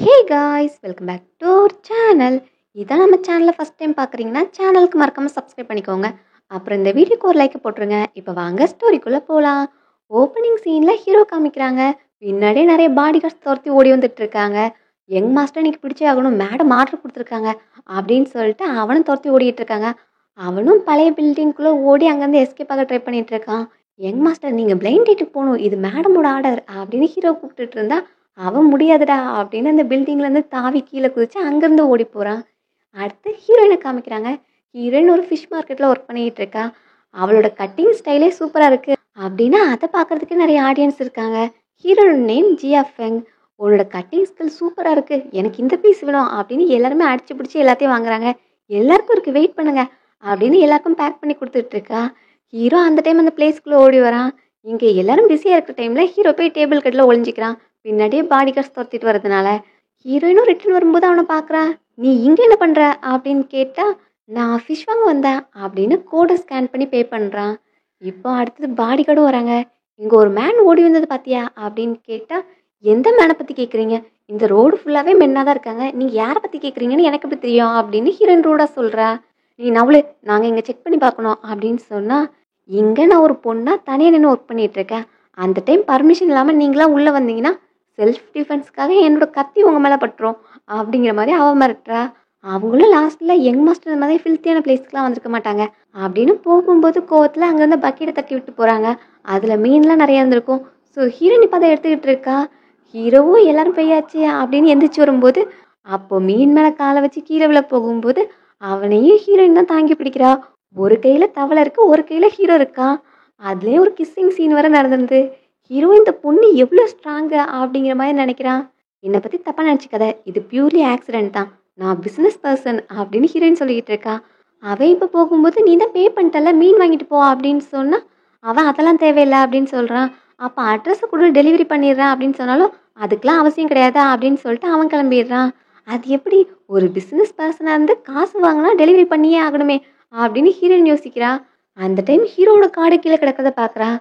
Hey guys, welcome back to our channel. இதான் நம்ம சேனலை ஃபஸ்ட் டைம் பார்க்குறீங்கன்னா சேனலுக்கு மறக்காமல் சப்ஸ்கிரைப் பண்ணிக்கோங்க. அப்புறம் இந்த வீடியோக்கு ஒரு லைக் போட்டுருங்க. இப்போ வாங்க ஸ்டோரிக்குள்ளே போகலாம். ஓப்பனிங் சீனில் ஹீரோ காமிக்கிறாங்க. பின்னாடியே நிறைய பாடி கார்ட்ஸ் துரத்தி ஓடி வந்துட்டு இருக்காங்க. யங் மாஸ்டர் இன்னைக்கு பிடிச்சே ஆகணும், மேடம் ஆர்டர் கொடுத்துருக்காங்க அப்படின்னு சொல்லிட்டு அவனும் துரத்தி ஓடிட்டு இருக்காங்க. அவனும் பழைய பில்டிங்குள்ளே ஓடி அங்கேருந்து எஸ்கேப் ஆக ட்ரை பண்ணிட்டு இருக்கான். யங் மாஸ்டர், நீங்கள் பிளைண்ட் டேட்டுக்கு போகணும், இது மேடமோட ஆர்டர் அப்படின்னு ஹீரோ கூப்பிட்டுட்டு இருந்தா அவன் முடியாதுடா அப்படின்னு அந்த பில்டிங்லேருந்து தாவி கீழே குதிச்சு அங்கேருந்து ஓடி போகிறான். அடுத்து ஹீரோயினை காமிக்கிறாங்க. ஹீரோயின் ஒரு ஃபிஷ் மார்க்கெட்டில் ஒர்க் பண்ணிக்கிட்டு இருக்கா. அவளோட கட்டிங் ஸ்டைலே சூப்பராக இருக்குது அப்படின்னா அதை பார்க்குறதுக்கு நிறைய ஆடியன்ஸ் இருக்காங்க. ஹீரோயின் நேம் ஜியா ஃபெங். உன்னோட கட்டிங் ஸ்கில் சூப்பராக இருக்குது, எனக்கு இந்த பீஸ் வேணும் அப்படின்னு எல்லாருமே அடிச்சு பிடிச்சி எல்லாத்தையும் வாங்குறாங்க. எல்லாருக்கும் இருக்குது, வெயிட் பண்ணுங்க அப்படின்னு எல்லாருக்கும் பேக் பண்ணி கொடுத்துட்ருக்கா. ஹீரோ அந்த டைம் அந்த பிளேஸ்க்குள்ளே ஓடி வரான். இங்கே எல்லாரும் பிஸியாக இருக்கிற டைமில் ஹீரோ போய் டேபிள் கட்டில் ஒளிஞ்சிக்கிறான். பின்னாடியே பாடி கார்ட்ஸ் துரத்திட்டு வரதுனால ஹீரோயினும் ரிட்டர்ன் வரும்போது அவனை பார்க்குறான். நீ இங்கே என்ன பண்ணுற அப்படின்னு கேட்டால், நான் ஃபிஷ் வாங்க வந்தேன் அப்படின்னு கோடை ஸ்கேன் பண்ணி பே பண்ணுறான். இப்போ அடுத்தது பாடி கார்டும் வராங்க. இங்கே ஒரு மேன் ஓடி வந்தது பார்த்தியா அப்படின்னு கேட்டால், எந்த மேனை பற்றி கேட்குறீங்க, இந்த ரோடு ஃபுல்லாகவே மென்னாக தான் இருக்காங்க, நீங்கள் யாரை பற்றி கேட்குறீங்கன்னு எனக்கு எப்படி தெரியும் அப்படின்னு ஹீரோயின் ரூடாக சொல்கிறா. நீ நவளு, நாங்கள் இங்கே செக் பண்ணி பார்க்கணும் அப்படின்னு சொன்னால், இங்கே நான் ஒரு பொண்ணாக தனியாக நின்று ஒர்க் பண்ணிகிட்ருக்கேன், அந்த டைம் பர்மிஷன் இல்லாமல் நீங்களாம் உள்ளே வந்தீங்கன்னா செல்ஃப் டிஃபென்ஸ்க்காக என்னோட கத்தி உங்கள் மேலே பட்டுரும் அப்படிங்கிற மாதிரி அவன் மிரட்டுறா. அவங்களும் லாஸ்ட்டில் யங் மாஸ்டர் இந்த மாதிரி ஃபில்த்தியான பிளேஸ்க்குலாம் வந்திருக்க மாட்டாங்க அப்படின்னு போகும்போது கோவத்தில் அங்கேருந்து பக்கெட்டை தட்டி விட்டு போகிறாங்க. அதில் மீன்லாம் நிறையா இருந்திருக்கும். ஸோ ஹீரோயின் இப்போ அதை எடுத்துக்கிட்டு இருக்கா. ஹீரோவும் எல்லாரும் பெய்யாச்சு அப்படின்னு எந்திரிச்சு வரும்போது அப்போ மீன் மேலே காலை வச்சு கீழே விழ போகும்போது அவனையும் ஹீரோயின் தான் தாங்கி பிடிக்கிறா. ஒரு கையில் தவளை இருக்கு, ஒரு கையில் ஹீரோ இருக்கா. அதுலேயே ஒரு கிஸ்ஸிங் சீன் வர நடந்தது. ஹீரோ இந்த பொண்ணு எவ்வளோ ஸ்ட்ராங்கு அப்படிங்கிற மாதிரி நினைக்கிறான். என்னை பற்றி தப்பாக நினச்சிக்காத, இது பியூர்லி ஆக்சிடென்ட் தான், நான் பிஸ்னஸ் பர்சன் அப்படின்னு ஹீரோயின் சொல்லிக்கிட்டு இருக்கா. அவன் இப்போ போகும்போது நீ தான் பே பண்ணிட்டல, மீன் வாங்கிட்டு போ அப்படின்னு சொன்னால் அவன் அதெல்லாம் தேவையில்லை அப்படின்னு சொல்கிறான். அப்போ அட்ரஸை கூட டெலிவரி பண்ணிடுறான் அப்படின்னு சொன்னாலும் அதுக்கெலாம் அவசியம் கிடையாது அப்படின்னு சொல்லிட்டு அவன் கிளம்பிடுறான். அது எப்படி, ஒரு பிஸ்னஸ் பர்சனாக இருந்து காசு வாங்கினா டெலிவரி பண்ணியே ஆகணுமே அப்படின்னு ஹீரோயின் யோசிக்கிறா. அந்த டைம் ஹீரோட கார்டு கீழே கிடக்கிறத பார்க்குறா.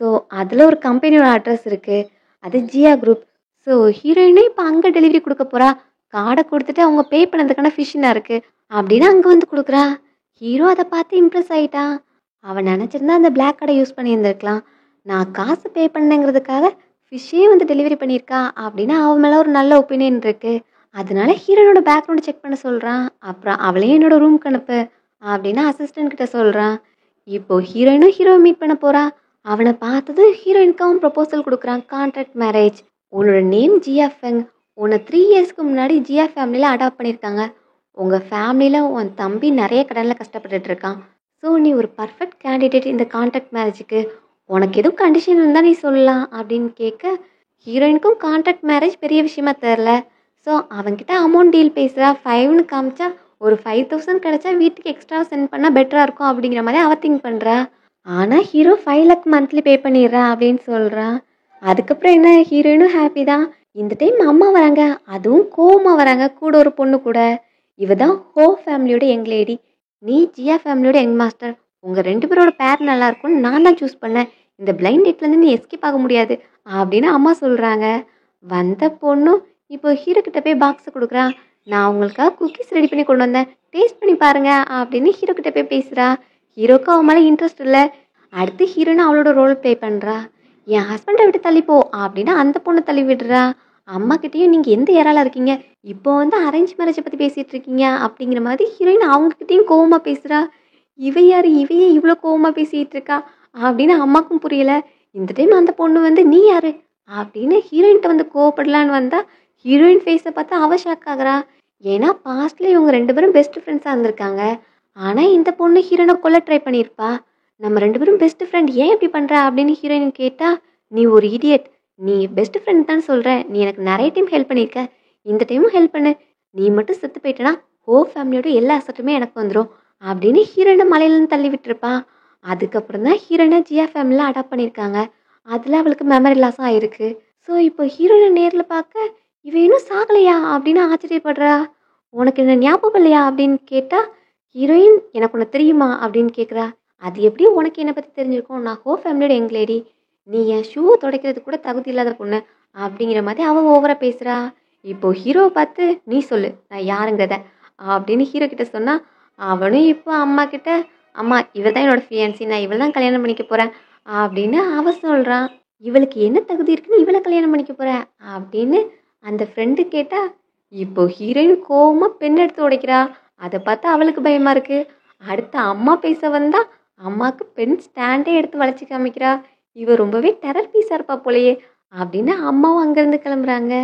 ஸோ அதில் ஒரு கம்பெனியோட அட்ரஸ் இருக்குது, அது ஜியா குரூப். ஸோ ஹீரோயினே இப்போ அங்கே டெலிவரி கொடுக்க போகிறா. கார்டை கொடுத்துட்டு அவங்க பே பண்ணதுக்கான ஃபிஷ்ஷினாக இருக்குது அப்படின்னு அங்கே வந்து கொடுக்குறா. ஹீரோ அதை பார்த்து இம்ப்ரெஸ் ஆகிட்டான். அவன் நினச்சிருந்தா அந்த பிளாக் கார்டை யூஸ் பண்ணியிருந்திருக்கலாம். நான் காசு பே பண்ணேங்கிறதுக்காக ஃபிஷ்ஷே வந்து டெலிவரி பண்ணியிருக்கா அப்படின்னு அவன் மேலே ஒரு நல்ல ஒப்பீனியன் இருக்குது. அதனால ஹீரோனோட பேக்ரவுண்ட் செக் பண்ண சொல்கிறான். அப்புறம் அவளையும் என்னோட ரூம்க்கு அனுப்பு அப்படின்னு அசிஸ்டன்ட் கிட்ட சொல்கிறான். இப்போ ஹீரோயினும் ஹீரோவை மீட் பண்ண போகிறா. அவனை பார்த்தது ஹீரோயினுக்கு அவன் ப்ரப்போசல் கொடுக்குறான், கான்ட்ராக்ட் மேரேஜ். உன்னோட நேம் ஜியா ஃபெங், உன்னை 3 இயர்ஸ்க்கு முன்னாடி ஜியா ஃபேமிலியில் அடாப்ட் பண்ணியிருக்காங்க. உங்கள் ஃபேமிலியில் உன் தம்பி நிறைய கடனில் கஷ்டப்பட்டுட்டு இருக்கான். ஸோ நீ ஒரு பர்ஃபெக்ட் கேண்டிடேட் இந்த கான்ட்ராக்ட் மேரேஜுக்கு. உனக்கு எதுவும் கண்டிஷன் இருந்தால் நீ சொல்லலாம் அப்படின்னு கேட்க, ஹீரோயினுக்கும் கான்ட்ராக்ட் மேரேஜ் பெரிய விஷயமா தெரில. ஸோ அவன்கிட்ட அமௌண்ட் டீல் பேசுகிறா. 5ன்னு காமிச்சா ஒரு 5000 கிடைச்சா வீட்டுக்கு எக்ஸ்ட்ரா சென்ட் பண்ணால் பெட்டராக இருக்கும் அப்படிங்கிற மாதிரி அவ திங்க் பண்ணுறா. ஆனால் ஹீரோ 5 lakh மந்த்லி பே பண்ணிடுறேன் அப்படின்னு சொல்கிறான். அதுக்கப்புறம் என்ன, ஹீரோயினும் ஹாப்பி தான். இந்த டைம் அம்மா வராங்க, அதுவும் கோவமாக வராங்க, கூட ஒரு பொண்ணு கூட. இவ தான் ஹோ ஃபேமிலியோட யங் லேடி, நீ ஜியா ஃபேமிலியோட யங் மாஸ்டர். உங்கள் 2 பேரோட பேர் நல்லா இருக்கும்னு நான் தான் சூஸ் பண்ணேன். இந்த பிளைண்ட் டேட்லேருந்து நீ எஸ்கேப் ஆக முடியாது அப்படின்னு அம்மா சொல்கிறாங்க. வந்த பொண்ணும் இப்போ ஹீரோ கிட்ட போய் பாக்ஸை கொடுக்குறான். நான் உங்களுக்காக குக்கீஸ் ரெடி பண்ணி கொண்டு வந்தேன், டேஸ்ட் பண்ணி பாருங்க அப்படின்னு ஹீரோ கிட்ட போய் பேசுகிறா. ஹீரோக்கு அவன் மேலே இன்ட்ரெஸ்ட் இல்லை. அடுத்து ஹீரோயின் அவளோட ரோல் ப்ளே பண்ணுறா. என் ஹஸ்பண்டை விட்டு தள்ளிப்போ அப்படின்னா அந்த பொண்ணை தள்ளி விடுறா. அம்மா கிட்டேயும் நீங்கள் எந்த ஏராளாக இருக்கீங்க, இப்போ வந்து அரேஞ்ச் மேரேஜை பற்றி பேசிகிட்டு இருக்கீங்க அப்படிங்கிற மாதிரி ஹீரோயின் அவங்கக்கிட்டேயும் கோவமாக பேசுகிறா. இவையே இவ்வளோ கோவமாக பேசிகிட்டு இருக்கா அப்படின்னு அம்மாக்கும் புரியல. இந்த டைம் அந்த பொண்ணு வந்து நீ யாரு அப்படின்னு ஹீரோயின்கிட்ட வந்து கோவப்படலான்னு வந்தா ஹீரோயின் ஃபேஸை பார்த்து அவ ஷாக் ஆகுறா. ஏன்னா பாஸ்ட்ல இவங்க 2 பேரும் பெஸ்ட் ஃப்ரெண்ட்ஸாக இருந்திருக்காங்க. ஆனால் இந்த பொண்ணு ஹீரோனை கொல்ல ட்ரை பண்ணியிருப்பா. நம்ம 2 பேரும் பெஸ்ட் ஃப்ரெண்ட், ஏன் இப்படி பண்ணுற அப்படின்னு ஹீரோயின் கேட்டால், நீ ஒரு இடியட், நீ பெஸ்ட் ஃப்ரெண்ட் தான் சொல்கிற, நீ எனக்கு நிறைய டைம் ஹெல்ப் பண்ணியிருக்க, இந்த டைமும் ஹெல்ப் பண்ணு, நீ மட்டும் செத்து போயிட்டனா ஹோ ஃபேமிலியோட எல்லா அசட்டுமே எனக்கு வந்துடும் அப்படின்னு ஹீரோயினை மலையிலேருந்து தள்ளி விட்டுருப்பா. அதுக்கப்புறம் தான் ஹீரோயினை ஜியா ஃபேமிலியில் அடாப்ட் பண்ணியிருக்காங்க. அதில் அவளுக்கு மெமரி லாஸும் ஆயிருக்கு. ஸோ இப்போ ஹீரோயினை நேரில் பார்க்க இவ இன்னும் சாகலையா அப்படின்னு ஆச்சரியப்படுறா. உனக்கு என்ன ஞாபகம் இல்லையா அப்படின்னு கேட்டால், ஹீரோயின் எனக்கு உனக்கு தெரியுமா அப்படின்னு கேட்குறா. அது எப்படி உனக்கு என்னை பற்றி தெரிஞ்சிருக்கும், நான் ஹோ ஃபேமிலியோட யங் லேடி, நீ என் ஷூவை துடைக்கிறது கூட தகுதி இல்லாத பொண்ணு அப்படிங்கிற மாதிரி அவள் ஓவராக பேசுகிறா. இப்போ ஹீரோவை பார்த்து நீ சொல்லு நான் யாருங்கிறத அப்படின்னு ஹீரோ கிட்ட சொன்னா அவனும் இப்போ அம்மா கிட்ட அம்மா இவ தான் என்னோட ஃபியான்சி நான் இவள் தான் கல்யாணம் பண்ணிக்க போறேன் அப்படின்னு அவ சொல்றான். இவளுக்கு என்ன தகுதி இருக்குன்னு இவளை கல்யாணம் பண்ணிக்க போற அப்படின்னு அந்த ஃப்ரெண்டு கேட்டா இப்போ ஹீரோயின் கோவமா பெண் எடுத்து உடைக்கிறா. அதை பார்த்தா அவளுக்கு பயமா இருக்கு. அடுத்து அம்மா பேச வந்தா அம்மாவுக்கு பெண் ஸ்டாண்டே எடுத்து வளைச்சி காமிக்கிறா. இவ ரொம்பவே டெரர் பீஸா இருப்பா போலயே அப்படின்னு அம்மாவும் அங்கேருந்து கிளம்புறாங்க.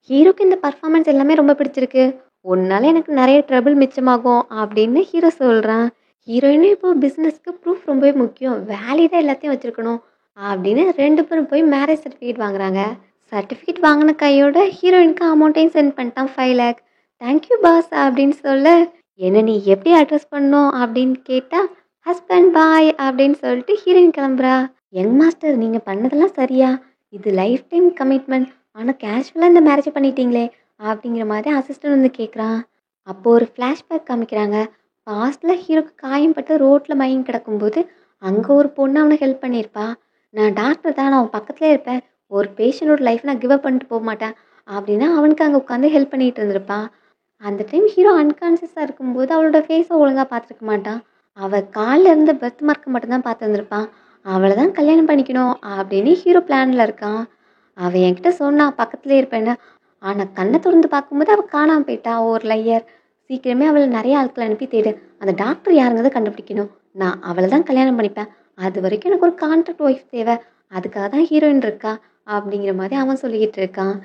ஹீரோக்கு இந்த பர்ஃபார்மன்ஸ் எல்லாமே ரொம்ப பிடிச்சிருக்கு. உன்னால எனக்கு நிறைய ட்ரபிள் மிச்சமாகும் அப்படின்னு ஹீரோ சொல்கிறான். ஹீரோயினும் இப்போ பிஸ்னஸ்க்கு ப்ரூஃப் ரொம்பவே முக்கியம், வேலிடாக எல்லாத்தையும் வச்சுருக்கணும் அப்படின்னு 2 பேரும் போய் மேரேஜ் சர்டிஃபிகேட் வாங்குறாங்க. சர்டிஃபிகேட் வாங்கின கையோட ஹீரோயினுக்கு அமௌண்ட்டையும் சென்ட் பண்ணிட்டான் 5 லேக். தேங்க்யூ பாஸ் அப்படின்னு சொல்ல என்ன நீ எப்படி அட்ரஸ் பண்ணோம் அப்படின்னு கேட்டால் ஹஸ்பண்ட் பாய் அப்படின்னு சொல்லிட்டு ஹீரோயின் கிளம்புறா. யங் மாஸ்டர் நீங்கள் பண்ணதெல்லாம் சரியா? இது லைஃப் டைம் கமிட்மெண்ட், ஆனால் கேஷுவலாக இந்த மேரேஜை பண்ணிட்டீங்களே அப்படிங்கிற மாதிரி அசிஸ்டன்ட் வந்து கேட்குறான். அப்போது ஒரு ஃப்ளாஷ்பேக் காமிக்கிறாங்க. பாஸ்டில் ஹீரோக்கு காயம் பட்டு ரோட்டில் மயங்கி கிடக்கும்போது அங்கே ஒரு பொண்ணு அவனை ஹெல்ப் பண்ணியிருப்பா. நான் டாக்டர் தான், நான் அவன் பக்கத்துலேயே இருப்பேன், ஒரு பேஷண்டோட லைஃப் நான் கிவ் அப் பண்ணிட்டு போக மாட்டேன் அப்படின்னா அவனுக்கு அங்கே உட்காந்து ஹெல்ப் பண்ணிகிட்டு இருந்திருப்பான். அந்த டைம் ஹீரோ அன்கான்சியஸாக இருக்கும்போது அவளோட ஃபேஸை ஒழுங்காக பார்த்துருக்க மாட்டான். அவள் காலில் இருந்து பர்த் மார்க்கை மட்டும்தான் பார்த்துருந்துருப்பான். அவளை தான் கல்யாணம் பண்ணிக்கணும் அப்படின்னு ஹீரோ பிளானில் இருக்கான். அவள் என்கிட்ட சொன்னா பக்கத்துலேயே இருப்பேன்னு, ஆனால் கண்ணை திறந்து பார்க்கும்போது அவள் காணாமல் போயிட்டா. ஒரு லையர். சீக்கிரமே அவளை நிறைய ஆட்களை அனுப்பி தேடு, அந்த டாக்டர் யாருங்கிறத கண்டுபிடிக்கணும், நான் அவளை தான் கல்யாணம் பண்ணிப்பேன், அது வரைக்கும் எனக்கு ஒரு கான்ட்ராக்ட் ஒய்ஃப் தேவை, அதுக்காக தான் ஹீரோயின் இருக்கா அப்படிங்கிற மாதிரி அவன் சொல்லிக்கிட்டு இருக்கான்.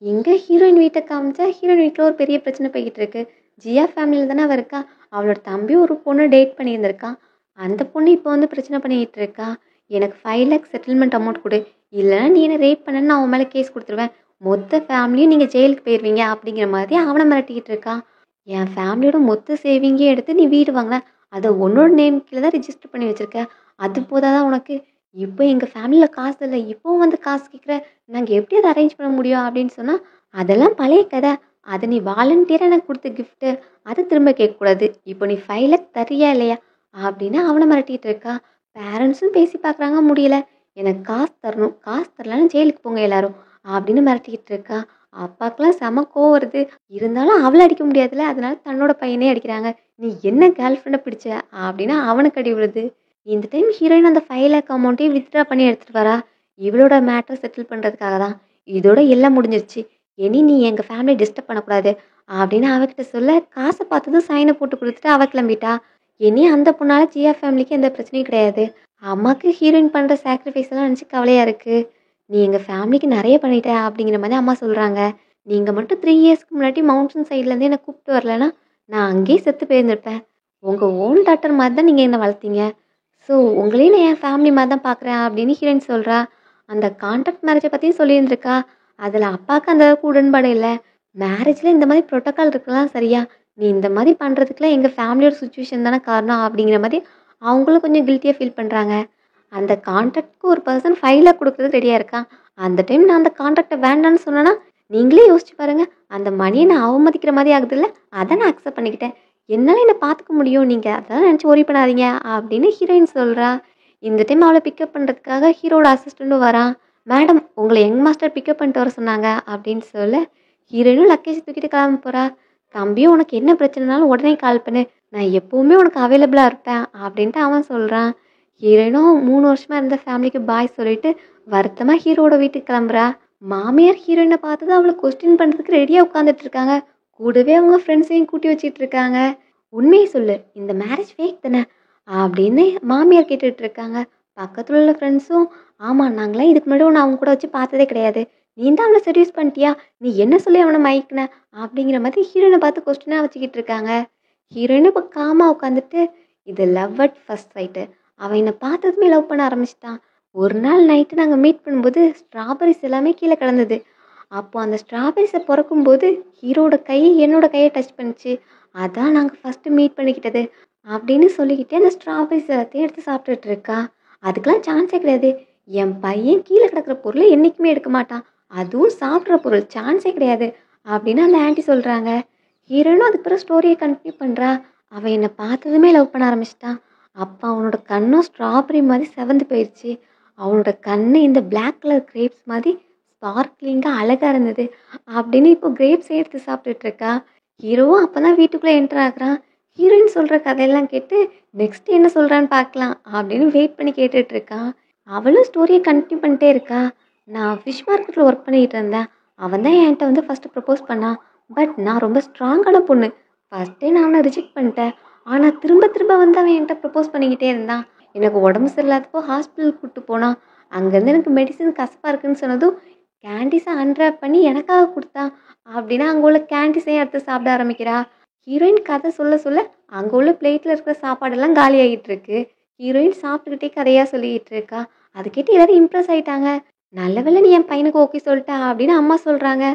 இங்கே ஹீரோயின் வீட்டை காமிச்சா ஹீரோயின் வீட்டில் ஒரு பெரிய பிரச்சனை போய்கிட்டு இருக்கு. ஜியா ஃபேமிலியில் தானே அவள் இருக்கா. அவளோட தம்பி ஒரு பொண்ணு டேட் பண்ணியிருந்திருக்கான். அந்த பொண்ணு இப்போ வந்து பிரச்சனை பண்ணிக்கிட்டு இருக்கா. எனக்கு 5 லேக் செட்டில்மெண்ட் அமௌண்ட் கொடு, இல்லைன்னா நீ என்ன ரேப் பண்ணன்னு நான் அவன் மேலே கேஸ் கொடுத்துருவேன், மொத்த ஃபேமிலியும் நீங்கள் ஜெயிலுக்கு போயிடுவீங்க அப்படிங்கிற மாதிரி அவனை மிரட்டிக்கிட்டு இருக்கான். என் ஃபேமிலியோட மொத்த சேவிங்கே எடுத்து நீ வீடு வாங்கின, அதை உன்னோட நேம் கீழே தான் ரிஜிஸ்டர் பண்ணி வச்சுருக்க, அது போதாதான் உனக்கு? இப்போ எங்கள் ஃபேமிலியில் காசு இல்லை, இப்போவும் வந்து காசு கேட்குற, நாங்கள் எப்படி அதை அரேஞ்ச் பண்ண முடியும் அப்படின்னு சொன்னால் அதெல்லாம் பழைய கதை, அதை நீ வாலண்டியராக எனக்கு கொடுத்த கிஃப்ட்டு, அதை திரும்ப கேட்கக்கூடாது, இப்போ நீ 5 லேக் தரியா இல்லையா அப்படின்னு அவனை மிரட்டிகிட்டு இருக்கா. பேரண்ட்ஸும் பேசி பார்க்குறாங்க, முடியல, எனக்கு காசு தரணும், காசு தரலன்னு ஜெயிலுக்கு போங்க எல்லாரும் அப்படின்னு மிரட்டிக்கிட்டு இருக்கா. அப்பாக்கெல்லாம் செம கோவம் வருது. இருந்தாலும் அவளை அடிக்க முடியாதுல்ல, அதனால தன்னோட பையனே அடிக்கிறாங்க. நீ என்ன கேர்ள் ஃப்ரெண்டை பிடிச்ச அப்படின்னா அவனுக்கு அடி விழுது. இந்த டைம் ஹீரோயின் அந்த 5 லேக் அமௌண்ட்டையும் வித்ட்ரா பண்ணி எடுத்துகிட்டு வரா. இவளோட மேட்டரை செட்டில் பண்ணுறதுக்காக தான். இதோட எல்லாம் முடிஞ்சிருச்சு, இனி நீ எங்கள் ஃபேமிலியை டிஸ்டர்ப் பண்ணக்கூடாது அப்படின்னு அவகிட்ட சொல்ல காசை பார்த்ததும் சைனை போட்டு கொடுத்துட்டு அவ கிளம்பிட்டா. இனி அந்த பொண்ணால் ஜியா ஃபேமிலிக்கு எந்த பிரச்சனையும் கிடையாது. அம்மாவுக்கு ஹீரோயின் பண்ணுற சாக்ரிஃபைஸ் எல்லாம் நினச்சி கவலையாக இருக்குது. நீ எங்கள் ஃபேமிலிக்கு நிறைய பண்ணிட்ட அப்படிங்கிற மாதிரி அம்மா சொல்கிறாங்க. நீங்கள் மட்டும் 3 இயர்ஸ்க்கு முன்னாடி மவுண்டன் சைட்லேருந்து என்னை கூப்பிட்டு வரலன்னா நான் அங்கேயே செத்து போயிருந்திருப்பேன். உங்கள் ஓன் டாக்டர் மாதிரி தான் நீங்கள் என்னை வளர்த்தீங்க. ஸோ உங்களையும் நான் என் ஃபேமிலி மாதிரி தான் பார்க்குறேன் அப்படின்னு ஹீரோயின் சொல்கிறா. அந்த கான்ட்ராக்ட் மேரேஜை பற்றியும் சொல்லியிருந்திருக்கா. அதில் அப்பாவுக்கு அந்த அளவுக்கு உடன்பாடு இல்லை. மேரேஜில் இந்த மாதிரி ப்ரோட்டோக்கால் இருக்கலாம் சரியா, நீ இந்த மாதிரி பண்ணுறதுக்குலாம் எங்கள் ஃபேமிலியோட சுச்சுவேஷன் தானே காரணம் அப்படிங்கிற மாதிரி அவங்களும் கொஞ்சம் கில்ட்டியாக ஃபீல் பண்ணுறாங்க. அந்த கான்ட்ராக்டுக்கு ஒரு பர்சன் 5 லேக் கொடுக்குறதுக்கு ரெடியாக இருக்கான். அந்த டைம் நான் அந்த கான்ட்ராக்டை வேண்டான்னு சொன்னேன்னா நீங்களே யோசிச்சு பாருங்கள், அந்த மணியை நான் அவமதிக்கிற மாதிரி ஆகுதுல்ல, அதை நான் அக்செப்ட் பண்ணிக்கிட்டேன், என்னால் என்னை பார்த்துக்க முடியும், நீங்கள் அதெல்லாம் நினச்சி ஒரி பண்ணாதீங்க அப்படின்னு ஹீரோயின் சொல்கிறா. இந்த டைம் அவளை பிக்கப் பண்ணுறதுக்காக ஹீரோட அசிஸ்டண்ட்டும் வரான். மேடம் உங்களை யங் மாஸ்டர் பிக்கப் பண்ணிட்டு வர சொன்னாங்க அப்படின்னு சொல்ல ஹீரோயினும் லக்கேஜ் தூக்கிட்டு கிளம்ப போகிறா. தம்பியும் உனக்கு என்ன பிரச்சனைனாலும் உடனே கால் பண்ணு, நான் எப்போவுமே உனக்கு அவைலபிளாக இருப்பேன் அப்படின்ட்டு அவன் சொல்கிறான். ஹீரோயினும் 3 வருஷமாக இருந்த ஃபேமிலிக்கு பாய் சொல்லிட்டு வருத்தமாக ஹீரோட வீட்டுக்கு கிளம்புறா. மாமியார் ஹீரோயினை பார்த்தது அவளை கொஸ்டின் பண்ணுறதுக்கு ரெடியாக உட்காந்துட்டு இருக்காங்க. கூடவே அவங்க ஃப்ரெண்ட்ஸையும் கூட்டி வச்சிட்டு இருக்காங்க. உண்மையை சொல்லு, இந்த மேரேஜ் ஃபேக் தானே அப்படின்னு மாமியார் கேட்டுட்டு இருக்காங்க. பக்கத்தில் உள்ள ஃப்ரெண்ட்ஸும் ஆமாம் நாங்களாம் இதுக்கு முன்னாடி ஒன்று அவங்க கூட வச்சு பார்த்ததே கிடையாது, நீ தான் அவனை செடியூஸ் பண்ணிட்டியா, நீ என்ன சொல்லி அவனை மயக்கின அப்படிங்கிற மாதிரி ஹீரோயினை பார்த்து கொஸ்டினாக வச்சுக்கிட்டு இருக்காங்க. ஹீரோயினும் இப்போ காமாக உட்காந்துட்டு இது லவ் அட் ஃபர்ஸ்ட் சைட்டு, அவன் என்னை பார்த்ததுமே லவ் பண்ண ஆரம்பிச்சிட்டான். ஒரு நாள் நைட்டு நாங்கள் மீட் பண்ணும்போது ஸ்ட்ராபெரிஸ் எல்லாமே கீழே கிடந்தது. அப்போது அந்த ஸ்ட்ராபெரிஸை பிறக்கும்போது ஹீரோட கை என்னோட கையை டச் பண்ணிச்சு, அதான் நாங்கள் ஃபஸ்ட்டு மீட் பண்ணிக்கிட்டது அப்படின்னு சொல்லிக்கிட்டே அந்த ஸ்ட்ராபெரிஸ் எல்லாத்தையும் எடுத்து சாப்பிட்டுட்டு இருக்கா. அதுக்கெலாம் சான்ஸே கிடையாது, என் பையன் கீழே கிடக்கிற பொருளை என்றைக்குமே எடுக்க மாட்டான், அதுவும் சாப்பிட்ற பொருள் சான்ஸே கிடையாது அப்படின்னு அந்த ஆண்டி சொல்கிறாங்க. ஹீரோனும் அதுக்கு பிறகு ஸ்டோரியை கண்டினியூ பண்ணுறா. அவன் என்னை பார்த்ததுமே லவ் பண்ண ஆரம்பிச்சிட்டான். அப்போ அவனோட கண்ணும் ஸ்ட்ராபெரி மாதிரி செவந்து போயிடுச்சு. அவனோட கண்ணு இந்த பிளாக் கலர் கிரேப்ஸ் மாதிரி ஸ்பார்க்லிங்காக அழகாக இருந்தது அப்படின்னு இப்போ கிரேப்ஸ் எடுத்து சாப்பிட்டுட்டு இருக்கா. ஹீரோவும் அப்போ தான் வீட்டுக்குள்ளே என்டர் ஆகுறான். ஹீரோயின் சொல்கிற கதையெல்லாம் கேட்டு நெக்ஸ்ட் என்ன சொல்கிறான்னு பார்க்கலாம் அப்படின்னு வெயிட் பண்ணி கேட்டுட்டு இருக்கான். அவளும் ஸ்டோரியை கண்டினியூ பண்ணிட்டே இருக்கா. நான் ஃபிஷ் மார்க்கெட்டில் ஒர்க் பண்ணிகிட்டு இருந்தேன். அவன் தான் என்கிட்ட வந்து ஃபஸ்ட்டு ப்ரப்போஸ் பண்ணான். பட் நான் ரொம்ப ஸ்ட்ராங்கான பொண்ணு. ஃபஸ்ட்டே நான் அவனை ரிஜெக்ட் பண்ணிட்டேன். ஆனால் திரும்ப திரும்ப வந்து அவன் என்கிட்ட ப்ரப்போஸ் பண்ணிக்கிட்டே இருந்தான். எனக்கு உடம்பு சரியில்லாதப்போ ஹாஸ்பிட்டலுக்கு கூப்பிட்டு போனான். அங்கேருந்து எனக்கு மெடிசன் கசப்பாக இருக்குன்னு சொன்னதும் கேண்டீஸை அன்ராப் பண்ணி எனக்காக கொடுத்தான். அப்படின்னா அங்கே உள்ள கேண்டீஸையும் எடுத்து சாப்பிட ஆரம்பிக்கிறா. ஹீரோயின் கதை சொல்ல சொல்ல அங்கே உள்ள பிளேட்டில் இருக்கிற சாப்பாடெல்லாம் காலி ஆகிட்டு இருக்கு. ஹீரோயின் சாப்பிட்டுக்கிட்டே கதையாக சொல்லிக்கிட்டு இருக்கா. அதை கேட்டு எல்லாரும் இம்ப்ரெஸ் ஆகிட்டாங்க. நல்ல வேளை நீ என் பையனுக்கு ஓகே சொல்லிட்ட அப்படின்னு அம்மா சொல்கிறாங்க.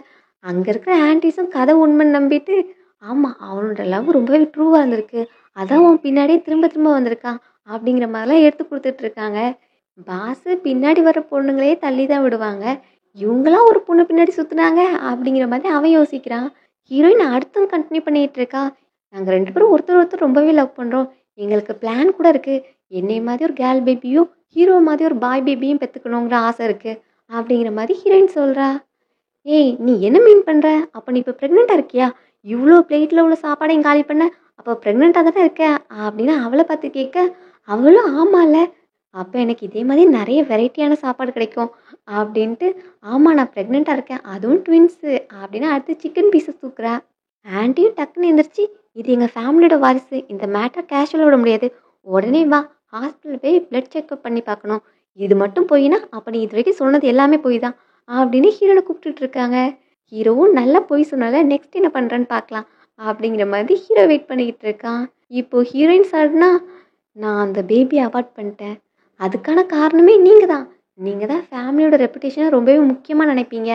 அங்கே இருக்கிற ஆன்டிஸும் கதை உண்மைன்னு நம்பிட்டு ஆமாம் அவனோட லவ் ரொம்பவே ட்ரூவாக இருந்திருக்கு, அதான் அவன் பின்னாடியே திரும்ப திரும்ப வந்திருக்கான் அப்படிங்கிற மாதிரிலாம் எடுத்து கொடுத்துட்டு இருக்காங்க. பாஸு பின்னாடி வர பொண்ணுங்களே தள்ளி தான் விடுவாங்க, இவங்களாம் ஒரு பொண்ணு பின்னாடி சுற்றுனாங்க அப்படிங்கிற மாதிரி அவன் யோசிக்கிறான். ஹீரோயின் அடுத்தும் கண்டினியூ பண்ணிகிட்டு இருக்கா. நாங்கள் 2 பேரும் ஒருத்தர் ஒருத்தர் ரொம்பவே லவ் பண்ணுறோம். எங்களுக்கு பிளான் கூட இருக்குது. என்னை மாதிரி ஒரு கேர்ள் பேபியும் ஹீரோ மாதிரி ஒரு பாய் பேபியும் பெற்றுக்கணுங்கிற ஆசை இருக்குது அப்படிங்கிற மாதிரி ஹீரோயின் சொல்கிறா. ஏய் நீ என்ன மீன் பண்ணுற? அப்போ நீ இப்போ ப்ரெக்னெண்ட்டாக இருக்கியா? இவ்வளோ பிளேட்டில் உள்ள சாப்பாடையும் காலி பண்ண, அப்போ ப்ரெக்னெண்ட்டாக தானே இருக்க அப்படின்னு அவளை பார்த்து கேட்க, அவளும் ஆமாம்ல, அப்போ எனக்கு இதே மாதிரி நிறைய வெரைட்டியான சாப்பாடு கிடைக்கும் அப்படின்ட்டு, ஆமாம் நான் ப்ரெக்னெண்ட்டாக இருக்கேன், அதுவும் ட்வின்ஸு அப்படின்னு அடுத்து சிக்கன் பீஸை தூக்குறா. ஆன்ட்டியும் டக்குன்னு எந்திரிச்சு, இது எங்கள் ஃபேமிலியோட வாரிசு, இந்த மேட்டரை கேஷுவலாக விட முடியாது, உடனே வா ஹாஸ்பிட்டல் போய் பிளட் செக்அப் பண்ணி பார்க்கணும், இது மட்டும் போயினா அப்போ நீ இது வரைக்கும் சொன்னது எல்லாமே போய் தான் அப்படின்னு ஹீரோனை கூப்பிட்டுட்டு இருக்காங்க. ஹீரோவும் நல்லா போய் சொன்னால நெக்ஸ்ட் என்ன பண்ணுறேன்னு பார்க்கலாம் அப்படிங்கிற மாதிரி ஹீரோ வெயிட் பண்ணிக்கிட்டு இருக்கான். இப்போது ஹீரோயின் சார்னா நான் அந்த பேபியை அவாய்ட் பண்ணிட்டேன், அதுக்கான காரணமே நீங்கள் தான் ஃபேமிலியோட ரெப்புடேஷனை ரொம்பவே முக்கியமாக நினைப்பீங்க,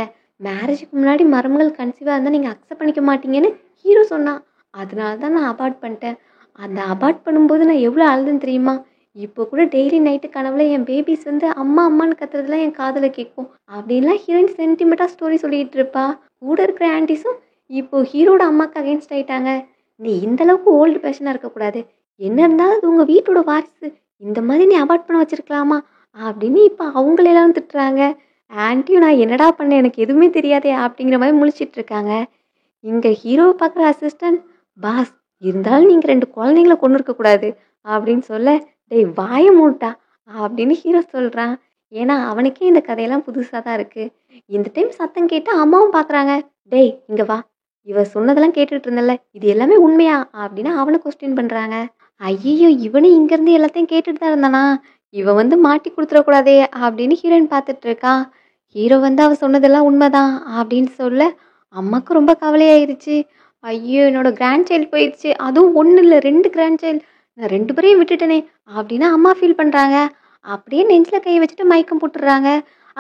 மேரேஜுக்கு முன்னாடி மருமகள் கன்சீவாக இருந்தால் நீங்கள் அக்செப்ட் பண்ணிக்க மாட்டீங்கன்னு ஹீரோ சொன்னான், அதனால தான் நான் அபார்ட் பண்ணிட்டேன். அந்த அபார்ட் பண்ணும்போது நான் எவ்வளோ அழுதுன்னு தெரியுமா? இப்போ கூட டெய்லி நைட்டு கனவுல என் பேபிஸ் வந்து அம்மா அம்மான்னு கத்துறதுலாம் என் காதில் கேட்கும் அப்படின்லாம் ஹீரோயின் சென்டிமெண்ட்டாக ஸ்டோரி சொல்லிகிட்டு இருப்பா. கூட இருக்கிற ஆன்டிஸும் இப்போ ஹீரோட அம்மாவுக்கு அகேன்ஸ்ட் ஆகிட்டாங்க. நீ இந்தளவுக்கு ஓல்டு பேஷனாக இருக்கக்கூடாது, என்ன இருந்தாலும் அது உங்கள் வீட்டோட வாரிசு, இந்த மாதிரி நீ அபார்ட் பண்ண வச்சுருக்கலாமா அப்படின்னு இப்போ அவங்களெல்லாம் திட்டுறாங்க. ஆன்ட்டியும் நான் என்னடா பண்ணேன் எனக்கு எதுவுமே தெரியாதே அப்படிங்கிற மாதிரி முழிச்சிட்டு இருக்காங்க. இங்கே ஹீரோவை பார்க்குற அசிஸ்டன்ட், பாஸ் இருந்தாலும் நீங்கள் 2 குழந்தைங்கள கொண்டு இருக்கக்கூடாது அப்படின்னு சொல்ல, டேய் வாய மூட்டா அப்படின்னு ஹீரோ சொல்கிறான். ஏன்னா அவனுக்கே இந்த கதையெல்லாம் புதுசாக தான் இருக்குது. இந்த டைம் சத்தம் கேட்டு அம்மாவும் பார்க்குறாங்க. டேய் இங்கே வா, இவ சொன்னதெல்லாம் கேட்டுட்டு இருந்தல, இது எல்லாமே உண்மையா அப்படின்னு அவனை கொஸ்டின் பண்ணுறாங்க. ஐயோ இவனு இங்கேருந்து எல்லாத்தையும் கேட்டுட்டு தான் இருந்தானா, இவன் வந்து மாட்டி கொடுத்துடக்கூடாதே அப்படின்னு ஹீரோயின் பார்த்துட்டு இருக்கா. ஹீரோ வந்து அவ சொன்னதெல்லாம் உண்மைதான் அப்படின்னு சொல்ல அம்மாவுக்கு ரொம்ப கவலையாயிருச்சு. ஐயோ என்னோட கிராண்ட் சைல்டு போயிடுச்சு, அதுவும் 1 இல்லை 2 கிராண்ட் சைல்டு, நான் 2 பேரையும் விட்டுட்டேனே அப்படின்னு அம்மா ஃபீல் பண்ணுறாங்க. அப்படியே நெஞ்சில் கை வச்சுட்டு மயக்கம் போட்டுடுறாங்க.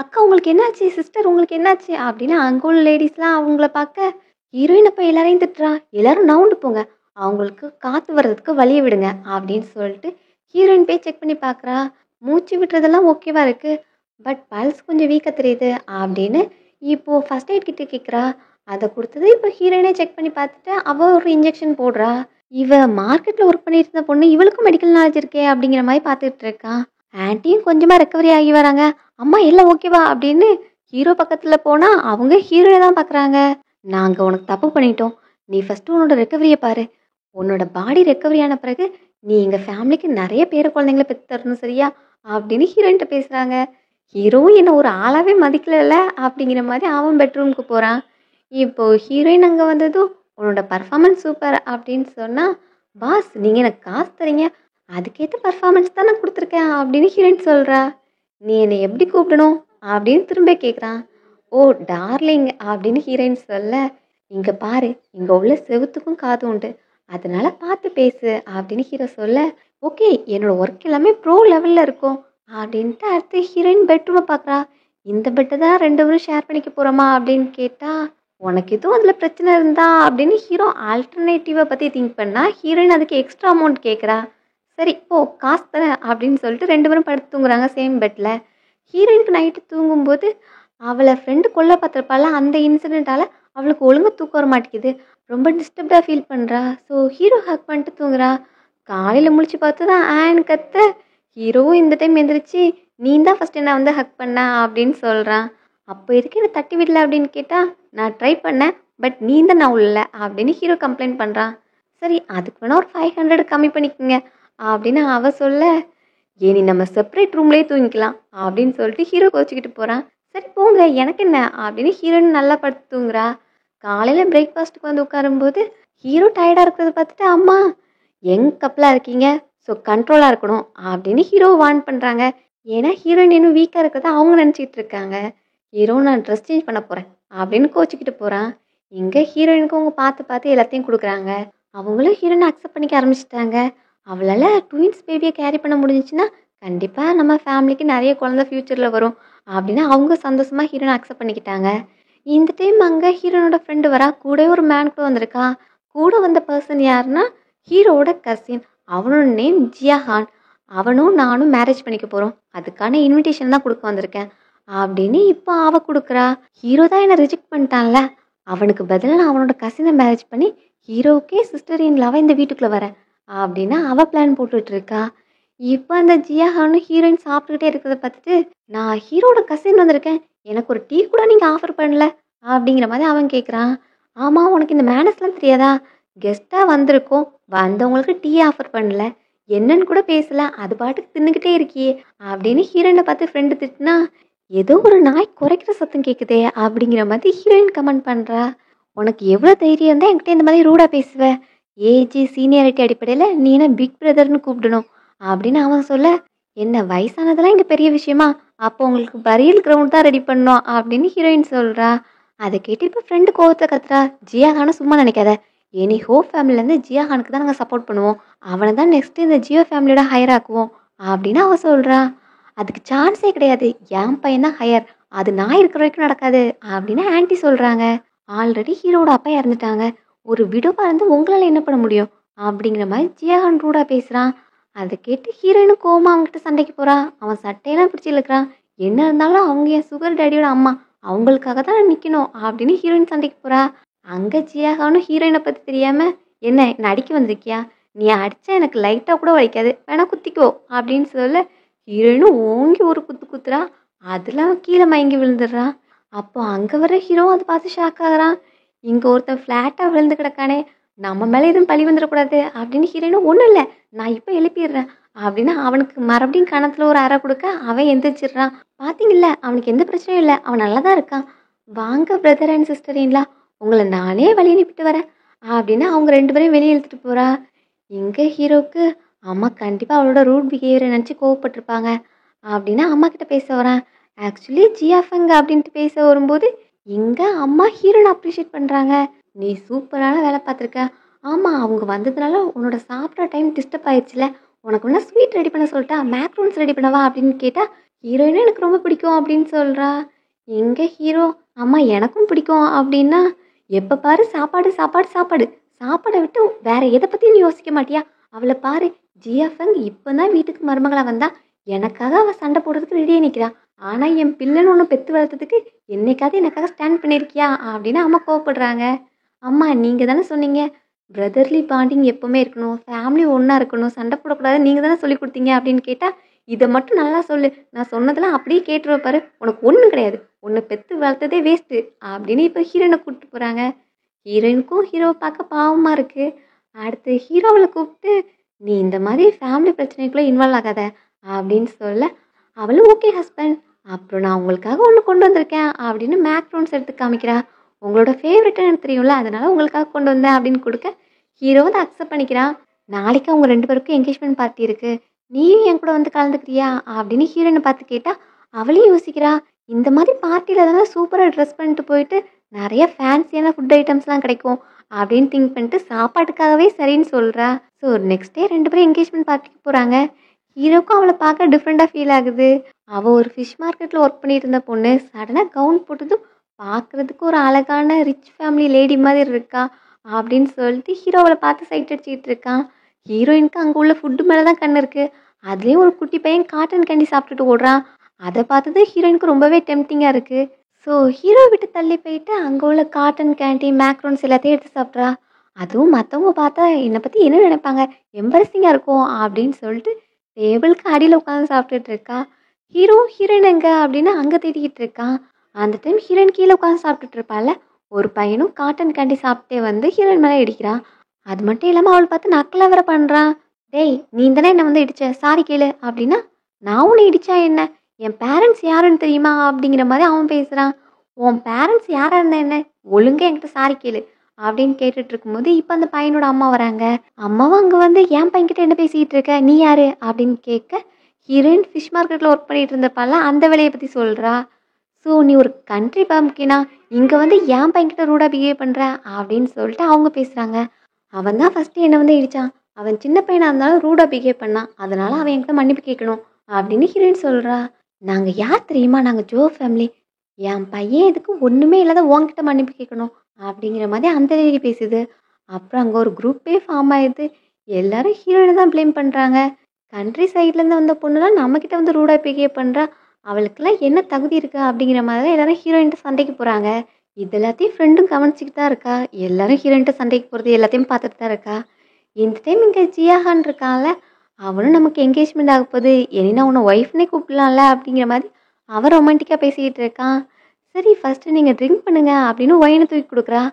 அக்கா உங்களுக்கு என்னாச்சு, சிஸ்டர் உங்களுக்கு என்னாச்சு அப்படின்னு அங்கே உள்ள லேடிஸ்லாம் அவங்கள பார்க்க, ஹீரோயின் அப்போ எல்லாரையும் திட்டுறா. எல்லாரும் நவுண்டு போங்க, அவங்களுக்கு காற்று வர்றதுக்கு வழியை விடுங்க அப்படின்னு சொல்லிட்டு ஹீரோயின் போய் செக் பண்ணி பார்க்குறா. மூச்சு விட்டுறதெல்லாம் ஓகேவா இருக்குது, பட் பல்ஸ் கொஞ்சம் வீக்காக தெரியுது அப்படின்னு இப்போது ஃபஸ்ட் எய்ட் கிட்ட கேட்குறா. அதை கொடுத்தது இப்போ ஹீரோயினே செக் பண்ணி பார்த்துட்டு அவள் ஒரு இன்ஜெக்ஷன் போடுறா. இவ மார்க்கெட்டில் ஒர்க் பண்ணிட்டு இருந்த பொண்ணு, இவளுக்கும் மெடிக்கல் நாலேஜ் இருக்கே அப்படிங்கிற மாதிரி பார்த்துட்டு இருக்கான். ஆன்ட்டியும் கொஞ்சமாக ரெக்கவரி ஆகி வராங்க. அம்மா எல்லாம் ஓகேவா அப்படின்னு ஹீரோ பக்கத்தில் போனால் அவங்க ஹீரோயை தான் பார்க்குறாங்க. நாங்கள் உனக்கு தப்பு பண்ணிட்டோம், நீ ஃபஸ்ட்டு உன்னோட ரெக்கவரியை பாரு, உன்னோட பாடி ரெக்கவரி ஆன பிறகு நீ எங்கள் ஃபேமிலிக்கு நிறைய பேர குழந்தைங்கள பெற்று தரணும் சரியா அப்படின்னு ஹீரோயின்ட்ட பேசுகிறாங்க. ஹீரோவும் என்ன ஒரு ஆளாகவே மதிக்கலைல்ல அப்படிங்கிற மாதிரி அவன் பெட்ரூமுக்கு போகிறான். இப்போது ஹீரோயின் அங்கே வந்ததும் உன்னோட பர்ஃபார்மன்ஸ் சூப்பர் அப்படின்னு சொன்னால், பாஸ் நீங்கள் எனக்கு காசு தரீங்க, அதுக்கேற்ற பர்ஃபார்மன்ஸ் தான் நான் கொடுத்துருக்கேன் அப்படின்னு ஹீரோயின் சொல்கிறா. நீ என்னை எப்படி கூப்பிடணும் அப்படின்னு திரும்ப கேட்குறான். ஓ டார்லிங் அப்படின்னு ஹீரோயின் சொல்ல, இங்கே பாரு இங்கே உள்ள செவுத்துக்கும் காது உண்டு, அதனால பார்த்து பேசு அப்படின்னு ஹீரோ சொல்ல, ஓகே என்னோட ஒர்க் எல்லாமே ப்ரோ லெவலில் இருக்கும் அப்படின்ட்டு அடுத்து ஹீரோயின் பெட்ரூமை பார்க்குறா. இந்த பெட்டை தான் 2 பேரும் ஷேர் பண்ணிக்க போகிறோமா அப்படின்னு கேட்டால், உனக்கு எதுவும் அதில் பிரச்சனை இருந்தா அப்படின்னு ஹீரோ ஆல்டர்னேட்டிவை பற்றி திங்க் பண்ணால் ஹீரோயின் அதுக்கு எக்ஸ்ட்ரா அமௌண்ட் கேட்குறா. சரி ஓ காசு தரேன் அப்படின்னு சொல்லிட்டு 2 பேரும் படுத்து தூங்குறாங்க சேம் பெட்டில். ஹீரோயினுக்கு நைட்டு தூங்கும்போது அவளை ஃப்ரெண்டு கொல்ல பார்த்துருப்பால, அந்த இன்சிடெண்ட்டால் அவளுக்கு ஒழுங்காக தூக்கம் வர மாட்டேங்குது, ரொம்ப டிஸ்டர்ப்டாக ஃபீல் பண்ணுறா. ஸோ ஹீரோ ஹக் பண்ணிட்டு தூங்குறா. காலையில் முழிச்சு பார்த்து தான் ஆன்னு கத்த, ஹீரோவும் இந்த டைம் எந்திரிச்சு நீ தான் ஃபஸ்ட்டு என்ன வந்து ஹக் பண்ண அப்படின்னு சொல்கிறான். அப்போ எதுக்கு என்ன தட்டி விடல அப்படின்னு கேட்டால், நான் ட்ரை பண்ணேன், பட் நீ தான் நான் உள்ள அப்படின்னு ஹீரோ கம்ப்ளைண்ட் பண்ணுறான். சரி அதுக்கு வேணா ஒரு 500 கம்மி பண்ணிக்கோங்க அப்படின்னு அவ சொல்ல, ஏனி நம்ம செப்பரேட் ரூம்லேயே தூங்கிக்கலாம் அப்படின்னு சொல்லிட்டு ஹீரோ கோச்சிக்கிட்டு போகிறான். சரி போங்க எனக்கு என்ன அப்படின்னு ஹீரோயின் நல்லா படுத்து தூங்குறா. காலையில் பிரேக்ஃபாஸ்ட்டுக்கு வந்து உட்காரும்போது ஹீரோ டயர்டாக இருக்கிறத பார்த்துட்டு, அம்மா யங் கப்பலாக இருக்கீங்க, ஸோ கண்ட்ரோலாக இருக்கணும் அப்படின்னு ஹீரோ வார்ன் பண்ணுறாங்க. ஏன்னா ஹீரோயின் இன்னும் வீக்காக இருக்கிறத அவங்க நினச்சிக்கிட்டு இருக்காங்க. ஹீரோ நான் ட்ரெஸ் சேஞ்ச் பண்ண போகிறேன் அப்படின்னு கோச்சிக்கிட்டு போகிறான். இங்கே ஹீரோயினுக்கு அவங்க பார்த்து பார்த்து எல்லாத்தையும் கொடுக்குறாங்க. அவங்களும் ஹீரோயினை அக்செப்ட் பண்ணிக்க ஆரம்பிச்சிட்டாங்க. அவளால் ட்வின்ஸ் பேபியை கேரி பண்ண முடிஞ்சிச்சுன்னா கண்டிப்பாக நம்ம ஃபேமிலிக்கு நிறைய குழந்தை ஃப்யூச்சரில் வரும் அப்படின்னு அவங்க சந்தோஷமாக ஹீரோனை அக்செப்ட் பண்ணிக்கிட்டாங்க. இந்த டைம் அங்கே ஹீரோனோட ஃப்ரெண்டு வரா, கூட ஒரு மேன் கூட வந்திருக்கா. கூட வந்த பர்சன் யாருன்னா ஹீரோவோட கசின். அவனோட நேம் ஜியாஹான். அவனும் நானும் மேரேஜ் பண்ணிக்க போகிறோம், அதுக்கான இன்விடேஷன் தான் கொடுக்க வந்திருக்கேன் அப்படின்னு இப்போ அவ கொடுக்குறா. ஹீரோ தான் என்னை ரிஜெக்ட் பண்ணிட்டான்ல, அவனுக்கு பதிலாக நான் அவனோட கசினை மேரேஜ் பண்ணி ஹீரோவுக்கே சிஸ்டர் இன் லவ் இந்த வீட்டுக்குள்ளே வரேன் அப்படின்னு அவள் பிளான் போட்டுட்டு இருக்கா. இப்போ அந்த ஜியாஹானும் ஹீரோயின் சாப்பிட்டுக்கிட்டே இருக்கிறத பார்த்துட்டு, நான் ஹீரோட கசின் வந்திருக்கேன், எனக்கு ஒரு டீ கூட நீங்கள் ஆஃபர் பண்ணல அப்படிங்கிற மாதிரி அவன் கேட்குறான். ஆமாம் உனக்கு இந்த மேனஸ்லாம் தெரியாதா, கெஸ்ட்டாக வந்திருக்கோம், வந்தவங்களுக்கு டீ ஆஃபர் பண்ணல, என்னன்னு கூட பேசல, அது பாட்டுக்கு தின்னுக்கிட்டே இருக்கியே அப்படின்னு ஹீரோயினை பார்த்து ஃப்ரெண்டு திட்டுனா, ஏதோ ஒரு நாய் குறைக்கிற சத்தம் கேட்குதே அப்படிங்கிற மாதிரி ஹீரோயின் கமெண்ட் பண்ணுறா. உனக்கு எவ்வளோ தைரியம் இருந்தால் என்கிட்ட இந்த மாதிரி ரூடாக பேசுவ, ஏஜ் சீனியாரிட்டி அடிப்படையில் நீ என்ன பிக் பிரதர்னு கூப்பிடணும் அப்படின்னு அவன் சொல்ல, என்ன வயசானதெல்லாம் இங்கே பெரிய விஷயமா, அப்போ உங்களுக்கு பரியல் கிரவுண்ட் தான் ரெடி பண்ணோம் அப்படின்னு ஹீரோயின் சொல்கிறா. அதை கேட்டு இப்போ ஃப்ரெண்டு கோவத்தை கத்துறா, ஜியாகான சும்மா நினைக்காத, எனி ஹோ ஃபேமிலிலேருந்து ஜியாகானுக்கு தான் நாங்கள் சப்போர்ட் பண்ணுவோம், அவனை தான் நெக்ஸ்ட்டு இந்த ஜியோ ஃபேமிலியோட ஹையர் ஆக்குவோம் அப்படின்னு அவன் சொல்கிறா. அதுக்கு சான்ஸே கிடையாது, என் பையன் தான் ஹையர், அது நான் இருக்கிற வரைக்கும் நடக்காது அப்படின்னு ஆன்ட்டி சொல்கிறாங்க. ஆல்ரெடி ஹீரோட அப்பா இறந்துட்டாங்க, ஒரு விடோவா இருந்து உங்களால் என்ன பண்ண முடியும் அப்படிங்கிற மாதிரி ஜியாகான் ரூடாக பேசுகிறான். அதை கேட்டு ஹீரோயினும் கோமா அவங்ககிட்ட சண்டைக்கு போகிறா. அவன் சட்டையெல்லாம் பிடிச்சி இழுக்கிறான். என்ன இருந்தாலும் அவங்க என் சுகர் டேடியோட அம்மா, அவங்களுக்காக தான் நிற்கணும் அப்படின்னு ஹீரோயின் சண்டைக்கு போகிறா. அங்கே ஜியாகானும் ஹீரோயினை பற்றி தெரியாமல், என்ன அடிக்க வந்திருக்கியா, நீ அடித்தா எனக்கு லைட்டாக கூட வலிக்காது, வேணா குத்திக்கோ அப்படின்னு சொல்ல, ஹீரோயினும் ஓங்கி ஒரு குத்து குத்துறா. அதெல்லாம் கீழே மயங்கி விழுந்துடுறான். அப்போ அங்கே வர ஹீரோ அதை பார்த்து ஷாக் ஆகுறான். இங்கே ஒருத்தன் ஃப்ளாட்டாக விழுந்து கிடக்கானே, நம்ம மேலே எதுவும் பழி வந்துடக்கூடாது அப்படின்னு ஹீரோயினும், ஒன்றும் இல்லை நான் இப்போ எழுப்பிடுறேன் அப்படின்னு அவனுக்கு மறுபடியும் கணத்தில் ஒரு அறை கொடுக்க அவன் எந்திரிச்சிடுறான். பார்த்தீங்கல்ல அவனுக்கு எந்த பிரச்சனையும் இல்லை, அவன் நல்லா தான் இருக்கான், வாங்க பிரதர் அண்ட் சிஸ்டரின்லா, உங்களை நானே வழி அனுப்பிட்டு வரேன் அப்படின்னு அவங்க ரெண்டு பேரையும் வெளியே இழுத்துட்டு போகிறா. இங்கே ஹீரோவுக்கு அம்மா கண்டிப்பாக அவளோட ரூட் பிஹேவியரை நினச்சி கோவப்பட்டிருப்பாங்க அப்படின்னு அம்மா கிட்ட பேச வரான். ஆக்சுவலி ஜியாஃபங்க அப்படின்ட்டு பேச வரும்போது இங்கே அம்மா ஹீரோனை அப்ரிஷியேட் பண்ணுறாங்க. நீ சூப்பரான வேலை பார்த்துருக்க, ஆமாம் அவங்க வந்ததுனால உன்னோட சாப்பிட்ற டைம் டிஸ்டர்ப் ஆயிடுச்சுல, உனக்கு வேணா ஸ்வீட் ரெடி பண்ண சொல்லிட்டா, மேக்ரோன்ஸ் ரெடி பண்ணவா அப்படின்னு கேட்டால், ஹீரோயினும் எனக்கு ரொம்ப பிடிக்கும் அப்படின்னு சொல்கிறா. எங்கே ஹீரோ, அம்மா எனக்கும் பிடிக்கும் அப்படின்னா, எப்போ பாரு சாப்பாடு சாப்பாடு சாப்பாடு, சாப்பாடை விட்டு வேற எதை பற்றியும் யோசிக்க மாட்டியா, அவளை பாரு ஜியாஃபங் இப்போ தான் வீட்டுக்கு மருமகளாக வந்தா, எனக்காக அவள் சண்டை போடுறதுக்கு ரெடியாக நிற்கிறா, ஆனால் என் பிள்ளைன்னு ஒன்று பெற்று வளர்த்ததுக்கு என்னைக்காவது எனக்காக ஸ்டாண்ட் பண்ணியிருக்கியா அப்படின்னு அம்மா கோவப்படுறாங்க. அம்மா நீங்கள் தானே சொன்னீங்க பிரதர்லி பாண்டிங் எப்போவுமே இருக்கணும், ஃபேமிலி ஒன்றா இருக்கணும், சண்டை போடக்கூடாது, நீங்கள் தானே சொல்லி கொடுத்தீங்க அப்படின்னு கேட்டால், இதை மட்டும் நல்லா சொல்லு, நான் சொன்னதெல்லாம் அப்படியே கேட்டுருவ பாரு, உனக்கு ஒன்றும் கிடையாது, உன்னை பெற்று வளர்த்ததே வேஸ்ட்டு அப்படின்னு இப்போ ஹீரோயினை கூப்பிட்டு போகிறாங்க. ஹீரோயினுக்கும் ஹீரோவை பார்க்க பாவமாக இருக்குது. அடுத்து ஹீரோவில் கூப்பிட்டு, நீ இந்த மாதிரி ஃபேமிலி பிரச்சனைக்குள்ளே இன்வால்வ் ஆகாத அப்படின்னு சொல்ல, அவளும் ஓகே ஹஸ்பண்ட், அப்புறம் நான் உங்களுக்காக ஒன்று கொண்டு வந்திருக்கேன் அப்படின்னு மேக்ரோன்ஸ் எடுத்து காமிக்கிறா. உங்களோட ஃபேவரட்னு எனக்கு தெரியும்ல, அதனால உங்களுக்காக கொண்டு வந்தேன் அப்படின்னு கொடுக்க, ஹீரோ வந்து அக்செப்ட் பண்ணிக்கிறான். நாளைக்கு அவங்க ரெண்டு பேருக்கும் என்கேஜ்மெண்ட் பார்ட்டி இருக்குது, நீயும் என் கூட வந்து கலந்துக்கிறியா அப்படின்னு ஹீரோயினை பார்த்து கேட்டால், அவளையும் யோசிக்கிறா. இந்த மாதிரி பார்ட்டியில் தானே சூப்பராக ட்ரெஸ் பண்ணிட்டு போயிட்டு நிறைய ஃபேன்சியான ஃபுட் ஐட்டம்ஸ்லாம் கிடைக்கும் அப்படின்னு திங்க் பண்ணிட்டு சாப்பாட்டுக்காகவே சரின்னு சொல்கிறா. ஸோ நெக்ஸ்ட் டே ரெண்டு பேரும் என்கேஜ்மெண்ட் பார்ட்டிக்கு போகிறாங்க. ஹீரோக்கும் அவளை பார்க்க டிஃப்ரெண்ட்டாக ஃபீல் ஆகுது. அவள் ஒரு ஃபிஷ் மார்க்கெட்டில் ஒர்க் பண்ணிட்டு இருந்த பொண்ணு சடனாக கவுன் போட்டதும் பார்க்குறதுக்கு ஒரு அழகான ரிச் ஃபேமிலி லேடி மாதிரி இருக்கா அப்படின்னு சொல்லிட்டு ஹீரோ அவளை பார்த்து சைட் அடிச்சுக்கிட்டு இருக்கான். ஹீரோயினுக்கு அங்கே உள்ள ஃபுட்டு மேலே தான் கண் இருக்குது. அதுலேயும் ஒரு குட்டி பையன் காட்டன் கேண்டி சாப்பிட்டுட்டு ஓடுறான். அதை பார்த்தது ஹீரோயினுக்கு ரொம்பவே டெம்டிங்காக இருக்குது. ஸோ ஹீரோ விட்டு தள்ளி போயிட்டு அங்கே உள்ள காட்டன் கேண்டி மேக்ரோன்ஸ் எல்லாத்தையும் எடுத்து சாப்பிட்றா. அதுவும் மற்றவங்க பார்த்தா என்னை பற்றி என்ன நினைப்பாங்க, எம்பரசிங்காக இருக்கும் அப்படின்னு சொல்லிட்டு டேபிளுக்கு அடியில் உட்காந்து சாப்பிட்டுட்டு இருக்கா. ஹீரோ ஹீரோயின் எங்க அப்படின்னு அங்கே தேடிக்கிட்டு இருக்கான். அந்த டைம் ஹீரோயின் கீழே உட்காந்து சாப்பிட்டுட்டு இருப்பாள்ல, ஒரு பையனும் காட்டன் கேண்டி சாப்பிட்டே வந்து ஹீரோயின் மேலே இடிக்கிறான். அது மட்டும் இல்லாமல் அவளை பார்த்து நக்கலா வேற பண்ணுறான். டேய் நீ தானே என்னை வந்து இடிச்ச, சாரி கேளு அப்படின்னா, நான் உன்னை இடிச்சா என்ன, என் பேரண்ட்ஸ் யாருன்னு தெரியுமா அப்படிங்கிற மாதிரி அவன் பேசுகிறான். உன் பேரண்ட்ஸ் யாராக இருந்தா என்ன, ஒழுங்கா என்கிட்ட சாரி கேளு அப்படின்னு கேட்டுட்டு இருக்கும்போது இப்போ அந்த பையனோட அம்மா வராங்க. அம்மாவும் அங்கே வந்து என் பையன்கிட்ட என்ன பேசிக்கிட்டு இருக்க, நீ யாரு அப்படின்னு கேட்க, ஹீரோயின் ஃபிஷ் மார்க்கெட்டில் ஒர்க் பண்ணிட்டு இருந்தப்பால அந்த வேலையை பற்றி சொல்கிறா. ஸோ நீ ஒரு கண்ட்ரி பம்ப்கினா இங்கே வந்து என் பையன்கிட்ட ரூடாக பிஹேவ் பண்ணுற அப்படின்னு சொல்லிட்டு அவங்க பேசுகிறாங்க. அவன் தான் ஃபஸ்ட்டு என்னை வந்து இடித்தான், அவன் சின்ன பையனாக இருந்தாலும் ரூடாக பிஹேவ் பண்ணான், அதனால் அவன் என்கிட்ட மன்னிப்பு கேட்கணும் அப்படின்னு ஹீரோயின் சொல்கிறா. நாங்கள் யார் தெரியுமா, நாங்கள் ஜோ ஃபேமிலி, என் பையன் இதுக்கு ஒன்றுமே இல்லாத உன்கிட்ட மன்னிப்பு கேட்கணும் அப்படிங்கிற மாதிரி அந்த லேடி பேசுது. அப்புறம் அங்கே ஒரு குரூப்பே ஃபார்ம் ஆயிடுது. எல்லாரும் ஹீரோயினை தான் ப்ளேம் பண்ணுறாங்க. கண்ட்ரி சைட்லேருந்து வந்த பொண்ணுலாம் நம்மக்கிட்ட வந்து ரூடாக பிஹேவ் பண்ணுறா, அவளுக்கெல்லாம் என்ன தகுதி இருக்குது அப்படிங்கிற மாதிரி தான் எல்லாரும் ஹீரோயின்ட்ட சண்டைக்கு போகிறாங்க. இது எல்லாத்தையும் ஃப்ரெண்டும் கவனிச்சிக்கிட்டு தான் இருக்கா. எல்லாரும் ஹீரோயின்ட்ட சண்டைக்கு போகிறது எல்லாத்தையும் பார்த்துட்டு தான் இருக்கா. இந்த டைம் இங்கே ஜியாஹான் இருக்கான்ல, அவனும் நமக்கு என்கேஜ்மெண்ட் ஆக போகுது, என்னன்னா உன்னை ஒய்ஃப்னே கூப்பிடலாம்ல அப்படிங்கிற மாதிரி அவன் ரொமான்டிக்காக பேசிக்கிட்டு இருக்கான். சரி ஃபஸ்ட்டு நீங்கள் ட்ரிங்க் பண்ணுங்க அப்படின்னு ஒயினை தூக்கி கொடுக்குறா.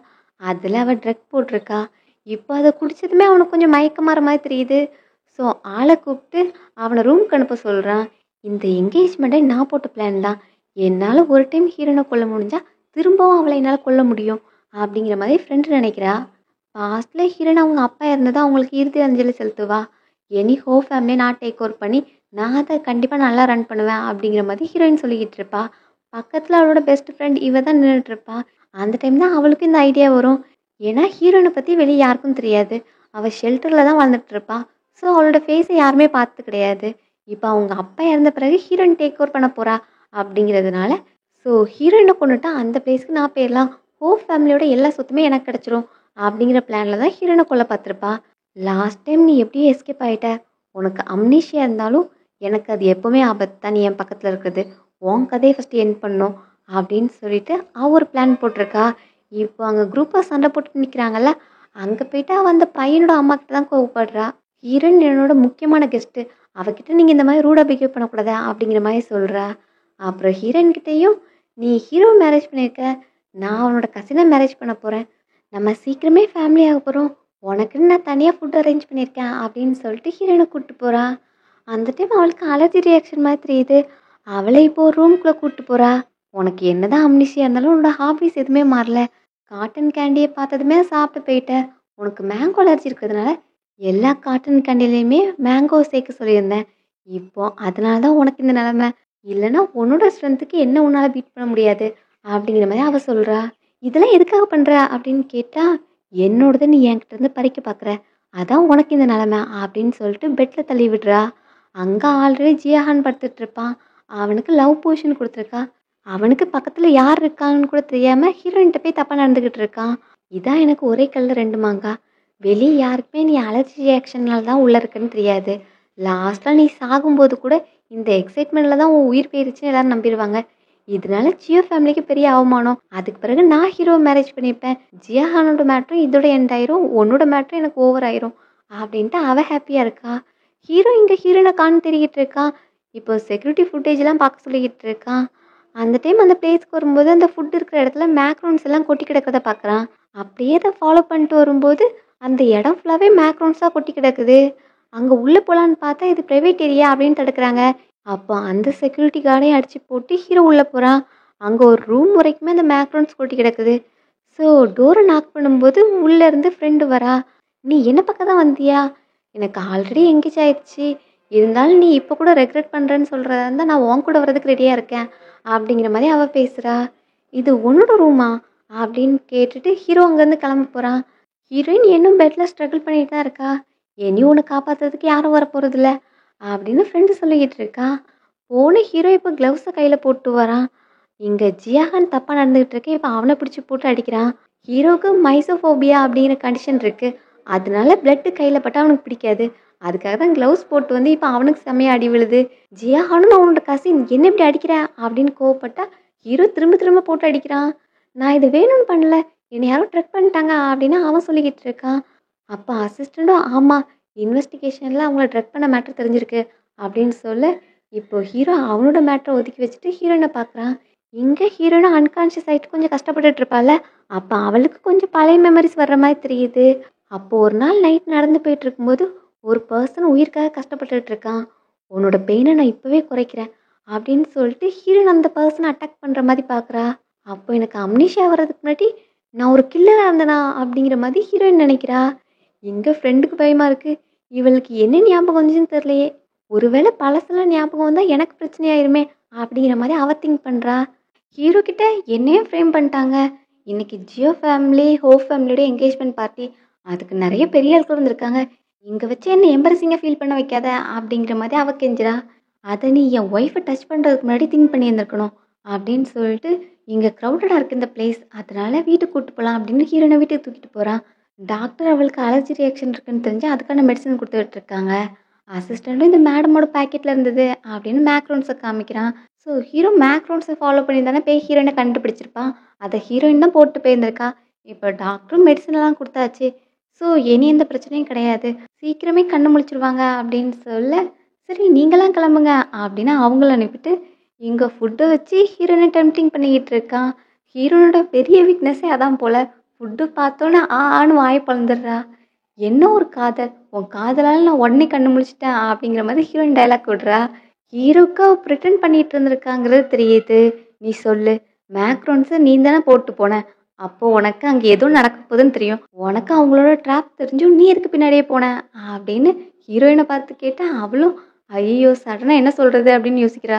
அதில் அவள் ட்ரக் போட்டிருக்கா. இப்போ அதை குடிச்சதுமே அவனுக்கு கொஞ்சம் மயக்கமாற மாதிரி தெரியுது. ஸோ ஆளை கூப்பிட்டு அவனை ரூம்க்கு அனுப்ப சொல்கிறான். இந்த என்கேஜ்மெண்ட்டை நான் போட்ட பிளான் தான், என்னால் ஒரு டைம் ஹீரோனை கொல்ல முடிஞ்சா திரும்பவும் அவளை என்னால் கொல்ல முடியும் அப்படிங்கிற மாதிரி ஃப்ரெண்டு நினைக்கிறா. பாஸ்டில் ஹீரோன் அவங்க அப்பா இருந்ததா அவங்களுக்கு இறுதி அஞ்சலி செலுத்துவா. எனி ஹோ ஃபேமிலியை நான் டேக் ஓவர் பண்ணி நான் அதை கண்டிப்பாக நல்லா ரன் பண்ணுவேன் அப்படிங்கிற மாதிரி ஹீரோயின் சொல்லிக்கிட்டு இருப்பா. பக்கத்தில் அவளோட பெஸ்ட் ஃப்ரெண்ட் இவ தான் நின்றுட்டுருப்பா. அந்த டைம் தான் அவளுக்கு இந்த ஐடியா வரும். ஏன்னா ஹீரோனை பற்றி வெளியே யாருக்கும் தெரியாது, அவள் ஷெல்டரில் தான் வாழ்ந்துட்டு இருப்பா. ஸோ அவளோட ஃபேஸை யாருமே பார்த்து கிடையாது. இப்போ அவங்க அப்பா இறந்த பிறகு ஹீரோயின் டேக் ஓவர் பண்ண போகிறா அப்படிங்கிறதுனால, ஸோ ஹீரோயினை கொண்டுட்டா அந்த பிளேஸ்க்கு நான் போயிடலாம், ஹோ ஃபேமிலியோட எல்லா சொத்துமே எனக்கு கிடச்சிரும் அப்படிங்கிற பிளானில் தான் ஹீரோனை கொல்ல பார்த்துருப்பா. லாஸ்ட் டைம் நீ எப்படியே எஸ்கேப் ஆகிட்ட, உனக்கு அம்னீஷியா இருந்தாலும் எனக்கு அது எப்போவுமே ஆபத்து தான், நீ என் பக்கத்தில் இருக்கிறது, உன் கதையை ஃபஸ்ட்டு என் பண்ணும் அப்படின்னு சொல்லிட்டு அவள் ஒரு பிளான் போட்டிருக்கா. இப்போ அங்கே குரூப்பாக சண்டை போட்டு நிற்கிறாங்கல்ல, அங்கே போயிட்டு அவள் அந்த பையனோட அம்மா கிட்ட தான் கோவப்படுறா. ஹீரோயின் என்னோட முக்கியமான கெஸ்ட்டு, அவகிட்ட நீங்கள் இந்த மாதிரி ரூடாக பிஹேவ் பண்ணக்கூடாதா அப்படிங்கிற மாதிரி சொல்கிறா. அப்புறம் ஹீரோயின்கிட்டையும், நீ ஹீரோ மேரேஜ் பண்ணியிருக்க, நான் அவனோட கசினை மேரேஜ் பண்ண போகிறேன், நம்ம சீக்கிரமே ஃபேமிலி ஆக போகிறோம், உனக்குன்னு நான் தனியாக ஃபுட் அரேஞ்ச் பண்ணியிருக்கேன் அப்படின்னு சொல்லிட்டு ஹீரோயினை கூப்பிட்டு போகிறா. அந்த டைம் அவளுக்கு அலர்ஜி ரியாக்ஷன் மாதிரி தெரியுது. அவளை இப்போ ஒரு ரூம்குள்ளே கூப்பிட்டு போகிறா. உனக்கு என்ன தான் அம்னிஷியாக இருந்தாலும் உன்னோட ஹாபிஸ் எதுவுமே மாறல, காட்டன் கேண்டியை பார்த்ததுமே சாப்பிட்டு போயிட்ட, உனக்கு மேங்கோ அலர்ஜி இருக்கிறதுனால எல்லா காட்டன் கேண்டிலையுமே மேங்கோ சேர்க்க சொல்லியிருந்தேன், இப்போ அதனால தான் உனக்கு இந்த நிலமை, இல்லைன்னா உன்னோட ஸ்ட்ரென்த்துக்கு என்ன உன்னால் பீட் பண்ண முடியாது அப்படிங்கிற மாதிரி அவள் சொல்கிறா. இதெல்லாம் எதுக்காக பண்ணுற அப்படின்னு கேட்டால், என்னோடது நீ என்கிட்ட இருந்து பறிக்க பார்க்குற, அதான் உனக்கு இந்த நிலமை அப்படின்னு சொல்லிட்டு பெட்டில் தள்ளி விடுறா. அங்கே ஆல்ரெடி ஜியாஹான் படுத்துட்டு இருப்பான். அவனுக்கு லவ் போஷன் கொடுத்துருக்கா. அவனுக்கு பக்கத்தில் யார் இருக்கான்னு கூட தெரியாமல் ஹீரோயின்கிட்ட போய் தப்பாக நடந்துக்கிட்டு இருக்கான். இதான் எனக்கு ஒரே கல்லில் ரெண்டு மாங்கா, வெளியே யாருக்குமே நீ அலர்ஜி ரியாக்ஷனால் தான் உள்ளே இருக்குன்னு தெரியாது, லாஸ்ட்டாக நீ சாகும்போது கூட இந்த எக்ஸைட்மெண்ட்டில் தான் உன் உயிர் போயிருச்சுன்னு எல்லாரும் நம்பிடுவாங்க, இதனால ஜியோ ஃபேமிலிக்கு பெரிய அவமானம், அதுக்கு பிறகு நான் ஹீரோ மேரேஜ் பண்ணிப்பேன், ஜியாஹானோட மேட்ரும் இதோட எண்ட் ஆயிரும், உன்னோட மேட்ரும் எனக்கு ஓவர் ஆயிரும் அப்படின்ட்டு அவள் ஹாப்பியாக இருக்கா. ஹீரோ இங்கே ஹீரோனை காண தெரிகிட்டு இருக்கான். இப்போ செக்யூரிட்டி ஃபுட்டேஜ்லாம் பார்க்க சொல்லிக்கிட்டு இருக்கான். அந்த டைம் அந்த பிளேஸ்க்கு வரும்போது அந்த ஃபுட் இருக்கிற இடத்துல மேக்ரோன்ஸ் எல்லாம் கொட்டி கிடக்கிறத பார்க்குறான். அப்படியே அதை ஃபாலோ பண்ணிட்டு வரும்போது அந்த இடம் ஃபுல்லாகவே மேக்ரோன்ஸாக கொட்டி கிடக்குது. அங்கே உள்ளே போகலான்னு பார்த்தா இது ப்ரைவேட் ஏரியா அப்படின்னு தடுக்கிறாங்க. அப்போ அந்த செக்யூரிட்டி கார்டையும் அடித்து போட்டு ஹீரோ உள்ளே போகிறான். அங்கே ஒரு ரூம் வரைக்குமே அந்த மேக்ரோன்ஸ் கொட்டி கிடக்குது. ஸோ டோரை நாக் பண்ணும்போது உள்ளேருந்து ஃப்ரெண்டு வரா. நீ என்ன பக்கம் தான் வந்தியா, எனக்கு ஆல்ரெடி எங்கேஜ் ஆயிடுச்சு, இருந்தாலும் நீ இப்போ கூட ரெக்ரெட் பண்ணுறேன்னு சொல்கிறதா இருந்தால் நான் உன் கூட வர்றதுக்கு ரெடியாக இருக்கேன் அப்படிங்கிற மாதிரி அவள் பேசுகிறா. இது உன்னோட ரூமா அப்படின்னு கேட்டுட்டு ஹீரோ அங்கேருந்து கிளம்ப போகிறான். ஹீரோயின் இன்னும் பெட்டில் ஸ்ட்ரகிள் பண்ணிட்டு தான் இருக்கா. இனி உன்னை காப்பாற்றுறதுக்கு யாரும் வர போகிறதில்ல அப்படின்னு ஃப்ரெண்டு சொல்லிக்கிட்டு இருக்கா. போன ஹீரோ இப்போ க்ளவுஸை கையில் போட்டு வரான். இங்கே ஜியாஹான் தப்பாக நடந்துகிட்டு இருக்கு, இப்போ அவனை பிடிச்சி போட்டு அடிக்கிறான். ஹீரோவுக்கு மைசோஃபோபியா அப்படிங்கிற கண்டிஷன் இருக்குது, அதனால பிளட்டு கையில் பட்டால் அவனுக்கு பிடிக்காது, அதுக்காக தான் க்ளவுஸ் போட்டு வந்து இப்போ அவனுக்கு செம்மையாக அடி விழுது. ஜியாஹானும் அவனோட கசின் என்ன இப்படி அடிக்கிறேன் அப்படின்னு கோவப்பட்டா ஹீரோ திரும்ப திரும்ப போட்டு அடிக்கிறான். நான் இது வேணும்னு பண்ணல, என்னை யாரும் ட்ரெக் பண்ணிட்டாங்க அப்படின்னு அவன் சொல்லிக்கிட்டு இருக்கான். அப்போ அசிஸ்டண்ட்டும் ஆமாம், இன்வெஸ்டிகேஷனில் அவங்கள ட்ரெக் பண்ண மேட்ரு தெரிஞ்சிருக்கு அப்படின்னு சொல்ல, இப்போ ஹீரோ அவனோட மேட்ரை ஒதுக்கி வச்சுட்டு ஹீரோயினை பார்க்குறான். இங்கே ஹீரோயினா அன்கான்ஷியஸ் ஆகிட்டு கொஞ்சம் கஷ்டப்பட்டுட்டு இருப்பாள். அப்போ அவளுக்கு கொஞ்சம் பழைய மெமரிஸ் வர்ற மாதிரி தெரியுது. அப்போ ஒரு நாள் நைட் நடந்து போயிட்டு இருக்கும்போது ஒரு பர்சன் உயிருக்காக கஷ்டப்பட்டுட்டு இருக்கான். உன்னோட பெயினை நான் இப்போவே குறைக்கிறேன் அப்படின்னு சொல்லிட்டு ஹீரோயின் அந்த பர்சனை அட்டாக் பண்ணுற மாதிரி பார்க்குறா. அப்போ எனக்கு அம்னீஷியா வர்றதுக்கு முன்னாடி நான் ஒரு கில்லராக இருந்தேனா அப்படிங்கிற மாதிரி ஹீரோயின் நினைக்கிறா. எங்க ஃப்ரெண்டுக்கு பயமா இருக்கு. இவளுக்கு என்ன ஞாபகம் வந்துச்சுன்னு தெரியலையே. ஒருவேளை பழசெல்லாம் ஞாபகம் வந்தா எனக்கு பிரச்சனையாயிருமே அப்படிங்கிற மாதிரி அவ திங்க் பண்றா. ஹீரோ கிட்ட என்னையும் ஃப்ரேம் பண்ணிட்டாங்க. இன்னைக்கு ஜியோ ஃபேமிலி ஹோப் ஃபேமிலியோட என்கேஜ்மெண்ட் பார்ட்டி. அதுக்கு நிறைய பெரிய ஆட்கள் வந்திருக்காங்க. இங்க வச்சு என்ன எம்பரசிங்கா ஃபீல் பண்ண வைக்காத அப்படிங்கிற மாதிரி அவ கெஞ்சிரா. அதை நீ என் ஒய்ஃபை டச் பண்ணுறதுக்கு முன்னாடி திங்க் பண்ணியிருந்திருக்கணும் அப்படின்னு சொல்லிட்டு இங்கே க்ரௌடடாக இருக்குது இந்த பிளேஸ், அதனால வீட்டுக்கு கூப்பிட்டு போகலாம் அப்படின்னு ஹீரோனை வீட்டுக்கு தூக்கிட்டு போகிறான். டாக்டர் அவளுக்கு அலர்ஜி ரியாக்ஷன் இருக்குன்னு தெரிஞ்சு அதுக்கான மெடிசன் கொடுத்துட்டு இருக்காங்க. அசிஸ்டண்ட்டும் இந்த மேடமோட பேக்கெட்டில் இருந்தது அப்படின்னு மேக்ரோன்ஸை காமிக்கிறான். ஸோ ஹீரோ மேக்ரோன்ஸை ஃபாலோ பண்ணி தானே போய் ஹீரோயினை கண்டுபிடிச்சிருப்பான். அதை ஹீரோயின் தான் போட்டு போயிருந்திருக்கா. இப்போ டாக்டரும் மெடிசன்லாம் கொடுத்தாச்சு. ஸோ இனி எந்த பிரச்சனையும் கிடையாது, சீக்கிரமே கண்ணு முழிச்சிருவாங்க அப்படின்னு சொல்ல, சரி நீங்களாம் கிளம்புங்க அப்படின்னு அவங்கள அனுப்பிட்டு இங்கே ஃபுட்டை வச்சு ஹீரோயினை டெம்ப்டிங் பண்ணிக்கிட்டு இருக்கான். ஹீரோனோட பெரிய வீக்னஸே அதான் போல். ஃபுட்டு பார்த்தோன்னே ஆன்னு வாயை பழந்துடுறா. என்ன ஒரு காதல், உன் காதலால் நான் உடனே கண்ணு முழிச்சிட்டேன் அப்படிங்கிற மாதிரி ஹீரோயின் டைலாக் விடுறா. ஹீரோக்கா ப்ரிட்டன் பண்ணிட்டு இருந்திருக்காங்கிறது தெரியுது. நீ சொல்லு, மேக்ரோன்ஸை நீ தானே போட்டு போன, அப்போ உனக்கு அங்கே எதுவும் நடக்க போகுதுன்னு தெரியும், உனக்கு அவங்களோட ட்ராப் தெரிஞ்சும் நீ எதுக்கு பின்னாடியே போன அப்படின்னு ஹீரோயினை பார்த்து கேட்டா அவளும் ஐயோ சடனாக என்ன சொல்கிறது அப்படின்னு யோசிக்கிறா.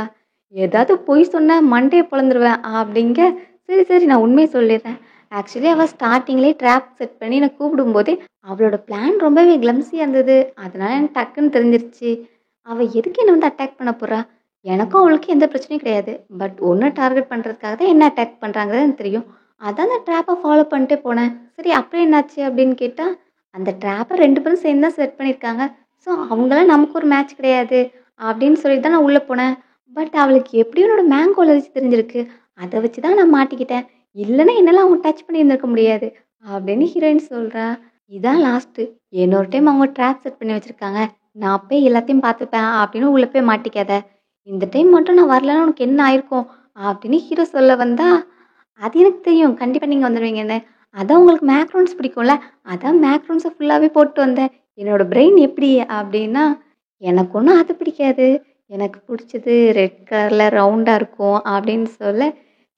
ஏதாவது பொய் சொன்ன மண்டையை பொழந்துருவேன் அப்படிங்க. சரி சரி நான் உண்மையை சொல்லிடுறேன். ஆக்சுவலி அவள் ஸ்டார்டிங்லேயே ட்ராப் செட் பண்ணி என்னை கூப்பிடும்போதே அவளோட பிளான் ரொம்பவே கிளம்ஸியாக இருந்தது. அதனால எனக்கு டக்குன்னு தெரிஞ்சிருச்சு அவள் எதுக்கு என்னை வந்து அட்டாக் பண்ண போகிறா. எனக்கும் அவளுக்கு எந்த பிரச்சனையும் கிடையாது. பட் ஒன்று டார்கெட் பண்ணுறதுக்காக தான் என்ன அட்டாக் பண்ணுறாங்கிறது எனக்கு தெரியும். அதான் அந்த ட்ராப்பை ஃபாலோ பண்ணிட்டே போனேன். சரி அப்புறம் என்னாச்சு அப்படின்னு கேட்டால், அந்த ட்ராப்பை 2 பேரும் சேர்ந்து தான் செட் பண்ணியிருக்காங்க. ஸோ அவங்களாம் நமக்கு ஒரு மேட்ச் கிடையாது அப்படின்னு சொல்லிட்டு தான் நான் உள்ளே போனேன். பட் அவளுக்கு எப்படியும் என்னோட மேங்கோ அலர்ஜி தெரிஞ்சிருக்கு. அதை வச்சு தான் நான் மாட்டிக்கிட்டேன். இல்லைன்னா என்னெல்லாம் அவங்க டச் பண்ணி இருந்திருக்க முடியாது அப்படின்னு ஹீரோயின் சொல்கிறா. இதான் லாஸ்ட்டு, இன்னொரு டைம் அவங்க ட்ராப் செட் பண்ணி வச்சுருக்காங்க, நான் போய் எல்லாத்தையும் பார்த்துப்பேன் அப்படின்னு உள்ளே போய் மாட்டிக்காத. இந்த டைம் மட்டும் நான் வரலன்னா உனக்கு என்ன ஆயிருக்கும் அப்படின்னு ஹீரோ சொல்ல வந்தா, அது எனக்கு தெரியும் கண்டிப்பாக நீங்கள் வந்துடுவீங்கன்னு. அதான் உங்களுக்கு மேக்ரோன்ஸ் பிடிக்கும்ல, அதான் மேக்ரோன்ஸை ஃபுல்லாகவே போட்டு வந்தேன். என்னோட பிரெயின் எப்படி அப்படின்னா, எனக்கு ஒன்றும் அது பிடிக்காது, எனக்கு பிடிச்சது ரெட் கலரில் ரவுண்டாக இருக்கும் அப்படின்னு சொல்ல,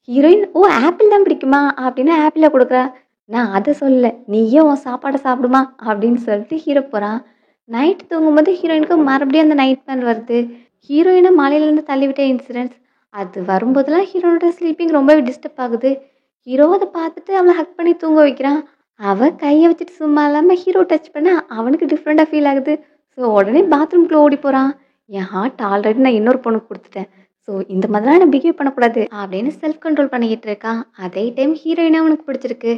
ஹீரோயின் ஓ ஆப்பிள் தான் பிடிக்குமா அப்படின்னு ஆப்பிளை கொடுக்குறா. நான் அதை சொல்ல, நீயே உன் சாப்பாடை சாப்பிடுமா அப்படின்னு சொல்லிட்டு ஹீரோ போகிறான். நைட்டு தூங்கும்போது ஹீரோயினுக்கு மறுபடியும் அந்த நைட் மேன் வருது. ஹீரோயினை மலையிலேருந்து தள்ளிவிட்ட இன்சிடென்ட்ஸ் அது வரும்போதெல்லாம் ஹீரோனோட ஸ்லீப்பிங் ரொம்பவே டிஸ்டர்ப் ஆகுது. ஹீரோ அதை பார்த்துட்டு அவளை ஹக் பண்ணி தூங்க வைக்கிறான். அவள் கையை வச்சுட்டு சும்மா இல்லாமல் ஹீரோ டச் பண்ண அவனுக்கு டிஃப்ரெண்ட்டாக ஃபீல் ஆகுது. ஸோ உடனே பாத்ரூம்குள்ளே ஓடி போகிறான். என் ஹார்ட் ஆல்ரெடி நான் இன்னொரு பொண்ணுக்கு கொடுத்துட்டேன், ஸோ இந்த மாதிரிலாம் நான் பிஹேவ் பண்ணக்கூடாது அப்படின்னு செல்ஃப் கண்ட்ரோல் பண்ணிக்கிட்டு இருக்கான். அதே டைம் ஹீரோயினை அவனுக்கு பிடிச்சிருக்கு.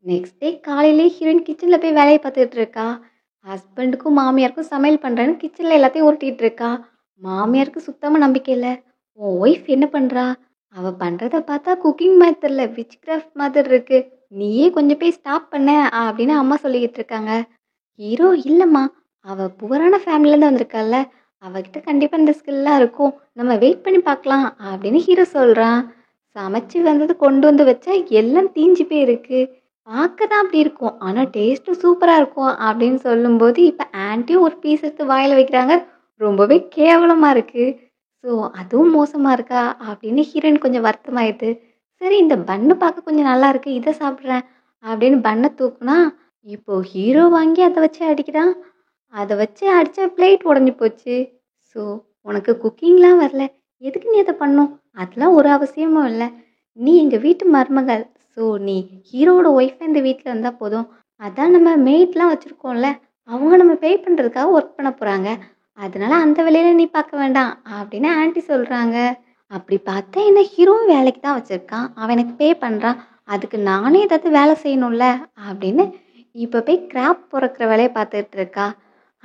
நெக்ஸ்ட் டே காலையிலே ஹீரோயின் கிச்சனில் போய் வேலையை பார்த்துக்கிட்டு இருக்கா. ஹஸ்பண்டுக்கும் மாமியாருக்கும் சமையல் பண்ணுறேன்னு கிச்சனில் எல்லாத்தையும் உருட்டிகிட்டு இருக்கா. மாமியாருக்கு சுத்தமாக நம்பிக்கை இல்லை. உன் ஒய்ஃப் என்ன பண்ணுறா, அவள் பண்ணுறத பார்த்தா குக்கிங் மாதிரி தெரில, விச் கிராஃப்ட் மாதிரி இருக்கு, நீயே கொஞ்சம் போய் ஸ்டாப் பண்ண அப்படின்னு அம்மா சொல்லிக்கிட்டு இருக்காங்க. ஹீரோ இல்லைம்மா, அவள் புவரான ஃபேமிலியிலேருந்து வந்திருக்கால, அவகிட்ட கண்டிப்பாக இந்த ஸ்கில்லாம் இருக்கும், நம்ம வெயிட் பண்ணி பார்க்கலாம் அப்படின்னு ஹீரோ சொல்கிறான். சமைச்சு வந்தது கொண்டு வந்து வச்சா எல்லாம் தீஞ்சு போய் இருக்கு, பார்க்க தான் அப்படி இருக்கும் ஆனால் டேஸ்ட்டும் சூப்பராக இருக்கும் அப்படின்னு சொல்லும்போது இப்போ ஆன்ட்டியும் ஒரு பீஸ் எடுத்து வாயில் வைக்கிறாங்க. ரொம்பவே கேவலமாக இருக்குது. ஸோ அதுவும் மோசமாக இருக்கா அப்படின்னு ஹீரோயின் கொஞ்சம் வருத்தமாயிடுது. சரி இந்த பன்னு பார்க்க கொஞ்சம் நல்லா இருக்கு, இதை சாப்பிட்றேன் அப்படின்னு பண்ணை தூக்குனா, இப்போது ஹீரோ வாங்கி அதை வச்சு அடிக்கிறான். அதை வச்சு அடித்தா பிளேட் உடஞ்சி போச்சு. ஸோ உனக்கு குக்கிங்லாம் வரல, எதுக்கு நீ அதை பண்ணும், அதெல்லாம் ஒரு அவசியமும் இல்லை. நீ எங்கள் வீட்டு மருமகள், ஸோ நீ ஹீரோவோட ஒய்ஃபை இந்த வீட்டில் இருந்தால் போதும். அதான் நம்ம மெய்ட்லாம் வச்சுருக்கோம்ல, அவங்க நம்ம பே பண்ணுறதுக்காக ஒர்க் பண்ண போகிறாங்க, அதனால அந்த வேலையில் நீ பார்க்க வேண்டாம் அப்படின்னு ஆன்ட்டி சொல்கிறாங்க. அப்படி பார்த்தா என்ன ஹீரோவும் வேலைக்கு தான் வச்சுருக்கான், அவன் எனக்கு பே பண்ணுறான், அதுக்கு நானே ஏதாவது வேலை செய்யணும்ல அப்படின்னு இப்போ போய் கிராப் பொறுக்கிற வேலையை பார்த்துட்டு இருக்கா.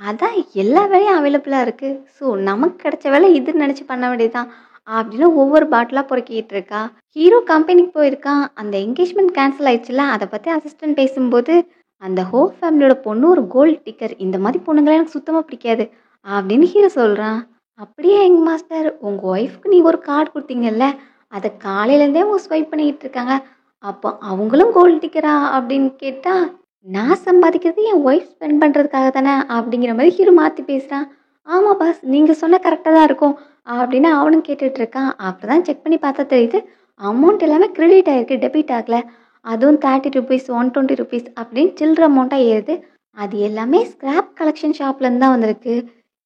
அதான் எல்லா வேலையும் அவைலபிளாக இருக்குது, ஸோ நமக்கு கிடைச்ச வேலை இதுன்னு நினச்சி பண்ண வேண்டியதுதான் அப்படின்னு ஒவ்வொரு பாட்டிலாக பொறுக்கிட்டு இருக்கா. ஹீரோ கம்பெனிக்கு போயிருக்கான். அந்த என்கேஜ்மெண்ட் கேன்சல் ஆயிடுச்சுல, அதை பற்றி அசிஸ்டன்ட் பேசும்போது அந்த ஹோப் ஃபேமிலியோட பொண்ணு ஒரு கோல்டு டிக்கர், இந்த மாதிரி பொண்ணுங்களாம் எனக்கு சுத்தமாக பிடிக்காது அப்படின்னு ஹீரோ சொல்கிறான். அப்படியே எங்கள் மாஸ்டர், உங்கள் ஒய்ஃப்க்கு நீங்கள் ஒரு கார்டு கொடுத்தீங்கல்ல, அதை காலையிலேருந்தே அவங்க ஸ்வைப் பண்ணிக்கிட்டு இருக்காங்க. அப்போ அவங்களும் கோல்டு டிக்கரா அப்படின்னு கேட்டால், நான் சம்பாதிக்கிறது என் ஒய்ஃப் ஸ்பெண்ட் பண்ணுறதுக்காக தானே அப்படிங்கிற மாதிரி ஹீரோ மாற்றி பேசுகிறான். ஆமாம் பாஸ், நீங்கள் சொன்ன கரெக்டாக தான் இருக்கும் அப்படின்னு அவனும் கேட்டுட்டு இருக்கான். அப்போ தான் செக் பண்ணி பார்த்தா தெரியுது, அமௌண்ட் எல்லாமே கிரெடிட் ஆகிருக்கு, டெபிட் ஆகலை. அதுவும் 30 ருபீஸ், 120 ருபீஸ் அப்படின்னு சில்லற அமௌண்ட்டாக ஏறுது. அது எல்லாமே ஸ்கிராப் கலெக்ஷன் ஷாப்லேருந்து தான் வந்திருக்கு.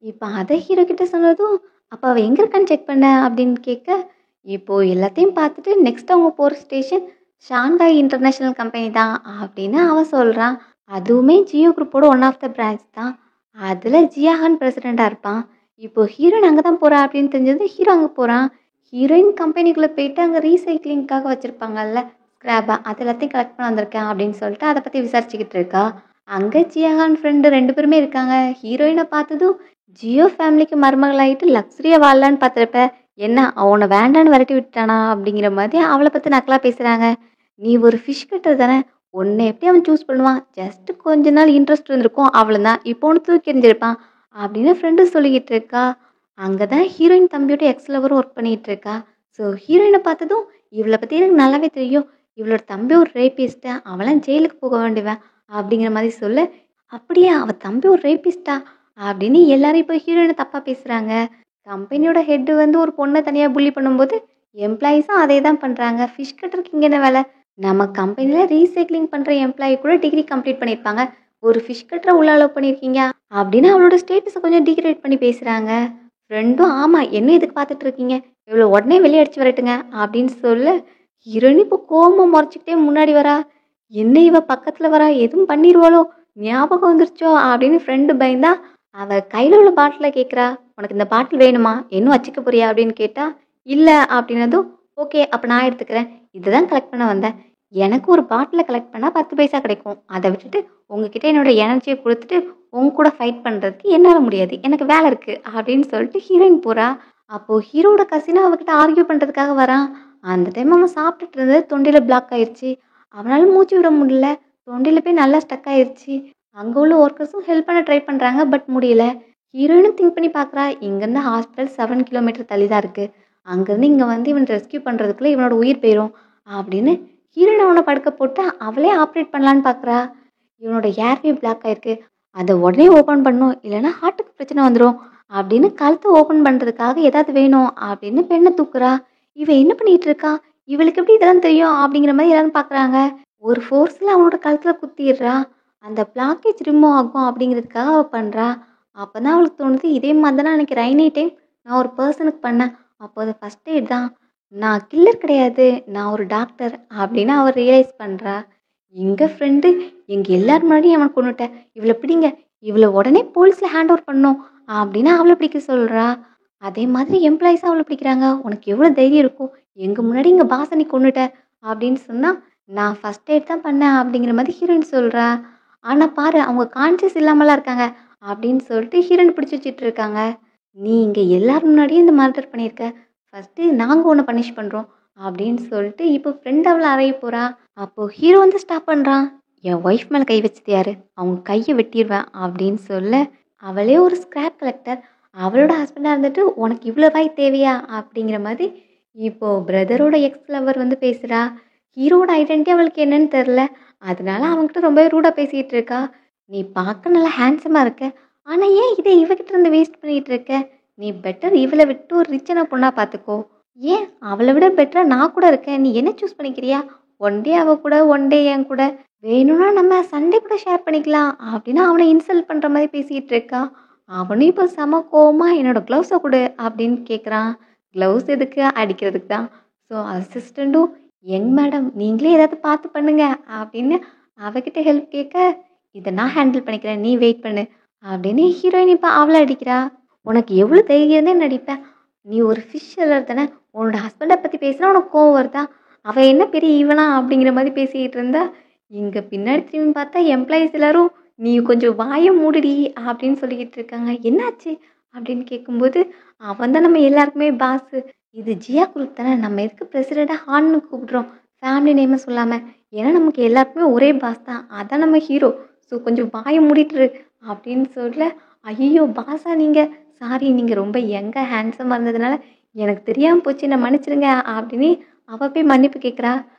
இப்போ அதை ஹீரோ கிட்ட சொன்னதும், அப்போ அவள் எங்கே இருக்கான்னு செக் பண்ண அப்படின்னு கேட்க, இப்போது எல்லாத்தையும் பார்த்துட்டு நெக்ஸ்ட் அவங்க போகிற ஸ்டேஷன் ஷாங்காய் இன்டர்நேஷ்னல் கம்பெனி தான் அப்படின்னு அவன் சொல்கிறான். அதுவுமே ஜியோ குரூப்போட ஒன் ஆஃப் த பிரான்ச் தான். அதில் ஜியாகான் பிரசிடெண்ட்டாக இருப்பான். இப்போ ஹீரோயின் அங்கே தான் போகிறா அப்படின்னு தெரிஞ்சது ஹீரோ அங்கே போகிறான். ஹீரோயின் கம்பெனிக்குள்ளே போயிட்டு அங்கே ரீசைக்ளிங்காக வச்சுருப்பாங்கல்ல ஸ்க்ராப்பாக, அது எல்லாத்தையும் கலெக்ட் பண்ண வந்திருக்கேன் அப்படின்னு சொல்லிட்டு அதை பற்றி விசாரிச்சுக்கிட்டு இருக்கா. அங்கே ஜியாகான் ஃப்ரெண்டு 2 பேருமே இருக்காங்க. ஹீரோயினை பார்த்ததும், ஜியோ ஃபேமிலிக்கு மருமகளாயிட்டு லக்ஸரியாக வாழலான்னு பார்த்துருப்ப, என்ன அவனை வேண்டான்னு விரட்டி விட்டானா அப்படிங்கிற மாதிரி அவளை பற்றி நக்கலாக பேசுகிறாங்க. நீ ஒரு ஃபிஷ் கட்டர் தானே, உன்னை எப்படி அவன் சூஸ் பண்ணுவான், ஜஸ்ட் கொஞ்ச நாள் இன்ட்ரெஸ்ட் இருந்திருக்கும் அவ்வளோதான், இப்போ ஒன்று தூக்கி எறிஞ்சிருப்பான் அப்படின்னு ஃப்ரெண்டு சொல்லிக்கிட்டு இருக்கா. அங்கே தான் ஹீரோயின் தம்பியோட எக்ஸ் லவரும் ஒர்க் பண்ணிகிட்டு இருக்கா. ஸோ ஹீரோயினை பார்த்ததும், இவளை பற்றி எனக்கு நல்லாவே தெரியும், இவளோட தம்பி ஒரு ரேபிஸ்ட்டை, அவளாம் ஜெயிலுக்கு போக வேண்டியவன் அப்படிங்கிற மாதிரி சொல்ல, அப்படியே அவள் தம்பி ஒரு ரேபிஸ்ட்டா அப்படின்னு எல்லாரும் இப்போ ஹீரோயினை தப்பாக பேசுகிறாங்க. கம்பெனியோட ஹெட்டு வந்து ஒரு பொண்ணை தனியாக புள்ளி பண்ணும்போது எம்ப்ளாயீஸும் அதே தான் பண்ணுறாங்க. ஃபிஷ் கட்டருக்கு இங்கே என்ன வேலை? நம்ம கம்பெனியில் ரீசைக்ளிங் பண்ணுற எம்ப்ளாயி கூட டிகிரி கம்ப்ளீட் பண்ணியிருப்பாங்க, ஒரு ஃபிஷ் கட்டரை உள்ள அலோவ் பண்ணியிருக்கீங்க அப்படின்னு அவளோட ஸ்டேட்டஸை கொஞ்சம் டிகிரேட் பண்ணி பேசுகிறாங்க. ஃப்ரெண்டும் ஆமாம் என்ன இதுக்கு பார்த்துட்டு இருக்கீங்க, இவ்வளோ உடனே வெளியே அடிச்சு வரட்டுங்க அப்படின்னு சொல்ல, ஹீரோயின் இப்போ கோபம் முறைச்சிக்கிட்டே முன்னாடி வரா. என்ன இவ பக்கத்தில் வரா, எதுவும் பண்ணிடுவாளோ, ஞாபகம் வந்துருச்சோ அப்படின்னு ஃப்ரெண்டு பயந்தா அவள் கையில் உள்ள பாட்டிலை கேட்குறா. உனக்கு இந்த பாட்டில் வேணுமா, இன்னும் வச்சுக்க போறியா அப்படின்னு கேட்டால், இல்லை அப்படின்னதும், ஓகே அப்போ நான் எடுத்துக்கிறேன், இதை தான் கலெக்ட் பண்ண வந்தேன், எனக்கு ஒரு பாட்டிலை கலெக்ட் பண்ணால் 10 பைசா கிடைக்கும், அதை விட்டுட்டு உங்ககிட்ட என்னோட எனர்ஜியை கொடுத்துட்டு உங்க கூட ஃபைட் பண்ணுறதுக்கு என்னால் முடியாது, எனக்கு வேலை இருக்குது அப்படின்னு சொல்லிட்டு ஹீரோயின் போகிறா. அப்போது ஹீரோட கசினை அவகிட்ட ஆர்கியூ பண்ணுறதுக்காக வரான். அந்த டைம் அவன் சாப்பிட்டுட்டு இருந்தது தொண்டையில் பிளாக் ஆயிடுச்சு, அவனால் மூச்சு விட முடியல, தொண்டையில் போய் நல்லா ஸ்டக் ஆயிடுச்சு. அங்கே உள்ள ஒர்க்கர்ஸும் ஹெல்ப் பண்ண ட்ரை பண்ணுறாங்க, பட் முடியல. ஹீரோயினும் திங்க் பண்ணி பார்க்குறா, இங்கேருந்து ஹாஸ்பிட்டல் 7 கிலோமீட்டர் தள்ளி தான் இருக்குது, அங்கேருந்து இங்கே வந்து இவன் ரெஸ்கியூ பண்ணுறதுக்குள்ள இவனோட உயிர் போயிடும் அப்படின்னு ஹீரோயின் அவனை படுக்க போட்டு அவளே ஆப்ரேட் பண்ணலான்னு பார்க்குறா. இவனோட ஏர்வே பிளாக் ஆயிருக்கு, அதை உடனே ஓப்பன் பண்ணும், இல்லைன்னா ஹார்ட்டுக்கு பிரச்சனை வந்துடும் அப்படின்னு கழுத்தை ஓப்பன் பண்ணுறதுக்காக ஏதாவது வேணும் அப்படின்னு பெண்ணை தூக்குறா. இவன் என்ன பண்ணிகிட்டு இருக்கா, இவளுக்கு எப்படி இதெல்லாம் தெரியும் அப்படிங்கிற மாதிரி எல்லாரும் பார்க்குறாங்க. ஒரு ஃபோர்ஸில் அவனோட கழுத்தில் குத்திடுறா. அந்த பிளாக்கேஜ் ரிமூவ் ஆகும் அப்படிங்கிறதுக்காக அவள் பண்ணுறா. அப்போ தான் அவளுக்கு தோணுது, இதே மாதிரி தானே அன்றைக்கி ரைனி டைம் நான் ஒரு பர்சனுக்கு பண்ணேன், அப்போ அது ஃபஸ்ட் எய்ட் தான், நான் கில்லர் கிடையாது, நான் ஒரு டாக்டர் அப்படின்னு அவள் ரியலைஸ் பண்ணுறா. எங்கள் ஃப்ரெண்டு எங்கள் எல்லார் முன்னாடியும் அவனை கொண்டுட்டேன், இவளை பிடிங்க, இவளை உடனே போலீஸில் ஹேண்ட் ஓவர் பண்ணோம் அப்படின்னு அவளை பிடிக்க சொல்கிறா. அதே மாதிரி எம்ப்ளாயிஸாக அவளை பிடிக்கிறாங்க. உனக்கு எவ்வளோ தைரியம் இருக்கும், எங்கள் முன்னாடி இங்கே பாச நீ கொண்டுட்ட அப்படின்னு சொன்னால், நான் ஃபஸ்ட் எய்ட் தான் பண்ணேன் அப்படிங்கிற மாதிரி ஹீரோயின் சொல்கிறா. ஆனால் பாரு அவங்க கான்சியஸ் இல்லாமலாம் இருக்காங்க அப்படின்னு சொல்லிட்டு ஹீரோயின் பிடிச்சி வச்சுட்டு இருக்காங்க. நீ இங்கே எல்லாரும் முன்னாடியும் இந்த மர்டர் பண்ணியிருக்க, ஃபஸ்ட்டு நாங்கள் உன்னை பனிஷ் பண்ணுறோம் அப்படின்னு சொல்லிட்டு இப்போ ஃப்ரெண்ட் அவளை அறைய போகிறா. அப்போது ஹீரோ வந்து ஸ்டாப் பண்ணுறான். என் ஒய்ஃப் மேலே கை வச்சது யாரு, அவங்க கையை வெட்டிடுவேன் அப்படின்னு சொல்ல, அவளே ஒரு ஸ்கிராப் கலெக்டர், அவளோட ஹஸ்பண்டாக இருந்துட்டு உனக்கு இவ்வளோ வாய் தேவையா அப்படிங்கிற மாதிரி இப்போது பிரதரோட எக்ஸ் லவர் வந்து பேசுகிறா. ஹீரோட ஐடென்டிட்டி அவளுக்கு என்னன்னு தெரில, அதனால அவங்ககிட்ட ரொம்ப ரூடாக பேசிகிட்டு இருக்கா. நீ பார்க்க நல்லா ஹேண்ட்ஸமாக இருக்க, ஆனால் ஏன் இதை இவகிட்ட இருந்து வேஸ்ட் பண்ணிகிட்டு இருக்க, நீ பெட்டர் இவளை விட்டு ஒரு ரிச்சான பொண்ணாக பார்த்துக்கோ, ஏன் அவளை விட பெட்டராக நான் கூட இருக்கேன், நீ என்ன சூஸ் பண்ணிக்கிறியா, ஒன் டே அவள் கூட ஒன் டே என் கூட, வேணும்னா நம்ம சண்டே கூட ஷேர் பண்ணிக்கலாம் அப்படின்னு அவனை இன்சல்ட் பண்ணுற மாதிரி பேசிகிட்டு இருக்கா. அவனும் இப்போ செம கோவமாக என்னோட க்ளவுஸை கொடு அப்படின்னு கேட்குறான். க்ளவுஸ் எதுக்கு, அடிக்கிறதுக்கு தான். ஸோ அசிஸ்டண்ட்டும், யங் மேடம் நீங்களே ஏதாவது பார்த்து பண்ணுங்க அப்படின்னு அவகிட்ட ஹெல்ப் கேட்க, இதை நான் ஹேண்டில் பண்ணிக்கிறேன் நீ வெயிட் பண்ணு அப்படின்னு ஹீரோயின் இப்போ அவளை அடிக்கிறா. உனக்கு எவ்வளோ தைரியம் தான் நடிப்பேன், நீ ஒரு ஃபிஷ் செல்லர் தானே, உன்னோட ஹஸ்பண்டை பற்றி பேசினா உனக்கு கோவம் வருதா, அவள் என்ன பெரிய ஈவனா அப்படிங்கிற மாதிரி பேசிக்கிட்டு இருந்தா. இங்கே பின்னாடி திரும்பி பார்த்தா எம்ப்ளாயிஸ் எல்லாரும் நீ கொஞ்சம் வாயை மூடுடி அப்படின்னு சொல்லிக்கிட்டு இருக்காங்க. என்னாச்சு அப்படின்னு கேட்கும்போது, அவன் தான் நம்ம எல்லாருக்குமே பாஸு, இது ஜியா குரூப் தானே, நம்ம எதுக்கு பிரசிடெண்ட்டாக ஹான்னு கூப்பிட்றோம் ஃபேமிலி நேமை சொல்லாமல், ஏன்னா நமக்கு எல்லாருக்குமே ஒரே பாஸ் தான், அதான் நம்ம ஹீரோ, ஸோ கொஞ்சம் வாயை மூடிட்டுரு அப்படின்னு சொல்ல, ஐயோ பாஸா நீங்கள், சாரி நீங்கள் ரொம்ப யங்காக ஹேண்ட்ஸமாக இருந்ததுனால எனக்கு தெரியாமல் போச்சு, என்னை மன்னிச்சிடுங்க அப்படின்னு அவள் போய் மன்னிப்பு கேட்குறா.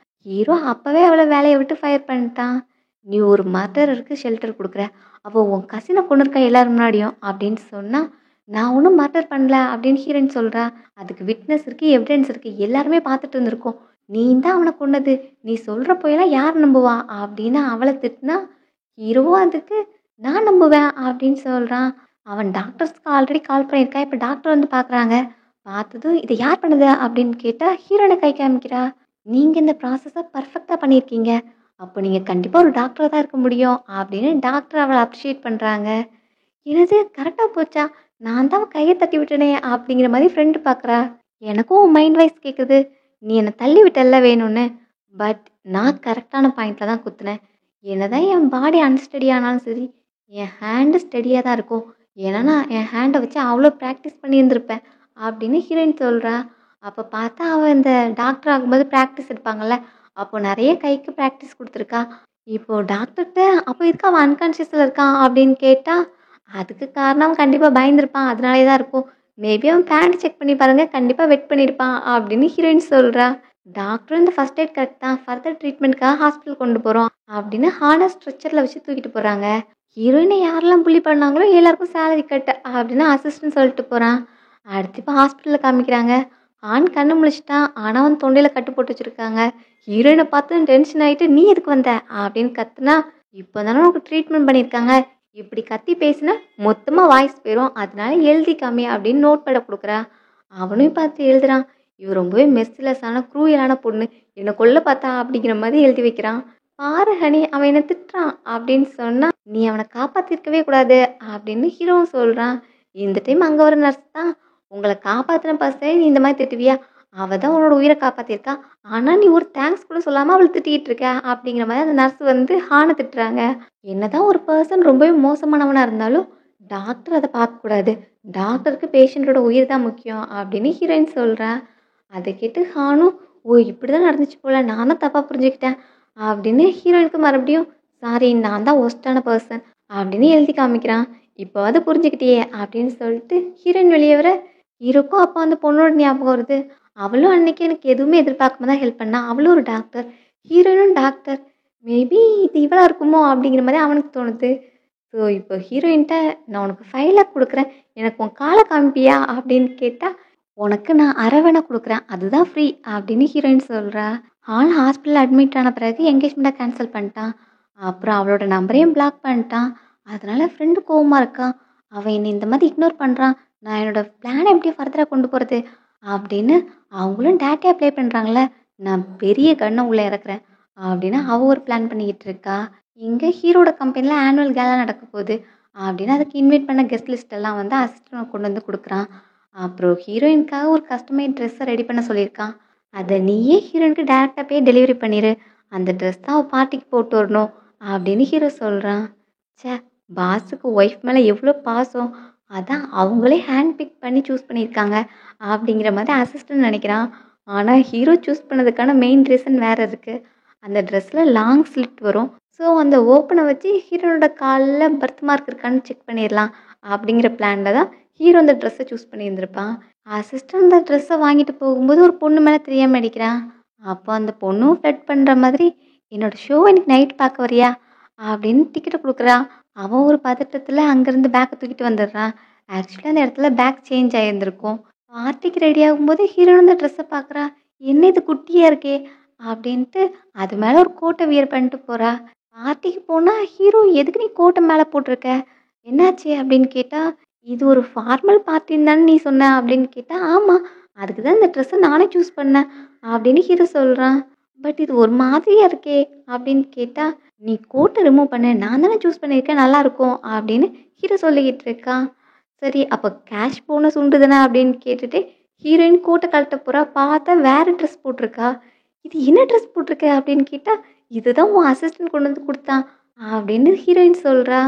ஹீரோ அப்போவே அவளை வேலையை விட்டு ஃபயர் பண்ணிட்டான். நீ ஒரு மர்டருக்கு ஷெல்டர் கொடுக்குற, அவள் உன் கசினை கொண்டு இருக்கா எல்லாரும் முன்னாடியும் அப்படின்னு சொன்னால், நான் ஒன்றும் மர்டர் பண்ணல அப்படின்னு ஹீரோயின் சொல்கிறா. அதுக்கு விட்னஸ் இருக்குது, எவிடன்ஸ் இருக்குது, எல்லாருமே பார்த்துட்டு இருந்திருக்கோம். நீ தான் அவனை கொன்னது, நீ சொல்கிற போயெல்லாம் யார் நம்புவா அப்படின்னு அவளை திட்டினா, ஹீரோவும் அதுக்கு நான் நம்புவேன் அப்படின்னு சொல்கிறான். அவன் டாக்டர்ஸ்க்கு ஆல்ரெடி கால் பண்ணியிருக்கான். இப்போ டாக்டர் வந்து பார்க்குறாங்க. பார்த்ததும் இதை யார் பண்ணுது அப்படின்னு கேட்டால் ஹீரோனை கை காமிக்கிறா. நீங்கள் இந்த ப்ராசஸை பர்ஃபெக்டாக பண்ணியிருக்கீங்க, அப்போ நீங்கள் கண்டிப்பாக ஒரு டாக்டராக தான் இருக்க முடியும் அப்படின்னு டாக்டர் அவளை அப்ரிஷியேட் பண்ணுறாங்க. என்னது கரெக்டாக போச்சா, நான் தான் கையை தட்டி விட்டனே அப்படிங்கிற மாதிரி ஃப்ரெண்டு பார்க்குறா. எனக்கும் உன் மைண்ட் வைஸ் கேட்குது, நீ என்னை தள்ளி விட்டல்ல வேணும்னு, பட் நான் கரெக்டான பாயிண்டில் தான் குத்துனேன். என்னதான் என் பாடி அன்ஸ்டடி ஆனாலும் சரி, என் ஹேண்டு ஸ்டடியாக தான் இருக்கும். ஏன்னா நான் என் ஹேண்டை வச்சு அவ்வளோ ப்ராக்டிஸ் பண்ணியிருந்திருப்பேன் அப்படின்னு ஹீரோயின் சொல்கிறா. அப்போ பார்த்தா அவள் இந்த டாக்டர் ஆகும்போது ப்ராக்டிஸ் எடுப்பாங்கள்ல, அப்போ நிறைய கைக்கு ப்ராக்டிஸ் கொடுத்துருக்கா. இப்போது டாக்டர்கிட்ட அப்போ இருக்கா அவன் அன்கான்ஷியஸில் இருக்கான் அப்படின்னு கேட்டால், அதுக்கு காரணம் கண்டிப்பாக பயந்துருப்பான், அதனாலே தான் இருக்கும். மேபி அவன் பேண்ட் செக் பண்ணி பாருங்க, கண்டிப்பாக வெட் பண்ணியிருப்பான் அப்படின்னு ஹீரோயின் சொல்கிறா. டாக்டரும் இந்த ஃபர்ஸ்ட் எய்ட் கரெக்ட் தான், ஃபர்தர் ட்ரீட்மெண்ட்காக ஹாஸ்பிட்டல் கொண்டு போகிறோம் அப்படின்னு ஹார்னஸ் ஸ்ட்ரெச்சரில் வச்சு தூக்கிட்டு போகிறாங்க. ஹீரோயினை யாரெல்லாம் புள்ளி பண்ணாங்களோ எல்லாருக்கும் சேலரி கட் அப்படின்னு அசிஸ்டன்ட் சொல்லிட்டு போகிறான். அடுத்து இப்போ ஹாஸ்பிட்டலில் காமிக்கிறாங்க. ஆண் கண்ணு முழிச்சிட்டான், ஆனால் அவன் தொண்டையில் கட்டு போட்டு வச்சுருக்காங்க. ஹீரோயினை பார்த்து டென்ஷன் ஆகிட்டு நீ எதுக்கு வந்த அப்படின்னு கத்துனா, இப்போ தானே உனக்கு ட்ரீட்மெண்ட் பண்ணியிருக்காங்க, இப்படி கத்தி பேசினா மொத்தமாக வாய்ஸ் போயிடும், அதனால எழுதி காமி அப்படின்னு நோட் பேட கொடுக்குறா. அவனையும் பார்த்து எழுதுறான். இவன் ரொம்பவே மெர்சிலஸான க்ரூயலான பொண்ணு, என்னை கொல்ல பார்த்தா அப்படிங்கிற மாதிரி எழுதி வைக்கிறான். பாரு ஹனி, அவன் என்னை திட்டுறான் அப்படின்னு சொன்னால், நீ அவனை காப்பாற்றிருக்கவே கூடாது அப்படின்னு ஹீரோவும் சொல்கிறான். இந்த டைம் அங்கே வர நர்ஸ் தான், உங்களை காப்பாற்றின பர்சனே நீ இந்த மாதிரி திட்டுவியா, அவள் தான் உன்னோட உயிரை காப்பாற்றிருக்கா, ஆனால் நீ ஒரு தேங்க்ஸ் கூட சொல்லாமல் அவளை திட்டிகிட்டு இருக்க அப்படிங்கிற மாதிரி அந்த நர்ஸ் வந்து ஹானை திட்டுறாங்க. என்னதான் ஒரு பர்சன் ரொம்பவே மோசமானவனாக இருந்தாலும் டாக்டர் அதை பார்க்கக்கூடாது, டாக்டருக்கு பேஷண்ட்டோட உயிர் தான் முக்கியம் அப்படின்னு ஹீரோயின் சொல்கிறா. அதை கேட்டு ஹானும், ஓ இப்படி தான் நடந்துச்சு போல, நான் தான் தப்பாக புரிஞ்சுக்கிட்டேன் அப்படின்னு ஹீரோயினுக்கு மறுபடியும் சாரி நான் தான் ஒஸ்டான பர்சன் அப்படின்னு எழுதி காமிக்கிறான். இப்போ அது புரிஞ்சுக்கிட்டியே அப்படின்னு சொல்லிட்டு ஹீரோயின் வெளியே வர, ஹீரோக்கும் அப்போ அந்த பொண்ணோட ஞாபகம் வருது. அவளும் அன்னைக்கு எனக்கு எதுவுமே எதிர்பார்க்காம தான் ஹெல்ப் பண்ணா, அவளும் ஒரு டாக்டர், ஹீரோயினும் டாக்டர், மேபி இது இவளாக இருக்குமோ அப்படிங்கிற மாதிரி அவனுக்கு தோணுது. ஸோ இப்போ ஹீரோயின்ட்ட நான் உனக்கு 5 lakh கொடுக்குறேன், எனக்கு உன் காலை காமிப்பியா அப்படின்னு கேட்டால், உனக்கு நான் அரவணை கொடுக்குறேன், அதுதான் ஃப்ரீ அப்படின்னு ஹீரோயின் சொல்கிறா. ஆள் ஹாஸ்பிட்டலில் அட்மிட் ஆன பிறகு என்கேஜ்மெண்ட்டை கேன்சல் பண்ணிட்டான். அப்புறம் அவளோட நம்பரையும் பிளாக் பண்ணிட்டான். அதனால ஃப்ரெண்டு கோவமாக இருக்கான். அவன் என்னை இந்த மாதிரி இக்னோர் பண்ணுறான், நான் என்னோட பிளானை எப்படி ஃபர்தராக கொண்டு போகிறது அப்படின்னு அவங்களும் டேட்டா ப்ளே பண்ணுறாங்களே, நான் பெரிய கன்னை உள்ளே இறக்குறேன் அப்படின்னு அவள் ஒரு பிளான் பண்ணிக்கிட்டு இருக்கா. இங்கே ஹீரோட கம்பெனியில் ஆனுவல் கேலா நடக்க போகுது அப்படின்னு அதுக்கு இன்வைட் பண்ண கெஸ்ட் லிஸ்ட் எல்லாம் வந்து அசிஸ்டன்ட் கொண்டு வந்து கொடுக்குறான். அப்புறம் ஹீரோயினுக்காக ஒரு கஸ்டமைஸ் ட்ரெஸ்ஸை ரெடி பண்ண சொல்லியிருக்கான். அதை நீயே ஹீரோயினுக்கு டேரெக்டாக போய் டெலிவரி பண்ணிடு, அந்த ட்ரெஸ் தான் அவள் பார்ட்டிக்கு போட்டு வரணும் அப்படின்னு ஹீரோ சொல்கிறான். சே, பாஸுக்கு ஒய்ஃப் மேலே எவ்வளோ பாசம், அதான் அவங்களே ஹேண்ட் பிக் பண்ணி சூஸ் பண்ணியிருக்காங்க அப்படிங்கிற மாதிரி அசிஸ்டன்ட் நினைக்கிறான். ஆனால் ஹீரோ சூஸ் பண்ணதுக்கான மெயின் ரீசன் வேறு இருக்குது. அந்த ட்ரெஸ்ஸில் லாங் ஸ்லிட் வரும், ஸோ அந்த ஓப்பனை வச்சு ஹீரோனோட காலில் பர்த் மார்க் இருக்கான்னு செக் பண்ணிடலாம் அப்படிங்கிற பிளானில் தான் ஹீரோ அந்த ட்ரெஸ்ஸை சூஸ் பண்ணியிருந்திருப்பான். அசிஸ்டன்ட் அந்த ட்ரெஸ்ஸை வாங்கிட்டு போகும்போது ஒரு பொண்ணு மேலே தெரியாமல் அடிக்கிறான். அப்போ அந்த பொண்ணும் ஃப்ளட் பண்ணுற மாதிரி, என்னோடய ஷோ எனக்கு நைட் பார்க்க வரியா அப்படின்னு டிக்கெட்டை கொடுக்குறான். அவன் ஒரு பதட்டத்தில் அங்கேருந்து பேக்கை தூக்கிட்டு வந்துடுறான். ஆக்சுவலாக அந்த இடத்துல பேக் சேஞ்ச் ஆகியிருந்திருக்கும். பார்ட்டிக்கு ரெடி ஆகும்போது ஹீரோயின் அந்த ட்ரெஸ்ஸை பார்க்குறா. என்ன இது குட்டியாக இருக்கே அப்படின்ட்டு அது மேலே ஒரு கோட்டை வியர் பண்ணிட்டு போகிறா. பார்ட்டிக்கு போனால் ஹீரோ எதுக்கு நீ கோட்டை மேலே போட்டிருக்க, என்னாச்சு அப்படின்னு கேட்டால், இது ஒரு ஃபார்மல் பார்ட்டின்னு தானே நீ சொன்ன அப்படின்னு கேட்டால், ஆமாம் அதுக்கு தான் இந்த ட்ரெஸ்ஸை நானே சூஸ் பண்ணேன் அப்படின்னு ஹீரோ சொல்கிறான். பட் இது ஒரு மாதிரியாக இருக்கே அப்படின்னு கேட்டால், நீ கோட்டை ரிமூவ் பண்ணு, நான் தானே சூஸ் பண்ணியிருக்கேன், நல்லாயிருக்கும் அப்படின்னு ஹீரோ சொல்லிக்கிட்டு இருக்கான். சரி அப்போ கேஷ் போனஸ் உண்டு தானே அப்படின்னு கேட்டுட்டு ஹீரோயின் கோட்டை கழட்ட போகிறா. பார்த்தா வேறு ட்ரெஸ் போட்டிருக்கா. இது என்ன ட்ரெஸ் போட்டிருக்க அப்படின்னு கேட்டால், இதுதான் உன் அசிஸ்டன்ட் கொண்டு வந்து கொடுத்தான் அப்படின்னு ஹீரோயின் சொல்கிறா.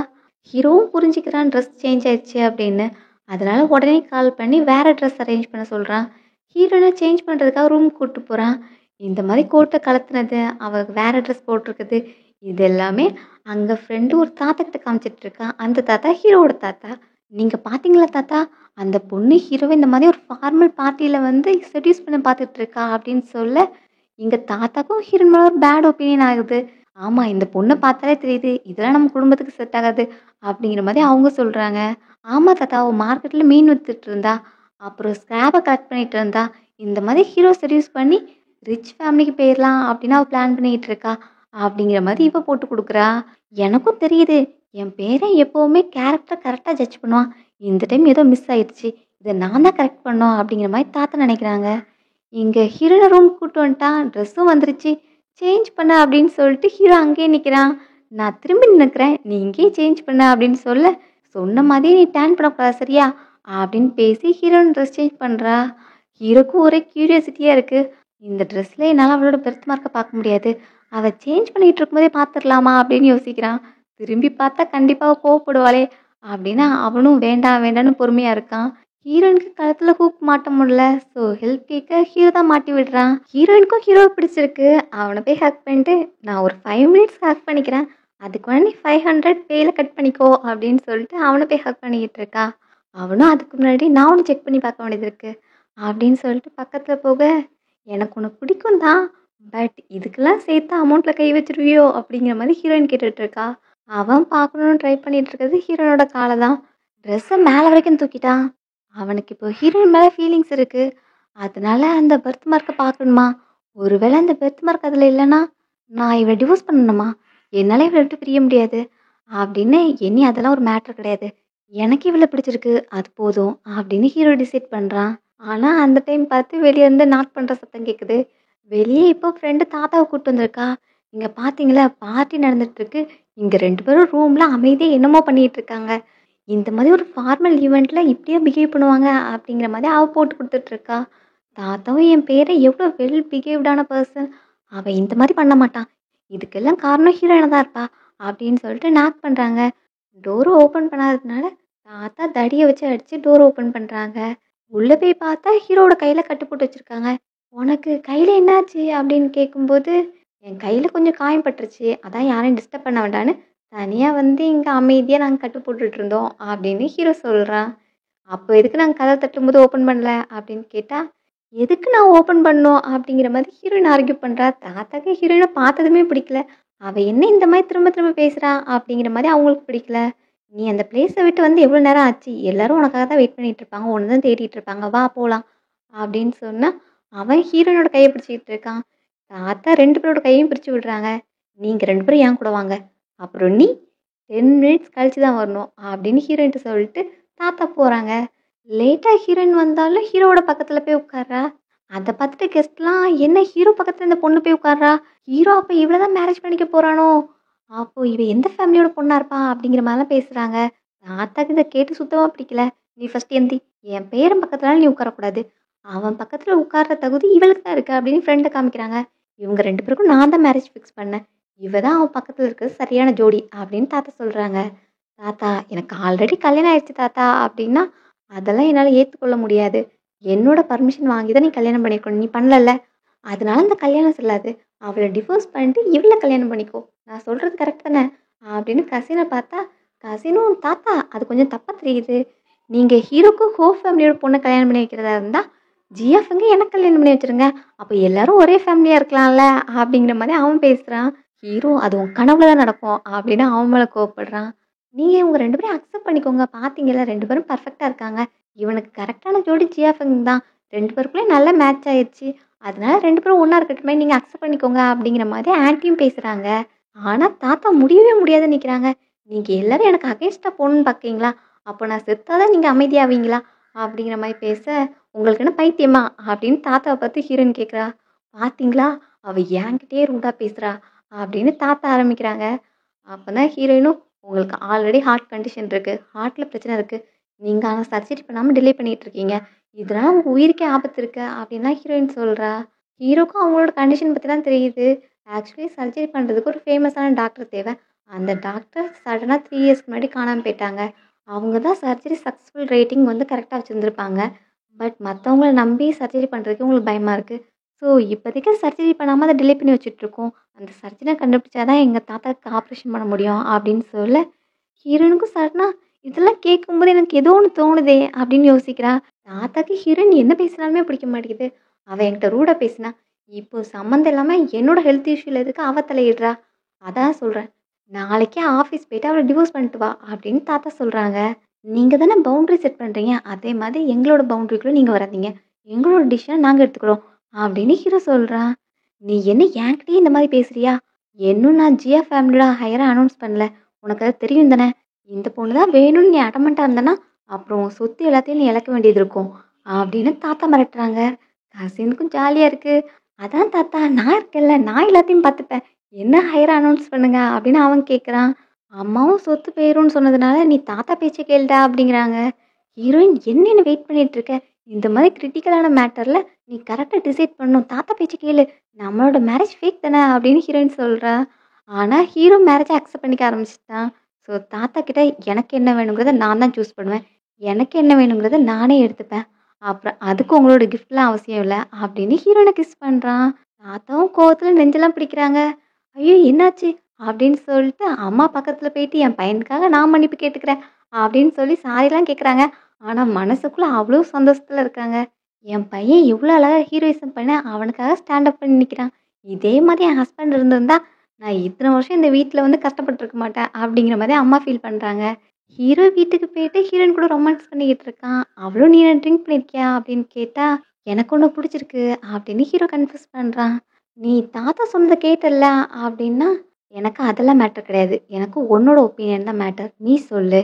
ஹீரோவும் புரிஞ்சுக்கிறான் ட்ரெஸ் சேஞ்ச் ஆயிடுச்சு அப்படின்னு. அதனால் உடனே கால் பண்ணி வேறு ட்ரெஸ் அரேஞ்ச் பண்ண சொல்கிறான். ஹீரோயினை சேஞ்ச் பண்ணுறதுக்காக ரூம் கூப்பிட்டு போகிறான். இந்த மாதிரி கோட்டை கலத்துனது, அவள் வேறு ட்ரெஸ் போட்டிருக்குது, இது எல்லாமே அங்கே ஃப்ரெண்டு ஒரு தாத்தா கிட்ட காமிச்சிட்டு இருக்கான். அந்த தாத்தா ஹீரோவோட தாத்தா. நீங்கள் பார்த்தீங்களா தாத்தா, அந்த பொண்ணு ஹீரோவை இந்த மாதிரி ஒரு ஃபார்மல் பார்ட்டியில் வந்து செடியூஸ் பண்ண பார்த்துட்டு இருக்கா அப்படின்னு சொல்ல இங்கே தாத்தாக்கும் ஹீரோயின் மேலே ஒரு பேட் ஒப்பீனியன் ஆகுது. ஆமாம், இந்த பொண்ணை பார்த்தாலே தெரியுது இதெல்லாம் நம்ம குடும்பத்துக்கு செட் ஆகாது அப்படிங்கிற மாதிரி அவங்க சொல்கிறாங்க. ஆமாம் தாத்தா, அவள் மார்க்கெட்டில் மீன் வித்துட்டு இருந்தா, அப்புறம் ஸ்கிராப்பை கலெக்ட் பண்ணிட்டு இருந்தா, இந்த மாதிரி ஹீரோ செடியூஸ் பண்ணி ரிச் ஃபேமிலிக்கு போயிடலாம் அப்படின்னு அவள் பிளான் பண்ணிட்டு இருக்கா அப்படிங்கிற மாதிரி இவ போட்டு கொடுக்குறா. எனக்கும் தெரியுது என் பேரன் எப்போவுமே கேரக்டர் கரெக்டாக ஜட்ஜ் பண்ணுவான். இந்த டைம் ஏதோ மிஸ் ஆயிடுச்சு, இதை நான் தான் கரெக்ட் பண்ணோம் அப்படிங்கிற மாதிரி தாத்தா நினைக்கிறாங்க. இங்கே ஹீரோனை ரூம் கூட்டு வந்துட்டான், ட்ரெஸ்ஸும் வந்துருச்சு, சேஞ்ச் பண்ண அப்படின்னு சொல்லிட்டு ஹீரோ அங்கேயே நிற்கிறான். நான் திரும்பி நிற்கிறேன், நீ இங்கேயே சேஞ்ச் பண்ண அப்படின்னு சொல்ல சொன்ன மாதிரியே நீ டேன் பண்ணக்கூடாது சரியா அப்படின்னு பேசி ஹீரோயின் ட்ரெஸ் சேஞ்ச் பண்ணுறா. ஹீரோக்கும் ஒரே க்யூரியாசிட்டியாக இருக்குது. இந்த ட்ரெஸ்ஸில் என்னால் அவளோட பெர்த் மார்க்கை பார்க்க முடியாது, அவள் சேஞ்ச் பண்ணிகிட்டு இருக்கும்போதே பார்த்துடலாமா அப்படின்னு யோசிக்கிறான். திரும்பி பார்த்தா கண்டிப்பாக கோவப்படுவாளே அப்படின்னா அவனும் வேண்டாம் வேண்டான்னு பொறுமையாக இருக்கான். ஹீரோயினுக்கு கழுத்தில் ஹூக் மாட்ட முடியல, ஸோ ஹெல்ப் கேட்க ஹீரோ தான் மாட்டி விடுறான். ஹீரோயினுக்கும் ஹீரோவை பிடிச்சிருக்கு, அவனை போய் ஹக் பண்ணிட்டு நான் ஒரு 5 மினிட்ஸ் ஹக் பண்ணிக்கிறேன், அதுக்கு வேணா நீ 500 பேயில் கட் பண்ணிக்கோ அப்படின்னு சொல்லிட்டு அவனை போய் ஹக் பண்ணிக்கிட்டு இருக்கா. அவனும் அதுக்கு முன்னாடி நான் ஒன்று செக் பண்ணி பார்க்க வேண்டியது இருக்குது அப்படின்னு சொல்லிட்டு பக்கத்தில் போக எனக்கு உனக்கு பிடிக்கும் தான், பட் இதுக்கெல்லாம் சேர்த்து அமௌண்ட்டில் கை வச்சிருவியோ அப்படிங்கிற மாதிரி ஹீரோயின் கேட்டுட்டு இருக்கா. அவன் பார்க்கணுன்னு ட்ரை பண்ணிட்டு இருக்கிறது ஹீரோனோட காலை தான். ட்ரெஸ்ஸை மேலே வரைக்கும் தூக்கிட்டான். அவனுக்கு இப்போ ஹீரோயின் மேலே ஃபீலிங்ஸ் இருக்குது, அதனால அந்த பர்த் மார்க்கை பார்க்கணுமா. ஒருவேளை அந்த பர்த் மார்க் அதில் இல்லைன்னா நான் இவளை டிவோர்ஸ் பண்ணணுமா, என்னால் இவளை விட்டு பிரிய முடியாது அப்படின்னு இனி அதெல்லாம் ஒரு மேட்ரு கிடையாது, எனக்கு இவளை பிடிச்சிருக்கு அது போதும் அப்படின்னு ஹீரோ டிசைட் பண்ணுறான். ஆனால் அந்த டைம் பார்த்து வெளியே இருந்து நாக் பண்ணுற சத்தம் கேட்குது. வெளியே இப்போ ஃப்ரெண்டு தாத்தாவை கூப்பிட்டு வந்திருக்கா. இங்கே பார்த்தீங்களா பார்ட்டி நடந்துட்டுருக்கு, இங்கே 2 பேரும் ரூமில் அமைதியாக என்னமோ பண்ணிகிட்டு இருக்காங்க, இந்த மாதிரி ஒரு ஃபார்மல் ஈவெண்ட்டில் இப்படியே பிஹேவ் பண்ணுவாங்க அப்படிங்கிற மாதிரி அவள் போட்டு கொடுத்துட்ருக்கா. தாத்தாவும் என் பேரை எவ்வளோ வெல் பிஹேவ்டான பர்சன், அவள் இந்த மாதிரி பண்ண மாட்டான், இதுக்கெல்லாம் காரணம் ஹீரோயினை தான் இருப்பா அப்படின்னு சொல்லிட்டு நாக் பண்ணுறாங்க. டோரை ஓப்பன் பண்ணாததுனால தாத்தா தடியை வச்சு அடித்து டோர் ஓப்பன் பண்ணுறாங்க. உள்ளே போய் பார்த்தா ஹீரோட கையில் கட்டு போட்டு வச்சுருக்காங்க. உனக்கு கையில் என்னாச்சு அப்படின்னு கேட்கும்போது என் கையில் கொஞ்சம் காயம் பட்டுருச்சு, அதான் யாரையும் டிஸ்டர்ப் பண்ண வேண்டான்னு தனியாக வந்து இங்கே அமைதியாக நாங்கள் கட்டு போட்டுட்டு இருந்தோம் அப்படின்னு ஹீரோ சொல்கிறான். அப்போ எதுக்கு நாங்கள் கதவை தட்டும்போது ஓப்பன் பண்ணல அப்படின்னு கேட்டால் எதுக்கு நான் ஓப்பன் பண்ணோம் அப்படிங்கிற மாதிரி ஹீரோயின் ஆர்கியூ பண்ணுறா. தாத்தாக்கு ஹீரோயினை பார்த்ததுமே பிடிக்கல, அவள் என்ன இந்த மாதிரி திரும்ப திரும்ப பேசுகிறா அப்படிங்கிற மாதிரி அவங்களுக்கு பிடிக்கல. நீ அந்த பிளேஸை விட்டு வந்து எவ்வளோ நேரம் ஆச்சு, எல்லாரும் உனக்காக தான் வெயிட் பண்ணிட்டு இருப்பாங்க, ஒன்று தான் தேடிட்டு இருப்பாங்க, வா போகலாம் அப்படின்னு சொன்னால் அவன் ஹீரோயினோட கையை பிடிச்சிக்கிட்டு இருக்கான். தாத்தா 2 பேரோட கையையும் பிரித்து விடுறாங்க. நீங்கள் 2 பேரும் என் கூட வாங்க, அப்புறம் நீ 10 மினிட்ஸ் கழிச்சு தான் வரணும் அப்படின்னு ஹீரோயின்ட்டு சொல்லிட்டு தாத்தா போகிறாங்க. லேட்டாக ஹீரோயின் வந்தாலும் ஹீரோவோட பக்கத்தில் போய் உட்கார்றா. அதை பார்த்துட்டு கெஸ்ட்லாம் என்ன ஹீரோ பக்கத்தில் இந்த பொண்ணு போய் உட்கார்றா, ஹீரோ அப்போ இவ்வளோ தான் மேரேஜ் பண்ணிக்க போகிறானோ, அப்போ இவ எந்த ஃபேமிலியோட பொண்ணாக இருப்பா அப்படிங்கிற மாதிரிலாம் பேசுகிறாங்க. தாத்தாக்கு இதை கேட்டு சுத்தமாக பிடிக்கல. நீ ஃபஸ்ட் எந்தி, என் பேரன் பக்கத்துலலாம் நீ உட்காரக்கூடாது, அவன் பக்கத்தில் உட்கார்ற தகுதி இவளுக்கு தான் இருக்குது அப்படின்னு ஃப்ரெண்டை காமிக்கிறாங்க. இவங்க 2 பேருக்கும் நான் தான் மேரேஜ் ஃபிக்ஸ் பண்ணேன், இவ தான் அவன் பக்கத்தில் இருக்கிறது சரியான ஜோடி அப்படின்னு தாத்தா சொல்கிறாங்க. தாத்தா எனக்கு ஆல்ரெடி கல்யாணம் ஆயிடுச்சு தாத்தா அப்படின்னா அதெல்லாம் என்னால் ஏற்றுக்கொள்ள முடியாது, என்னோட பர்மிஷன் வாங்கி தான் நீ கல்யாணம் பண்ணிக்கணும், நீ பண்ணலல்ல, அதனால இந்த கல்யாணம் செல்லாது, அவளை டிவோர்ஸ் பண்ணிட்டு இவளை கல்யாணம் பண்ணிக்கோ, நான் சொல்கிறது கரெக்ட் தானே அப்படின்னு கசினை பார்த்தா கசினும் தாத்தா அது கொஞ்சம் தப்பாக தெரியுது, நீங்கள் ஹீரோக்கும் ஹோ ஃபேமிலியோட பொண்ணை கல்யாணம் பண்ணி வைக்கிறதா இருந்தால் ஜிஎஃப்ங்க எனக்கு கல்யாணம் பண்ணி வச்சுருங்க, அப்போ எல்லாரும் ஒரே ஃபேமிலியாக இருக்கலாம்ல அப்படிங்கிற மாதிரி அவன் பேசுகிறான். ஹீரோ அது உன் கனவுல தான் நடக்கும் அப்படின்னு அவன் மேலே கோவப்படுறான். நீங்கள் இவங்க 2 பேரும் அக்செப்ட் பண்ணிக்கோங்க, பார்த்தீங்களா 2 பேரும் பர்ஃபெக்டாக இருக்காங்க, இவனுக்கு கரெக்டான ஜோடி ஜிஎஃப்ங்க தான், 2 பேருக்குள்ளே நல்ல மேட்ச் ஆயிடுச்சு, அதனால 2 பேரும் ஒன்றா இருக்கட்டுமே, நீங்கள் அக்செப்ட் பண்ணிக்கோங்க அப்படிங்கிற மாதிரி ஆன்ட்டியும் பேசுகிறாங்க. ஆனால் தாத்தா முடியவே முடியாதுன்னு நிற்கிறாங்க. நீங்கள் எல்லோரும் எனக்கு அகேன்ஸ்டாக போகணுன்னு பார்க்குறீங்களா, அப்போ நான் செத்தாதான் நீங்கள் அமைதியாவீங்களா அப்படிங்கிற மாதிரி பேச உங்களுக்கு என்ன பைத்தியமா அப்படின்னு தாத்தாவை பார்த்து ஹீரோயின் கேட்குறா. பார்த்தீங்களா அவள் என்கிட்டயே ரூடாக பேசுகிறா அப்படின்னு தாத்தா ஆரம்பிக்கிறாங்க. அப்போ தான் ஹீரோயினும் உங்களுக்கு ஆல்ரெடி ஹார்ட் கண்டிஷன் இருக்குது, ஹார்ட்டில் பிரச்சனை இருக்குது, நீங்கள் ஆனால் சர்ஜரி பண்ணாமல் டிலே பண்ணிகிட்டு இருக்கீங்க, இதனால் உங்கள் உயிருக்கே ஆபத்து இருக்குது அப்படின்லாம் ஹீரோயின் சொல்கிறா. ஹீரோக்கும் அவங்களோட கண்டிஷன் பற்றி தான் தெரியுது. ஆக்சுவலி சர்ஜரி பண்ணுறதுக்கு ஒரு ஃபேமஸான டாக்டர் தேவை, அந்த டாக்டர் சடனாக 3 இயர்ஸ்க்கு முன்னாடி காணாமல் போயிட்டாங்க, அவங்க தான் சர்ஜரி சக்ஸஸ்ஃபுல் ரேட்டிங் வந்து கரெக்டாக வச்சுருந்துருப்பாங்க, பட் மற்றவங்கள நம்பி சர்ஜரி பண்ணுறதுக்கு உங்களுக்கு பயமாக இருக்குது, ஸோ இப்போதைக்கு சர்ஜரி பண்ணாமல் அதை டிலே பண்ணி வச்சுட்ருக்கோம், அந்த சர்ஜனை கண்டுபிடிச்சா தான் எங்கள் தாத்தாவுக்கு ஆப்ரேஷன் பண்ண முடியும் அப்படின்னு சொல்ல ஹீரோனுக்கும் சடனாக இதெல்லாம் கேட்கும்போது எனக்கு ஏதோ ஒண்ணு தோணுதே அப்படின்னு யோசிக்கிறா. தாத்தாக்கு ஹீரோயின் என்ன பேசினாலுமே பிடிக்க மாட்டேங்குது. அவ என்கிட்ட ரூடா பேசினா, இப்போ சம்மந்தம் இல்லாம என்னோட ஹெல்த் இஷ்யூல எதுக்கு அவ தலையிடுறா? அதான் சொல்றேன். நாளைக்கே ஆஃபீஸ் போயிட்டு அவள டிவோர்ஸ் பண்ணிட்டு வா அப்படின்னு தாத்தா சொல்றாங்க. நீங்க தானே பவுண்டரி செட் பண்றீங்க. அதே மாதிரி எங்களோட பவுண்டரிக்குள்ள நீங்க வராதீங்க. எங்களோட டிசிஷன நாங்க எடுத்துக்கிறோம் அப்படின்னு ஹீரோ சொல்றான். நீ என்ன என்கிட்டயே இந்த மாதிரி பேசுறியா? இன்னும் நான் ஜியா ஃபேமிலியோட ஹையரா அனௌன்ஸ் பண்ணல. உனக்கு அது தெரியும் தானே? இந்த பொண்ணு தான் வேணும்னு நீ அடமெண்ட்டா இருந்தனா, அப்புறம் உன் சொத்து எல்லாத்தையும் நீ இழக்க வேண்டியது இருக்கும். அப்படின்னு தாத்தா மிரட்டுறாங்க. கசினுக்கும் ஜாலியா இருக்கு. அதான் தாத்தா நான் இருக்கேன்ல, நான் எல்லாத்தையும் பார்த்துப்பேன். என்ன ஹையரா அனௌன்ஸ் பண்ணுங்க அப்படின்னு அவன் கேட்குறான். அம்மாவும் சொத்து போயிரும்னு சொன்னதுனால நீ தாத்தா பேச்ச கேளுடா அப்படிங்கிறாங்க. ஹீரோயின் என்னன்னு வெயிட் பண்ணிட்டு இருக்க? இந்த மாதிரி கிரிட்டிக்கலான மேட்டர்ல நீ கரெக்டா டிசைட் பண்ணணும். தாத்தா பேச்ச கேளு. நம்மளோட மேரேஜ் ஃபேக் தானே அப்படின்னு ஹீரோயின் சொல்றா. ஆனா ஹீரோ மேரேஜ அக்செப்ட் பண்ணிக்க ஆரம்பிச்சுட்டான். ஸோ தாத்தா கிட்ட எனக்கு என்ன வேணுங்கிறத நான் தான் சூஸ் பண்ணுவேன். எனக்கு என்ன வேணுங்கிறத நானே எடுத்துப்பேன். அப்புறம் அதுக்கு உங்களோட கிஃப்ட்லாம் அவசியம் இல்ல அப்படின்னு ஹீரோயின கிஸ் பண்றான். தாத்தாவும் கோவத்துல நெஞ்செல்லாம் பிடிக்கிறாங்க. ஐயோ! என்னாச்சு? அப்படின்னு சொல்லிட்டு அம்மா பக்கத்துல போயிட்டு என் பையனுக்காக நான் மன்னிப்பு கேட்டுக்கிறேன் அப்படின்னு சொல்லி சாரிலாம் கேட்குறாங்க. ஆனா மனசுக்குள்ள அவ்வளோ சந்தோஷத்துல இருக்காங்க. என் பையன் எவ்வளோ அழகா ஹீரோயிசம் பண்ண அவனுக்காக ஸ்டாண்ட் அப் பண்ணி நிக்கிறான். இதே மாதிரி என் ஹஸ்பண்ட் இருந்திருந்தா நான் இத்தனை வருஷம் இந்த வீட்ல வந்து கஷ்டப்பட்டுருக்க மாட்டேன் அப்படிங்கிற மாதிரி அம்மா ஃபீல் பண்றாங்க. ஹீரோ வீட்டுக்கு போயிட்டு ஹீரோயின் கூட ரொமான்ஸ் பண்ணிக்கிட்டு இருக்கான். அவளும் நீ என்ன ட்ரிங்க் பண்ணியிருக்கியா அப்படின்னு கேட்டா, எனக்கு ஒண்ணு புடிச்சிருக்கு அப்படின்னு ஹீரோ கன்ஃபெஸ் பண்றான். நீ தாத்தா சொன்னத கேட்டல்ல அப்படின்னா, எனக்கு அதெல்லாம் மேட்டர் கிடையாது. எனக்கு உன்னோட ஒப்பீனியன் தான் மேட்டர். நீ சொல்லு.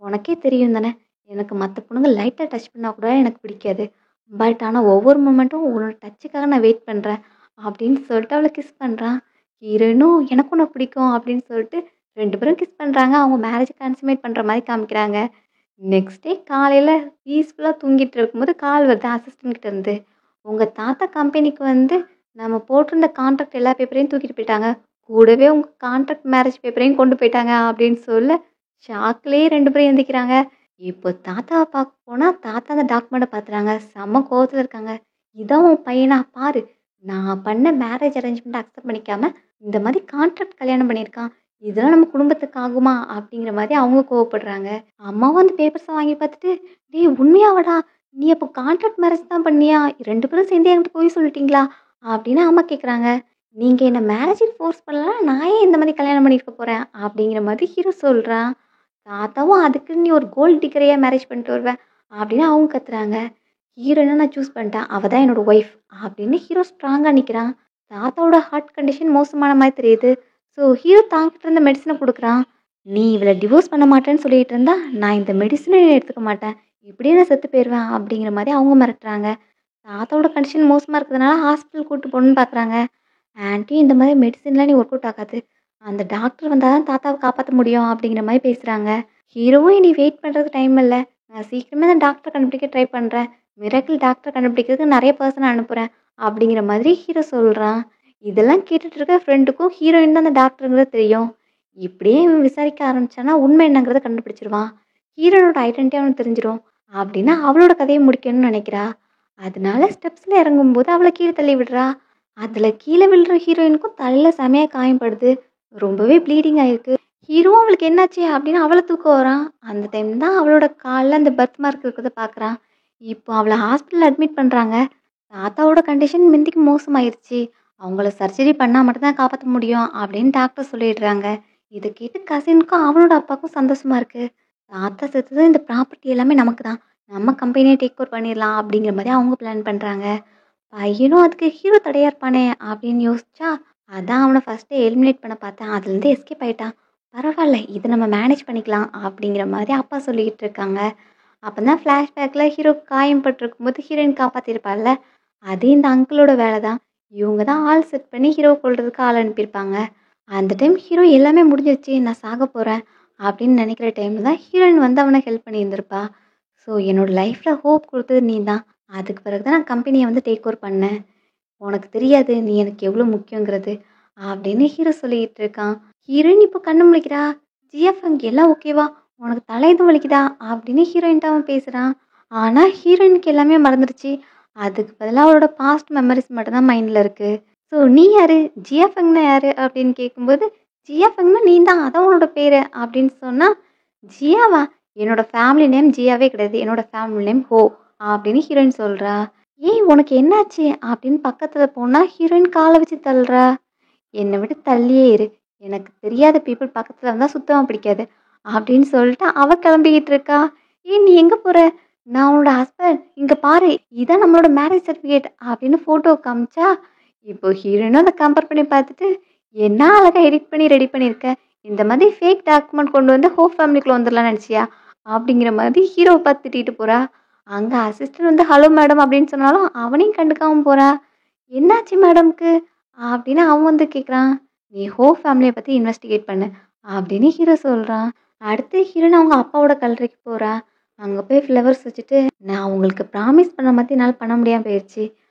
உனக்கே தெரியும் தானே! எனக்கு மத்த பொண்ணுங்க லைட்டா டச் பண்ணா கூட எனக்கு பிடிக்காது. பட் ஆனா ஒவ்வொரு மொமெண்ட்டும் உன்னோட டச்சுக்காக நான் வெயிட் பண்றேன். அப்படின்னு சொல்லிட்டு அவள கிஸ் பண்றான். ஹீரோயினும் எனக்கு உன்ன பிடிக்கும் அப்படின்னு சொல்லிட்டு 2 பேரும் கிஸ் பண்றாங்க. அவங்க மேரேஜ் கன்சுமேட் பண்ற மாரி காமிக்கிறாங்க. நெக்ஸ்ட் டே காலையில பீஸ்ஃபுல்லா தூங்கிட்டு இருக்கும்போது கால் வருது அசிஸ்டன்ட் கிட்ட இருந்து. உங்க தாத்தா கம்பெனிக்கு வந்து நம்ம போட்டிருந்த கான்ட்ராக்ட் எல்லா பேப்பரையும் தூக்கிட்டு போயிட்டாங்க. கூடவே உங்க கான்ட்ராக்ட் மேரேஜ் பேப்பரையும் கொண்டு போயிட்டாங்க அப்படின்னு சொல்ல, ஷாக்லயே 2 பேரும் எந்திரிக்கிறாங்க. இப்போ தாத்தாவ பார்க்க போனா, தாத்தா அந்த டாக்குமெண்ட்ட பாத்துறாங்க. செம்ம கோவத்துல இருக்காங்க. இதான் உன் பையனா? பாரு. நான் பண்ண மேரேஜ் அரேஞ்ச்மெண்ட்ட அக்செப்ட் பண்ணிக்காம, இந்த மாரி கான்ட்ராக்ட் கல்யாணம் பண்ணியிருக்கான். இதெல்லாம் நம்ம குடும்பத்துக்கு ஆகுமா? அப்படிங்கிற மாரி அவங்க கோவப்படுறாங்க. அம்மாவும் அந்த பேப்பர்ஸ வாங்கி பார்த்துட்டு, "டேய் உண்மையாவாடா? நீ அப்போ கான்ட்ராக்ட் மேரேஜ் தான் பண்ணியா? 2 பேரும் சேர்ந்து என்கிட்ட பொய் சொல்லிட்டீங்களா?" அப்படின்னு அம்மா கேட்குறாங்க. "நீங்க என்ன மேரேஜுக்கு ஃபோர்ஸ் பண்ணலனா, நான் ஏன் இந்த மாரி கல்யாணம் பண்ணியிருக்க போறேன்?" அப்படிங்கிற மாதிரி ஹீரோ சொல்றான். தாத்தாவும் அதுக்குன்னு நீ ஒரு கோல்ட் டிக்கரையா மேரேஜ் பண்ணிட்டு வருவ? அப்படின்னு அவங்க கத்துறாங்க. ஹீரோயின நான் சூஸ் பண்ணிட்டேன். அவ தான் என்னோட ஒய்ஃப் அப்படின்னு ஹீரோ ஸ்ட்ராங்கா நிக்கிறான். தாத்தாவோட ஹார்ட் கண்டிஷன் மோசமான மாரி தெரியுது. ஸோ ஹீரோ தாங்கிட்டு இருந்த மெடிசன குடுக்குறான். "நீ இவள டிவோர்ஸ் பண்ண மாட்டேன்னு சொல்லிட்டு இருந்தா, நான் இந்த மெடிசனே எடுத்துக்க மாட்டேன். இப்படியே நான் செத்து போயிருவேன்." அப்படிங்கிற மாரி அவங்க மிரட்டுறாங்க. தாத்தாவோட கண்டிஷன் மோசமா இருக்கிறதுனால ஹாஸ்பிட்டல் கூட்டு போணும்னு பார்க்குறாங்க. ஆன்ட்டி இந்த மாதிரி மெடிசின்லாம் நீ ஒர்க் அவுட் ஆகாது. அந்த டாக்டர் வந்தா தான் தாத்தாவ காப்பாத்த முடியும் அப்படிங்கிற மாரி பேசுறாங்க. ஹீரோவும் இனி வெயிட் பண்றதுக்கு டைம் இல்ல. நான் சீக்கிரமே அந்த டாக்டர கண்டுபிடிக்க ட்ரை பண்றேன். மிராக்கிள் டாக்டர கண்டுபிடிக்கிறதுக்கு நெறைய பெர்சன அனுப்புறேன். அப்படிங்கிற மாதிரி ஹீரோ சொல்றான். இதெல்லாம் கேட்டுட்டு இருக்க ஃப்ரெண்டுக்கும் ஹீரோயின் தான் அந்த டாக்டருங்கிறது தெரியும். இப்படியே இவன் விசாரிக்க ஆரம்பிச்சானா உண்மை என்னங்கிறத கண்டுபிடிச்சிருவான். ஹீரோனோட ஐடென்டிட்டி அவனுக்கு தெரிஞ்சிரும். அப்படின்னா அவளோட கதைய முடிக்கணும்னு நினைக்கிறா. அதனால ஸ்டெப்ஸ்ல இறங்கும்போது அவள கீழ தள்ளி விடுறா. அதுல கீழ விழுற ஹீரோயினுக்கும் தலையில செமையா காயம் படுது. ரொம்பவே ப்ளீடிங் ஆயிருக்கு. ஹீரோவும் அவளுக்கு என்னாச்சு அப்படின்னு அவள தூக்க வரான். அந்த டைம் தான் அவளோட கால்ல அந்த பர்த் மார்க் இருக்கிறத பார்க்குறான். இப்போ அவள ஹாஸ்பிட்டல்ல அட்மிட் பண்றாங்க. தாத்தாவோட கண்டிஷன் முந்திக்கு மோசமாயிருச்சு. அவங்கள சர்ஜரி பண்ணா மட்டும் தான் காப்பாத்த முடியும் அப்படின்னு டாக்டர் சொல்லிடுறாங்க. இத கேட்டு கசினுக்கும் அவனோட அப்பாவுக்கும் சந்தோஷமா இருக்கு. தாத்தா செத்தது இந்த ப்ராப்பர்ட்டி எல்லாமே நமக்கு தான். நம்ம கம்பெனியை டேக் ஓவர் பண்ணிடலாம் அப்படிங்கிற மாதிரி அவங்க பிளான் பண்றாங்க. பையனும் அதுக்கு ஹீரோ தடையா இருப்பானே அப்படின்னு யோசிச்சா, அதான் அவன ஃபர்ஸ்ட்டே எலிமினேட் பண்ண பார்த்தேன். அதுலேருந்து எஸ்கேப் ஆயிட்டான். பரவால்ல, இத நம்ம மேனேஜ் பண்ணிக்கலாம் அப்படிங்கிற மாதிரி அப்பா சொல்லிக்கிட்டு இருக்காங்க. அப்பதான் ஃப்ளாஷ்பேக்ல ஹீரோக்கு காயம் பட்டிருக்கும்போது ஹீரோயின் காப்பாத்திருப்பாள்ல, அது இந்த அங்கிளோட வேலை தான். இவங்க தான் ஆள் செட் பண்ணி ஹீரோவ கொல்றதுக்கு ஆள் அனுப்பியிருப்பாங்க. அந்த டைம் ஹீரோ எல்லாமே முடிஞ்சிருச்சு, நான் சாகப் போறேன் அப்படின்னு நினைக்கிற டைம்ல தான் ஹீரோயின் வந்து அவனுக்கு ஹெல்ப் பண்ணியிருந்திருப்பா. ஸோ என்னோட லைஃப்ல ஹோப் குடுத்தது நீ தான். அதுக்கு பிறகு தான் நான் கம்பெனிய வந்து டேக் ஓவர் பண்ணேன். உனக்கு தெரியாது நீ எனக்கு எவ்வளோ முக்கியங்கிறது அப்படின்னு ஹீரோ சொல்லிட்டு இருக்கான். ஹீரோயின் இப்போ கண்ணு முழிக்கிறா. ஜிஎஃப்எம் எல்லாம் ஓகேவா? உனக்கு தலை எதுவும் வலிக்குதா? அப்படின்னு ஹீரோயின்ட்ட அவன் பேசுறான். ஆனா ஹீரோயினுக்கு எல்லாமே மறந்துருச்சு. அதுக்கு பதிலா அவளோட பாஸ்ட் மெமரிஸ் மட்டும் தான் மைண்ட்ல இருக்கு. ஸோ நீ யாரு? ஜிஎஃப்எங்னா யாரு? அப்படின்னு கேட்கும்போது ஜிஎஃப்எங்னா நீ தான், அதான் உன்னோட பேரு அப்படின்னு சொன்னா, ஜியாவா? என்னோட ஃபேமிலி நேம் ஜியாவே கிடையாது. என்னோட ஃபேமிலி நேம் ஹோ அப்படின்னு ஹீரோயின் சொல்றா. ஏய் உனக்கு என்னாச்சு? அப்படின்னு பக்கத்துல போனா ஹீரோயின் கால வச்சு தள்ளுறா. என்னை விட்டு தள்ளியே இரு. எனக்கு தெரியாத பீப்புள் பக்கத்துல இருந்தா சுத்தமா பிடிக்காது. அப்படின்னு சொல்லிட்டு அவ கிளம்பிக்கிட்டு இருக்கா. ஏய் நீ எங்க போற? நான் உன்னோட ஹஸ்பண்ட். இங்க பாரு. இதான் நம்மளோட மேரேஜ் சர்டிஃபிகேட் அப்படின்னு ஃபோட்டோ காமிச்சா, இப்போ ஹீரோயினும் அதை கம்பேர் பண்ணி பார்த்துட்டு, என்ன அழகா எடிட் பண்ணி ரெடி பண்ணியிருக்க. இந்த மாதிரி ஃபேக் டாக்குமெண்ட் கொண்டு வந்து ஹோப் ஃபேமிலிக்குள்ள வந்துடலாம்னு நினச்சியா? அப்படிங்கிற மாதிரி ஹீரோவை பார்த்து திட்டிட்டு போறா. அங்க அசிஸ்டன்ட் வந்து ஹலோ மேடம் அப்படின்னு சொன்னாலும் அவனையும் கண்டுக்காம போறா. என்னாச்சு மேடம்க்கு? அப்படின்னு அவன் வந்து கேட்குறான். நீ ஹோ ஃபேமிலியை பற்றி இன்வெஸ்டிகேட் பண்ணு அப்படின்னு ஹீரோ சொல்கிறான். அடுத்து ஹீரோயின் அவங்க அப்பாவோட கல்லறைக்கு போகிறா. அங்கே போய் ஃப்ளவர்ஸ் வச்சுட்டு, நான் உங்களுக்கு ப்ராமிஸ் பண்ண மாதிரி என்னால் பண்ண முடியாமல் போயிடுச்சு.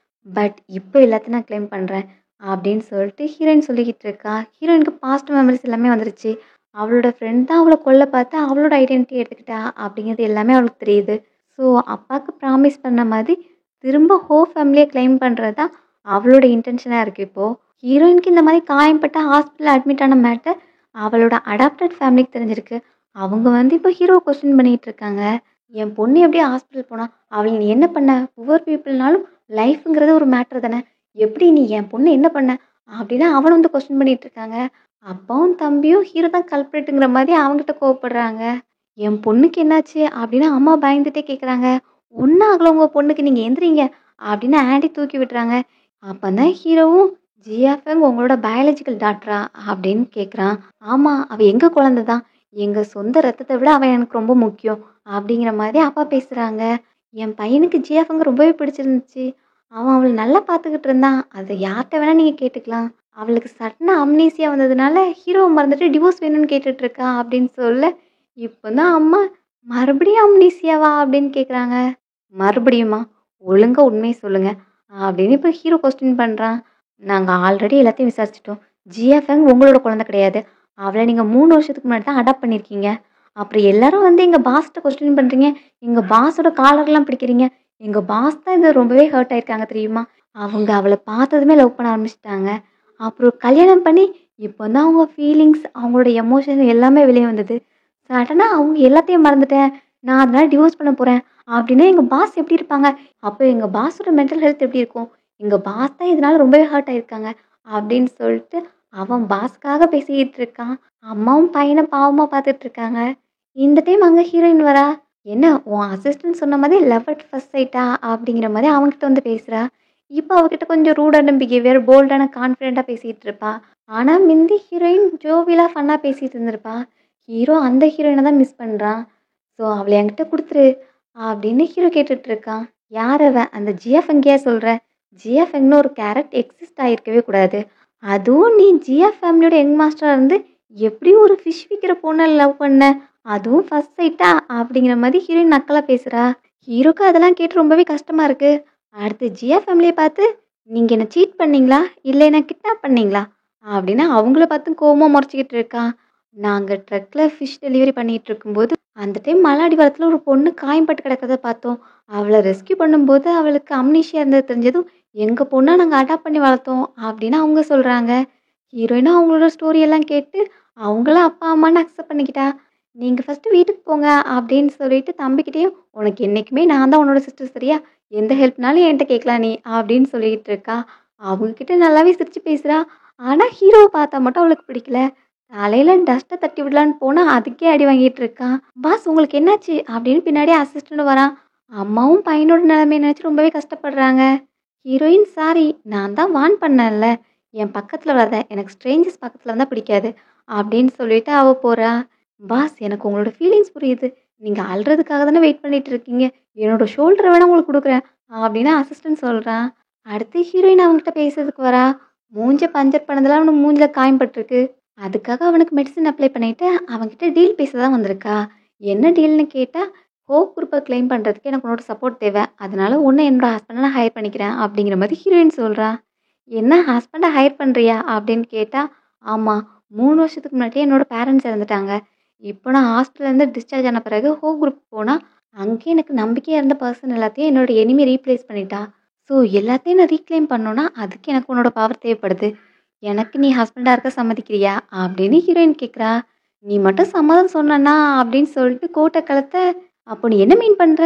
பட் இப்போ எல்லாத்தையும் நான் க்ளைம் பண்ணுறேன் அப்படின்னு சொல்லிட்டு ஹீரோயின் சொல்லிக்கிட்டு இருக்கா. ஹீரோயினுக்கு பாஸ்ட் மெமரிஸ் எல்லாமே வந்துருச்சு. அவளோட ஃப்ரெண்ட் தான் அவளை கொல்ல பார்த்து அவளோட ஐடென்டிட்டி எடுத்துக்கிட்டா அப்படிங்கிறது எல்லாமே அவளுக்கு தெரியுது. ஸோ அப்பாவுக்கு ப்ராமிஸ் பண்ண மாதிரி திரும்ப ஹோ ஃபேமிலியை க்ளைம் பண்ணுறது தான் அவளோட இன்டென்ஷனாக இருக்குது இப்போது. ஹீரோயினுக்கு இந்த மாதிரி காயம்பட்ட ஹாஸ்பிட்டல் அட்மிட் ஆன மேட்டர் அவளோட அடாப்டட் ஃபேமிலிக்கு தெரிஞ்சிருக்கு. அவங்க வந்து இப்போ ஹீரோ கொஸ்டின் பண்ணிகிட்டு இருக்காங்க. என் பொண்ணு எப்படி ஹாஸ்பிட்டல் போனா? அவள் நீ என்ன பண்ண? புவர் பீப்புள்னாலும் லைஃப்ங்கிறது ஒரு மேட்ரு தானே. எப்படி நீ என் பொண்ணு என்ன பண்ண? அப்படின்னு அவனும் வந்து கொஸ்டின் பண்ணிட்டு இருக்காங்க. அப்பாவும் தம்பியும் ஹீரோ தான் கல்பிரேட்டுங்கிற மாதிரி அவங்ககிட்ட கோவப்படுறாங்க. என் பொண்ணுக்கு என்னாச்சு அப்படின்னு அம்மா பயந்துட்டே கேட்குறாங்க. ஒன்றும் ஆகலை உங்கள் பொண்ணுக்கு, நீங்கள் எந்திரிங்க அப்படின்னு ஆண்டி தூக்கி விட்டுறாங்க. அப்போ தான் ஹீரோவும் ஜியாஃபங் உங்களோட பயாலஜிக்கல் டாக்டரா அப்படின்னு கேட்குறான். ஆமாம், அவள் எங்கள் குழந்தை தான். எங்கள் சொந்த ரத்தத்தை விட அவன் எனக்கு ரொம்ப முக்கியம் அப்படிங்கிற மாதிரி அப்பா பேசுகிறாங்க. என் பையனுக்கு ஜியாஃபங்க ரொம்பவே பிடிச்சிருந்துச்சு. அவன் அவளை நல்லா பார்த்துக்கிட்டு இருந்தான். அதை யார்கிட்ட வேணால் நீங்கள் கேட்டுக்கலாம். அவளுக்கு சடனாக அம்னீசியா வந்ததுனால ஹீரோவை மறந்துட்டு டிவோர்ஸ் வேணும்னு கேட்டுட்ருக்கா அப்படின்னு சொல்ல, இப்போ தான் அம்மா மறுபடியும் அம்னீசியாவா அப்படின்னு கேட்குறாங்க. மறுபடியுமா? ஒழுங்காக உண்மையை சொல்லுங்க அப்படின்னு இப்போ ஹீரோ கொஸ்டின் பண்ணுறான். நாங்கள் ஆல்ரெடி எல்லாத்தையும் விசாரிச்சிட்டோம். ஜிஎஃப்எங் உங்களோட குழந்தை கிடையாது. அவளை நீங்கள் 3 வருஷத்துக்கு முன்னாடி தான் அடாப்ட் பண்ணியிருக்கீங்க. அப்புறம் எல்லாரும் வந்து எங்கள் பாஸ்கிட்ட கொஸ்டின் பண்ணுறீங்க. எங்கள் பாஸோட காலர்லாம் பிடிக்கிறீங்க. எங்கள் பாஸ் தான் இது ரொம்பவே ஹர்ட் ஆயிருக்காங்க தெரியுமா? அவங்க அவளை பார்த்ததுமே லவ் பண்ண ஆரம்பிச்சிட்டாங்க. அப்புறம் கல்யாணம் பண்ணி இப்போ தான் அவங்க ஃபீலிங்ஸ், அவங்களோட எமோஷன் எல்லாமே வெளியே வந்தது. சடனாக அவங்க எல்லாத்தையும் மறந்துட்டேன். நான் அதனால் டிவோர்ஸ் பண்ண போகிறேன் அப்படின்னா எங்கள் பாஸ் எப்படி இருப்பாங்க? அப்போ எங்கள் பாஸோட மென்டல் ஹெல்த் எப்படி இருக்கும்? எங்கள் பாஸ் தான் இதனால ரொம்பவே ஹர்ட் ஆயிருக்காங்க அப்படின்னு சொல்லிட்டு அவன் பாஸ்க்காக பேசிக்கிட்டு இருக்கான். அம்மாவும் பையனை பாவமாக பார்த்துட்டு இருக்காங்க. இந்த டைம் அங்கே ஹீரோயின் வரா. என்ன உன் அசிஸ்டன்ட் சொன்ன மாதிரி லவ் அட் ஃபர்ஸ்ட் சைட்டா அப்படிங்கிற மாதிரி அவங்ககிட்ட வந்து பேசுகிறா. இப்போ அவகிட்ட கொஞ்சம் ரூடான பிஹேவியர், போல்டான கான்ஃபிடென்ட்டாக பேசிகிட்டு இருப்பா. ஆனால் மிந்தி ஹீரோயின் ஜோவிலாக ஃபன்னாக பேசிகிட்டு இருந்திருப்பா. ஹீரோ அந்த ஹீரோயினை தான் மிஸ் பண்ணுறான். ஸோ அவளை என்கிட்ட கொடுத்துரு அப்படின்னு ஹீரோ கேட்டுட்டு இருக்கான். யார் அவன்? அந்த ஜியாஃபெங்கியா சொல்கிற? ஜியாஃபெங்னு ஒரு கேரக்டர் எக்ஸிஸ்ட் ஆகிருக்கவே கூடாது. அதுவும் நீ ஜியா ஃபேமிலியோட யங் மாஸ்டராக இருந்து எப்படி ஒரு ஃபிஷ் விற்கிற பொண்ணை லவ் பண்ண? அதுவும் ஃபர்ஸ்ட் சைட்டா அப்படிங்கிற மாதிரி ஹீரோயின் நக்கலாக பேசுகிறா. ஹீரோக்கு அதெல்லாம் கேட்டு ரொம்பவே கஷ்டமாக இருக்குது. அடுத்து ஜியா ஃபேமிலியை பார்த்து, நீங்கள் என்ன சீட் பண்ணீங்களா இல்லை என்ன கிட்னாப் பண்ணீங்களா அப்படின்னு அவங்கள பார்த்து கோவமாக முறைச்சிக்கிட்டு இருக்கான். நாங்கள் ட்ரக்கில் ஃபிஷ் டெலிவரி பண்ணிகிட்டு இருக்கும்போது அந்த டைம் மலாடிவாரத்தில் ஒரு பொண்ணு காயம்பட்டு கிடக்கிறத பார்த்தோம். அவளை ரெஸ்கியூ பண்ணும்போது அவளுக்கு அம்னீஷியா இருந்தது தெரிஞ்சதும் எங்கள் பொண்ணை நாங்கள் அடாப்ட் பண்ணி வளர்த்தோம் அப்படின்னு அவங்க சொல்கிறாங்க. ஹீரோயினும் அவங்களோட ஸ்டோரியெல்லாம் கேட்டு அவங்களும் அப்பா அம்மான்னு அக்செப்ட் பண்ணிக்கிட்டா. நீங்கள் ஃபஸ்ட்டு வீட்டுக்கு போங்க அப்படின்னு சொல்லிட்டு தம்பிக்கிட்டேயும், உனக்கு என்றைக்குமே நான் தான் உன்னோட சிஸ்டர் சரியா, எந்த ஹெல்ப்னாலும் என்கிட்ட கேட்கலாம் நீ அப்படின்னு சொல்லிக்கிட்டு இருக்கா. அவங்கக்கிட்ட நல்லாவே சிரித்து பேசுகிறா. ஆனால் ஹீரோவை பார்த்தா மட்டும் அவளுக்கு பிடிக்கல. தலையில் டஸ்ட்டை தட்டி விடலான்னு போனால் அதுக்கே அடி வாங்கிட்டு இருக்கான். பாஸ் உங்களுக்கு என்னாச்சு அப்படின்னு பின்னாடியே அசிஸ்டண்ட் வரான். அம்மாவும் பையனோட நிலைமையை நினச்சி ரொம்பவே கஷ்டப்படுறாங்க. ஹீரோயின் சாரி, நான் தான் வார்ன் பண்ணேன்ல, என் பக்கத்தில் வராத, எனக்கு ஸ்ட்ரேஞ்சர்ஸ் பக்கத்தில் வந்தால் பிடிக்காது அப்படின்னு சொல்லிட்டு அவள் போகிறா. பாஸ் எனக்கு உங்களோட ஃபீலிங்ஸ் புரியுது. நீங்கள் அழுறதுக்காக தானே வெயிட் பண்ணிட்டு இருக்கீங்க. என்னோட ஷோல்டரை வேணால் உங்களுக்கு கொடுக்குறேன் அப்படின்னு அசிஸ்டன்ட் சொல்கிறான். அடுத்து ஹீரோயின் அவங்ககிட்ட பேசுறதுக்கு வரா. மூஞ்ச பஞ்சர் பண்ணதெல்லாம் அவனுக்கு மூஞ்சில் காயம்பட்டுருக்கு. அதுக்காக அவனுக்கு மெடிசன் அப்ளை பண்ணிவிட்டு அவன்கிட்ட டீல் பேச தான் வந்திருக்கா. என்ன டீல்னு கேட்டால், ஹோப் குரூப்பை கிளைம் பண்ணுறதுக்கு எனக்கு உன்னோட சப்போர்ட் தேவை, அதனால ஒன்று என்னோட ஹஸ்பண்டை நான் ஹையர் பண்ணிக்கிறேன் அப்படிங்கிற மாதிரி ஹீரோயின் சொல்கிறா. என்ன ஹஸ்பண்டை ஹையர் பண்ணுறியா அப்படின்னு கேட்டால், ஆமாம், 3 வருஷத்துக்கு முன்னாடியே என்னோடய பேரண்ட்ஸ் இறந்துட்டாங்க. இப்போ நான் ஹாஸ்பிட்டலேருந்து டிஸ்சார்ஜ் ஆன பிறகு ஹோ குரூப் போனால் அங்கேயே எனக்கு நம்பிக்கையாக இருந்த பர்சன் எல்லாத்தையும் என்னோடய எனிமி ரீப்ளேஸ் பண்ணிட்டா. ஸோ எல்லாத்தையும் நான் ரீக்ளைம் பண்ணோன்னா அதுக்கு எனக்கு உன்னோட பவர் தேவைப்படுது. எனக்கு நீ ஹஸ்பண்டாக இருக்க சம்மதிக்கிறியா அப்படின்னு ஹீரோயின் கேட்குறா. நீ மட்டும் சம்மதம் சொன்னனா அப்படின்னு சொல்லிட்டு கோட்டை கழுத்த. அப்போ நீ என்ன மீன் பண்ற?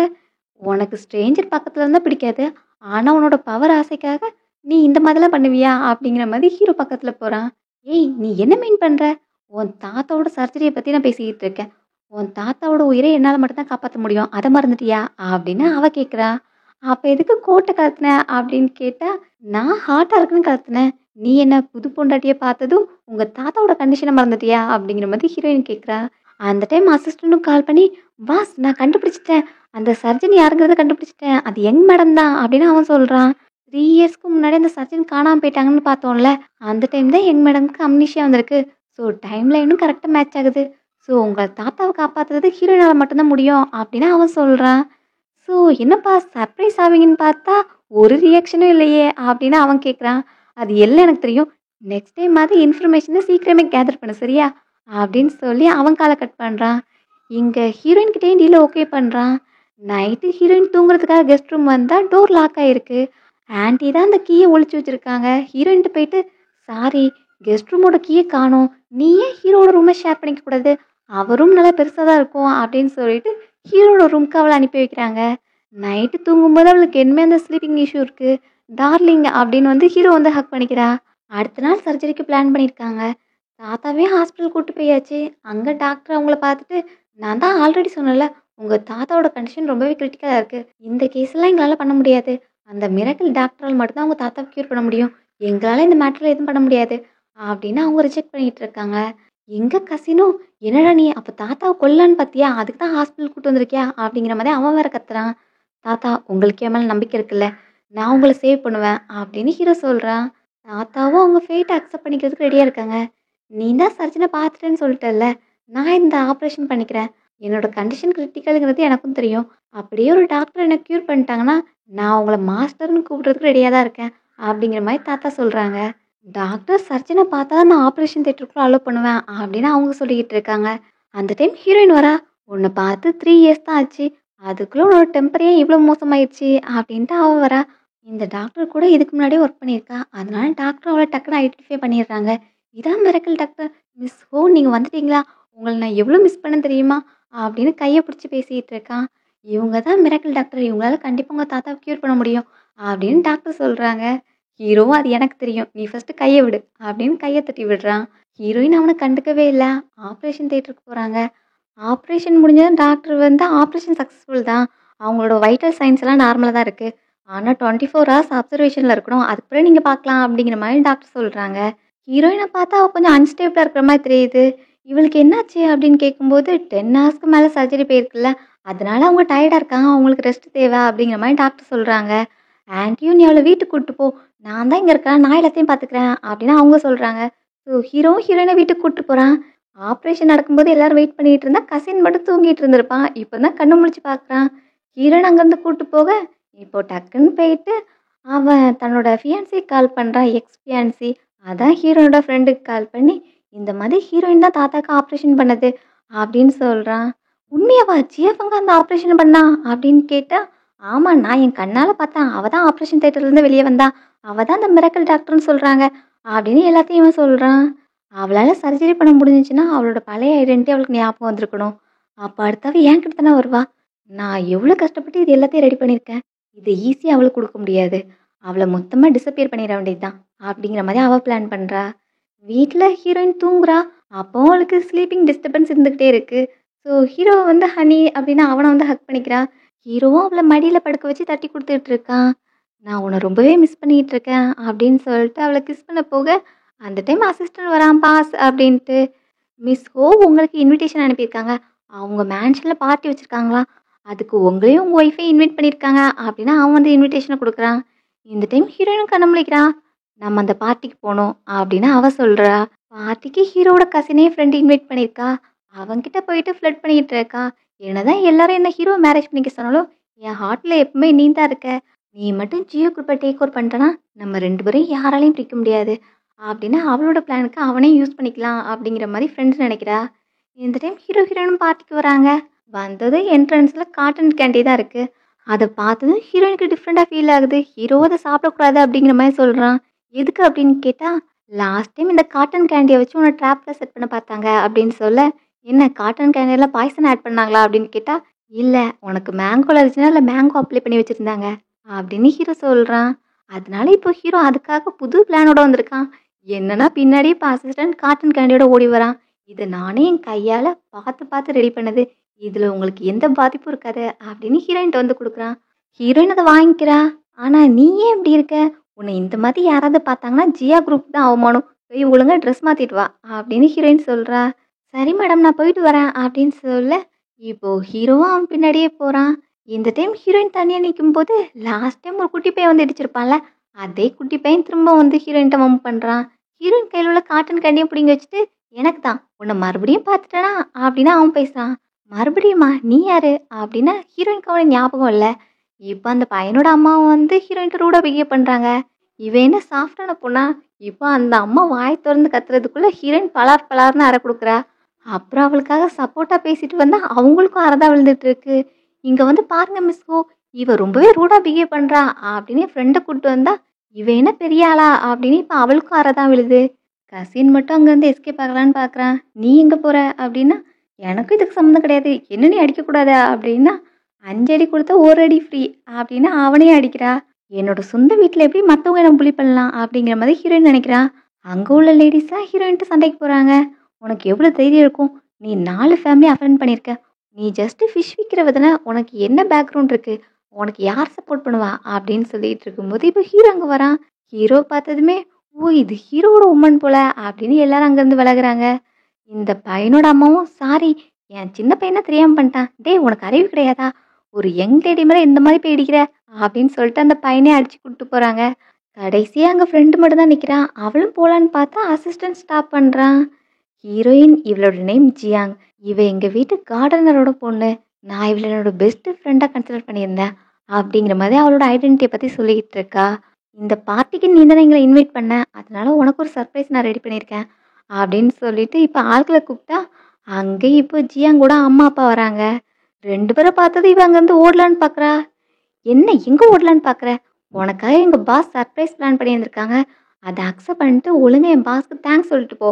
உனக்கு ஸ்ட்ரேஞ்சர் பக்கத்துல இருந்தா பிடிக்காது. ஆனா உன்னோட பவர் ஆசைக்காக நீ இந்த மாதிரிலாம் பண்ணுவியா? அப்படிங்கிற மாதிரி ஹீரோ பக்கத்துல போறான். ஏய் நீ என்ன மீன் பண்ற? உன் தாத்தாவோட சர்ஜரிய பத்தி நான் பேசிக்கிட்டு இருக்கேன். உன் தாத்தாவோட உயிரை என்னால மட்டும் தான் காப்பாத்த முடியும். அத மறந்துட்டியா? அப்படின்னு அவ கேட்கிறா. அப்ப எதுக்கு கோட்ட கலத்துன? அப்படின்னு கேட்டா, நான் ஹார்ட்டா இருக்குன்னு கலத்துனேன். நீ என்ன புது பொண்டாட்டிய பார்த்ததும் உங்க தாத்தாவோட கண்டிஷன மறந்துட்டியா? அப்படிங்கிற மாதிரி ஹீரோயின் கேட்கிறா. அந்த டைம் அசிஸ்டன்ட்டும் கால் பண்ணி, பாஸ் நான் கண்டுபிடிச்சுட்டேன். அந்த சர்ஜன் யாருங்கிறத கண்டுபிடிச்சுட்டேன். அது யங் மேடம் தான் அப்படின்னு அவன் சொல்றான். 3 இயர்ஸ்க்கு முன்னாடி அந்த சர்ஜன் காணாம போயிட்டாங்கன்னு பார்த்தோம்ல. அந்த டைம் தான் யங் மேடம்க்கு அம்னீஷியா வந்திருக்கு. ஸோ டைம் லைனும் கரெக்ட்டா மேட்ச் ஆகுது. ஸோ உங்க தாத்தாவ காப்பாத்துறது ஹீரோயினால மட்டும் தான் முடியும் அப்படின்னு அவன் சொல்றான். ஸோ என்னப்பா சர்ப்ரைஸ் ஆவீங்கன்னு பார்த்தா ஒரு ரியாக்ஷனும் இல்லையே அப்படின்னு அவன் கேட்குறான். அது எல்லாம் எனக்கு தெரியும். நெக்ஸ்ட் டைம் மாதிரி இன்ஃபர்மேஷனை சீக்கிரமே கேதர் பண்ணு சரியா? அப்படின்னு சொல்லி அவன் காலை கட் பண்ணுறான். இங்கே ஹீரோயின் கிட்டேயும் டீலை ஓகே பண்ணுறான். நைட்டு ஹீரோயின் தூங்குறதுக்காக கெஸ்ட் ரூம் வந்தால் டோர் லாக் ஆகிருக்கு. ஆன்ட்டி தான் அந்த கீயை ஒளிச்சு வச்சுருக்காங்க. ஹீரோயின்ட்டு போயிட்டு சாரி கெஸ்ட் ரூமோட கீயை காணோம். நீ ஏன் ஹீரோட ரூமை ஷேர் பண்ணிக்க கூடாது? அவரும் நல்லா பெருசாக தான் இருக்கும் அப்படின்னு சொல்லிட்டு ஹீரோட ரூம்க்கு அவளை அனுப்பி வைக்கிறாங்க. நைட்டு தூங்கும்போது அவளுக்கு என்னமே அந்த ஸ்லீப்பிங் இஷ்யூ இருக்குது. டார்லிங் அப்படின்னு வந்து ஹீரோ வந்து ஹக் பண்ணிக்கிறா. அடுத்த நாள் சர்ஜரிக்கு பிளான் பண்ணியிருக்காங்க. தாத்தாவே ஹாஸ்பிட்டல் கூட்டு போயாச்சு. அங்கே டாக்டர் அவங்கள பார்த்துட்டு நான் தான் ஆல்ரெடி சொன்னேன்ல உங்கள் தாத்தாவோட கண்டிஷன் ரொம்பவே கிரிட்டிக்கலாக இருக்குது. இந்த கேஸ்லாம் எங்களால் பண்ண முடியாது. அந்த மிராக்கிள் டாக்டரால் மட்டும்தான் அவங்க தாத்தாவை க்யூர் பண்ண முடியும். எங்களால் இந்த மேட்டரில் எதுவும் பண்ண முடியாது அப்படின்னு அவங்க ரிஜெக்ட் பண்ணிட்டு இருக்காங்க. எங்க கசினோ என்னடா நீ அப்போ தாத்தாவை கொல்லான்னு பார்த்தியா? அதுக்கு தான் ஹாஸ்பிட்டல் கூட்டு வந்திருக்கியா? அப்படிங்கிற மாதிரி அவன் வேற கத்துறான். தாத்தா உங்களுக்கு என் மேலே நம்பிக்கை இருக்குல்ல, நான் உங்களை சேவ் பண்ணுவேன் அப்படின்னு ஹீரோ சொல்கிறான். தாத்தாவும் அவங்க ஃபேட்டை அக்செப்ட் பண்ணிக்கிறதுக்கு ரெடியாக இருக்காங்க. நீ தான் சர்ஜனை பார்த்துட்டேன்னு சொல்லிட்டல்ல, நான் இந்த ஆப்ரேஷன் பண்ணிக்கிறேன். என்னோட கண்டிஷன் கிரிட்டிக்கலுங்கிறது எனக்கும் தெரியும். அப்படியே ஒரு டாக்டர் என்னை க்யூர் பண்ணிட்டாங்கன்னா நான் உங்களை மாஸ்டர்னு கூப்பிட்றதுக்கு ரெடியாக தான் இருக்கேன் அப்படிங்கிற மாதிரி தாத்தா சொல்கிறாங்க. டாக்டர் சர்ஜனை பார்த்தா நான் ஆப்ரேஷன் தேட்டருக்குள்ள அலோவ் பண்ணுவேன் அப்படின்னு அவங்க சொல்லிக்கிட்டு இருக்காங்க. அந்த டைம் ஹீரோயின் வரா. உன்னை பார்த்து 3 இயர்ஸ் தான் ஆச்சு. அதுக்குள்ளே உன்னோட டெம்பரே இவ்வளோ மோசமாயிடுச்சு அப்படின்ட்டு அவள் வரா. இந்த டாக்டர் கூட இதுக்கு முன்னாடியே ஒர்க் பண்ணியிருக்கா. அதனால டாக்டர் அவளை டக்குன்னு ஐடென்டிஃபை பண்ணிடுறாங்க. இதான் மிராக்கிள் டாக்டர். மிஸ் ஹோ நீங்கள் வந்துட்டீங்களா? உங்களை நான் எவ்வளோ மிஸ் பண்ண தெரியுமா? அப்படின்னு கையை பிடிச்சி பேசிகிட்டு இருக்கான். இவங்க தான் மிராக்கிள் டாக்டர். இவங்களால கண்டிப்பாக உங்கள் தாத்தாவை க்யூர் பண்ண முடியும் அப்படின்னு டாக்டர் சொல்கிறாங்க. ஹீரோவும் அது எனக்கு தெரியும். நீ ஃபஸ்ட்டு கையை விடு அப்படின்னு கையை தட்டி விடுறான். ஹீரோயின் அவனை கண்டுக்கவே இல்லை. ஆப்ரேஷன் தேட்டருக்கு போகிறாங்க. ஆப்ரேஷன் முடிஞ்சதும் டாக்டர் வந்து ஆப்ரேஷன் சக்ஸஸ்ஃபுல் தான். அவங்களோட வைட்டல் சைன்ஸ் எல்லாம் நார்மலாக தான் இருக்குது. ஆனால் 24 ஹவர்ஸ் அப்சர்வேஷனில் இருக்கணும். அதுக்கப்புறம் நீங்கள் பார்க்கலாம் அப்படிங்கிற மாதிரி டாக்டர் சொல்கிறாங்க. ஹீரோயினை பார்த்தா அவள் கொஞ்சம் அன்ஸ்டேபிளாக இருக்கிற மாதிரி தெரியுது. இவளுக்கு என்னாச்சு அப்படின்னு கேட்கும்போது 10 ஹவர்ஸ்க்கு மேலே சர்ஜரி போயிருக்குல்ல, அதனால அவங்க டயர்டாக இருக்காங்க, அவங்களுக்கு ரெஸ்ட் தேவை அப்படிங்கிற மாதிரி டாக்டர் சொல்கிறாங்க. ஆன்ட்டியும் நீ அவளை வீட்டுக்கு கூப்பிட்டு போ, நான் தான் இங்கே இருக்கேன், நான் எல்லாத்தையும் பார்த்துக்கிறேன் அப்படின்னு அவங்க சொல்கிறாங்க. ஸோ ஹீரோவும் ஹீரோயினை வீட்டுக்கு கூப்பிட்டு போகிறான். ஆப்ரேஷன் நடக்கும்போது எல்லாரும் வெயிட் பண்ணிட்டு இருந்தா கசின் மட்டும் தூங்கிட்டு இருந்திருப்பான். இப்போ தான் கண்ணு முழிச்சு பார்க்குறான். ஹீரோயின் அங்கேருந்து கூப்பிட்டு போக இப்போ டக்குன்னு போயிட்டு அவன் தன்னோட ஃபியான்சி கால் பண்ணுறான். எக்ஸ் ஃபியான்சி அதான் ஹீரோனோட ஃப்ரெண்டுக்கு கால் பண்ணி இந்த மாதிரி ஹீரோயின் தான் தாத்தாக்கு ஆப்ரேஷன் பண்ணது அப்படின்னு சொல்கிறான். உண்மையாவா ஜிஎஃப்ங்க அந்த ஆப்ரேஷன் பண்ணா அப்படின்னு கேட்டால் ஆமாம் நான் என் கண்ணால் பார்த்தேன். அவள் தான் ஆப்ரேஷன் தேட்டர்லேருந்து வெளியே வந்தா. அவள் தான் அந்த மிராக்கிள் டாக்டர்னு சொல்கிறாங்க அப்படின்னு எல்லாத்தையும் இவன் சொல்கிறான். அவளால் சர்ஜரி பண்ண முடிஞ்சிச்சுன்னா அவளோட பழைய ஐடென்டிட்டி அவளுக்கு ஞாபகம் வந்திருக்கணும். அப்போ அடுத்தவ என் கிட்ட தானே வருவா. நான் எவ்வளோ கஷ்டப்பட்டு இது எல்லாத்தையும் ரெடி பண்ணியிருக்கேன். இது ஈஸியாக அவளுக்கு கொடுக்க முடியாது. அவளை மொத்தமாக டிஸப்பியர் பண்ணிட வேண்டியது தான் அப்படிங்கிற மாதிரி அவள் பிளான் பண்ணுறா. வீட்டில் ஹீரோயின் தூங்குறா. அப்போ அவளுக்கு ஸ்லீப்பிங் டிஸ்டர்பன்ஸ் இருந்துக்கிட்டே இருக்குது. ஸோ ஹீரோ வந்து ஹனி அப்படின்னு அவனை வந்து ஹக் பண்ணிக்கிறா. ஹீரோவும் அவளை மடியில் படுக்க வச்சு தட்டி கொடுத்துட்டு இருக்கான். நான் உன்னை ரொம்பவே மிஸ் பண்ணிகிட்டு இருக்கேன் அப்படின்னு சொல்லிட்டு அவளை கிஸ் பண்ண போக அந்த டைம் அசிஸ்டன்ட் வரான் பாஸ் அப்படின்ட்டு. மிஸ் ஹோ உங்களுக்கு இன்விடேஷன் அனுப்பியிருக்காங்க. அவங்க மேன்ஷனில் பார்ட்டி வச்சுருக்காங்களா, அதுக்கு உங்களையும் உங்கள் ஒய்ஃபையும் இன்வைட் பண்ணியிருக்காங்க அப்படின்னு அவன் வந்து இன்விடேஷனை கொடுக்குறான். இந்த டைம் ஹீரோயினும் கண்ண முழிக்கிறான். நம்ம அந்த பார்ட்டிக்கு போகணும் அப்படின்னு அவ சொல்கிறா. பார்ட்டிக்கு ஹீரோட கசினே ஃப்ரெண்டு இன்வைட் பண்ணியிருக்கா. அவன்கிட்ட போயிட்டு ஃப்ளட் பண்ணிகிட்டு இருக்கா. என்னதான் எல்லாரும் என்ன ஹீரோ மேரேஜ் பண்ணிக்க சொன்னாலும் என் ஹார்ட்டில் எப்பவுமே நீ தான் இருக்க. நீ மட்டும் ஜியோ குரூப்பை டேக் ஓவர் பண்ணிட்டனா நம்ம 2 பேரும் யாராலையும் பிரிக்க முடியாது அப்படின்னு அவளோட பிளானுக்கு அவனே யூஸ் பண்ணிக்கலாம் அப்படிங்கிற மாதிரி ஃப்ரெண்ட்ஸ் நினைக்கிறா. இந்த டைம் ஹீரோ ஹீரோயினும் பார்ட்டிக்கு வராங்க. வந்தது என்ட்ரன்ஸில் காட்டன் கேண்டி தான் இருக்குது. அதை பார்த்ததும் ஹீரோயினுக்கு டிஃப்ரெண்ட்டாக ஃபீல் ஆகுது. ஹீரோ அதை சாப்பிடக்கூடாது அப்படிங்கிற மாதிரி சொல்கிறான். எதுக்கு அப்படின்னு கேட்டால் லாஸ்ட் டைம் இந்த காட்டன் கேண்டியை வச்சு உன்னை ட்ராப்பில் செட் பண்ண பார்த்தாங்க அப்படின்னு சொல்ல என்ன காட்டன் கேண்டில் பாய்சன் ஆட் பண்ணாங்களா அப்படின்னு கேட்டா, இல்ல உனக்கு மேங்கோ அலர்ஜினா இல்ல மேங்கோ அப்ளை பண்ணி வச்சிருந்தாங்க அப்படின்னு ஹீரோ சொல்றான். அதனால இப்போ ஹீரோ அதுக்காக புது பிளானோட வந்திருக்கான். என்னன்னா பின்னாடியே இப்போ அசிஸ்டன்ட் காட்டன் கேண்டியோட ஓடி வரான். இது நானே என் கையால பார்த்து பார்த்து ரெடி பண்ணது. இதுல உங்களுக்கு எந்த பாதிப்பும் இருக்காது அப்படின்னு ஹீரோயின்ட்ட வந்து குடுக்குறான். ஹீரோயின் அத வாங்கிக்கிறா. ஆனா நீ ஏன் இப்படி இருக்க? உன்னை இந்த மாதிரி யாராவது பார்த்தாங்கன்னா ஜியா குரூப் தான் அவமானம். போய் ஒழுங்கா ட்ரெஸ் மாத்திட்டு வா அப்படின்னு ஹீரோயின் சொல்றா. சரி மேடம் நான் போயிட்டு வரேன் அப்படின்னு சொல்ல, இப்போ ஹீரோவும் அவன் பின்னாடியே போறான். இந்த டைம் ஹீரோயின் தனியா நிக்கும்போது, லாஸ்ட் டைம் ஒரு குட்டி பையன் வந்து இடிச்சிருப்பான்ல, அதே குட்டி பையன் திரும்ப வந்து ஹீரோயின்ட்ட வம்பு பண்றான். ஹீரோயின் கையில உள்ள காட்டன் கேண்டியும் பிடுங்கி வச்சுட்டு, எனக்கு தான் உன்னை மறுபடியும் பார்த்துட்டேனா அப்படின்னு அவன் பேசுறான். மறுபடியுமா நீ யாரு அப்படின்னா ஹீரோயினுக்கு அவனை ஞாபகம் இல்லை. இப்போ அந்த பையனோட அம்மா வந்து ஹீரோயின்ட்ட ரூடா பிஹேவ் பண்றாங்க. இவன் என்ன சாஃப்டான பொண்ணா? இப்போ அந்த அம்மா வாய் திறந்து கத்துறதுக்குள்ள ஹீரோயின் பலார் பலார்னு அறை கொடுக்குறா. அப்புறம் அவளுக்காக சப்போர்ட்டா பேசிட்டு வந்தா அவங்களுக்கும் அறதா விழுந்துட்டு இருக்கு. இங்க வந்து பாருங்க மிஸ்ஸோ, இவ ரொம்பவே ரூடா பிஹேவ் பண்றா அப்படின்னு என் ஃப்ரெண்டை கூப்பிட்டு வந்தா, இவ என்ன பெரிய ஆளா அப்படின்னு இப்போ அவளுக்கும் அறதான் விழுது. கசின் மட்டும் அங்கேருந்து எஸ்கேப் ஆகலான்னு பார்க்குறான். நீ எங்கே போற அப்படின்னா, எனக்கும் இதுக்கு சம்மந்தம் கிடையாது, என்ன நீ அடிக்கக்கூடாதா அப்படின்னா, 5 அடி கொடுத்தா 1 அடி ஃப்ரீ அப்படின்னு அவனையே அடிக்கிறா. என்னோட சொந்த வீட்டில் எப்படி மற்றவங்க என்ன புலி பண்ணலாம் அப்படிங்கிற மாதிரி ஹீரோயின் நினைக்கிறா. அங்கே உள்ள லேடிஸ்லாம் ஹீரோயின்ட்டு சண்டைக்கு போகிறாங்க. உனக்கு எவ்வளோ தைரியம் இருக்கும்? நீ 4 ஃபேமிலி அஃபெண்ட் பண்ணியிருக்க. நீ ஜஸ்ட் ஃபிஷ் விற்கிறவ தானே, உனக்கு என்ன பேக்ரவுண்ட் இருக்கு? உனக்கு யார் சப்போர்ட் பண்ணுவா அப்படின்னு சொல்லிட்டு இருக்கும்போது இப்போ ஹீரோ அங்கே வரான். ஹீரோ பார்த்ததுமே, ஓ இது ஹீரோவோட உமன் போல அப்படின்னு எல்லாரும் அங்கேருந்து விலகுறாங்க. இந்த பையனோட அம்மாவும், சாரி என் சின்ன பையனை தெரியாமல் பண்ணிட்டான். டேய் உனக்கு அறிவு கிடையாதா? ஒரு யங் லேடி மேலே இந்த மாதிரி போய் இடிக்கிற அப்படின்னு சொல்லிட்டு அந்த பையனே அடிச்சு கூப்பிட்டு போகிறாங்க. கடைசியாக அங்கே ஃப்ரெண்டு மட்டும் தான் நிற்கிறான். அவளும் போகலான்னு பார்த்தா அசிஸ்டன்ட் ஸ்டாப் பண்ணுறான். ஹீரோயின் இவளோட நேம் ஜியாங். இவ எங்கள் வீட்டு கார்டனரோட பொண்ணு. நான் இவளை என்னோட பெஸ்ட் ஃப்ரெண்டாக கன்சிடர் பண்ணியிருந்தேன் அப்படிங்கிற மாதிரி அவளோட ஐடென்டிட்டியை பற்றி சொல்லிக்கிட்டு இருக்கா. இந்த பார்ட்டிக்கு நீ தானே எங்களை இன்வைட் பண்ண, அதனால உனக்கு ஒரு சர்ப்ரைஸ் நான் ரெடி பண்ணியிருக்கேன் அப்படின்னு சொல்லிட்டு இப்போ ஆட்களை கூப்பிட்டா, அங்கே இப்போ ஜியாங் கூட அம்மா அப்பா வராங்க. 2 பேரை பார்த்தது இவ அங்கேருந்து ஓடலான்னு பார்க்குறா. என்ன எங்கே ஓடலான்னு பார்க்குற? உனக்காக எங்கள் பாஸ் சர்ப்ரைஸ் பிளான் பண்ணி வந்திருக்காங்க. அதை அக்செப்ட் பண்ணிட்டு ஒழுங்கா என் பாஸ்க்கு தேங்க்ஸ் சொல்லிட்டு போ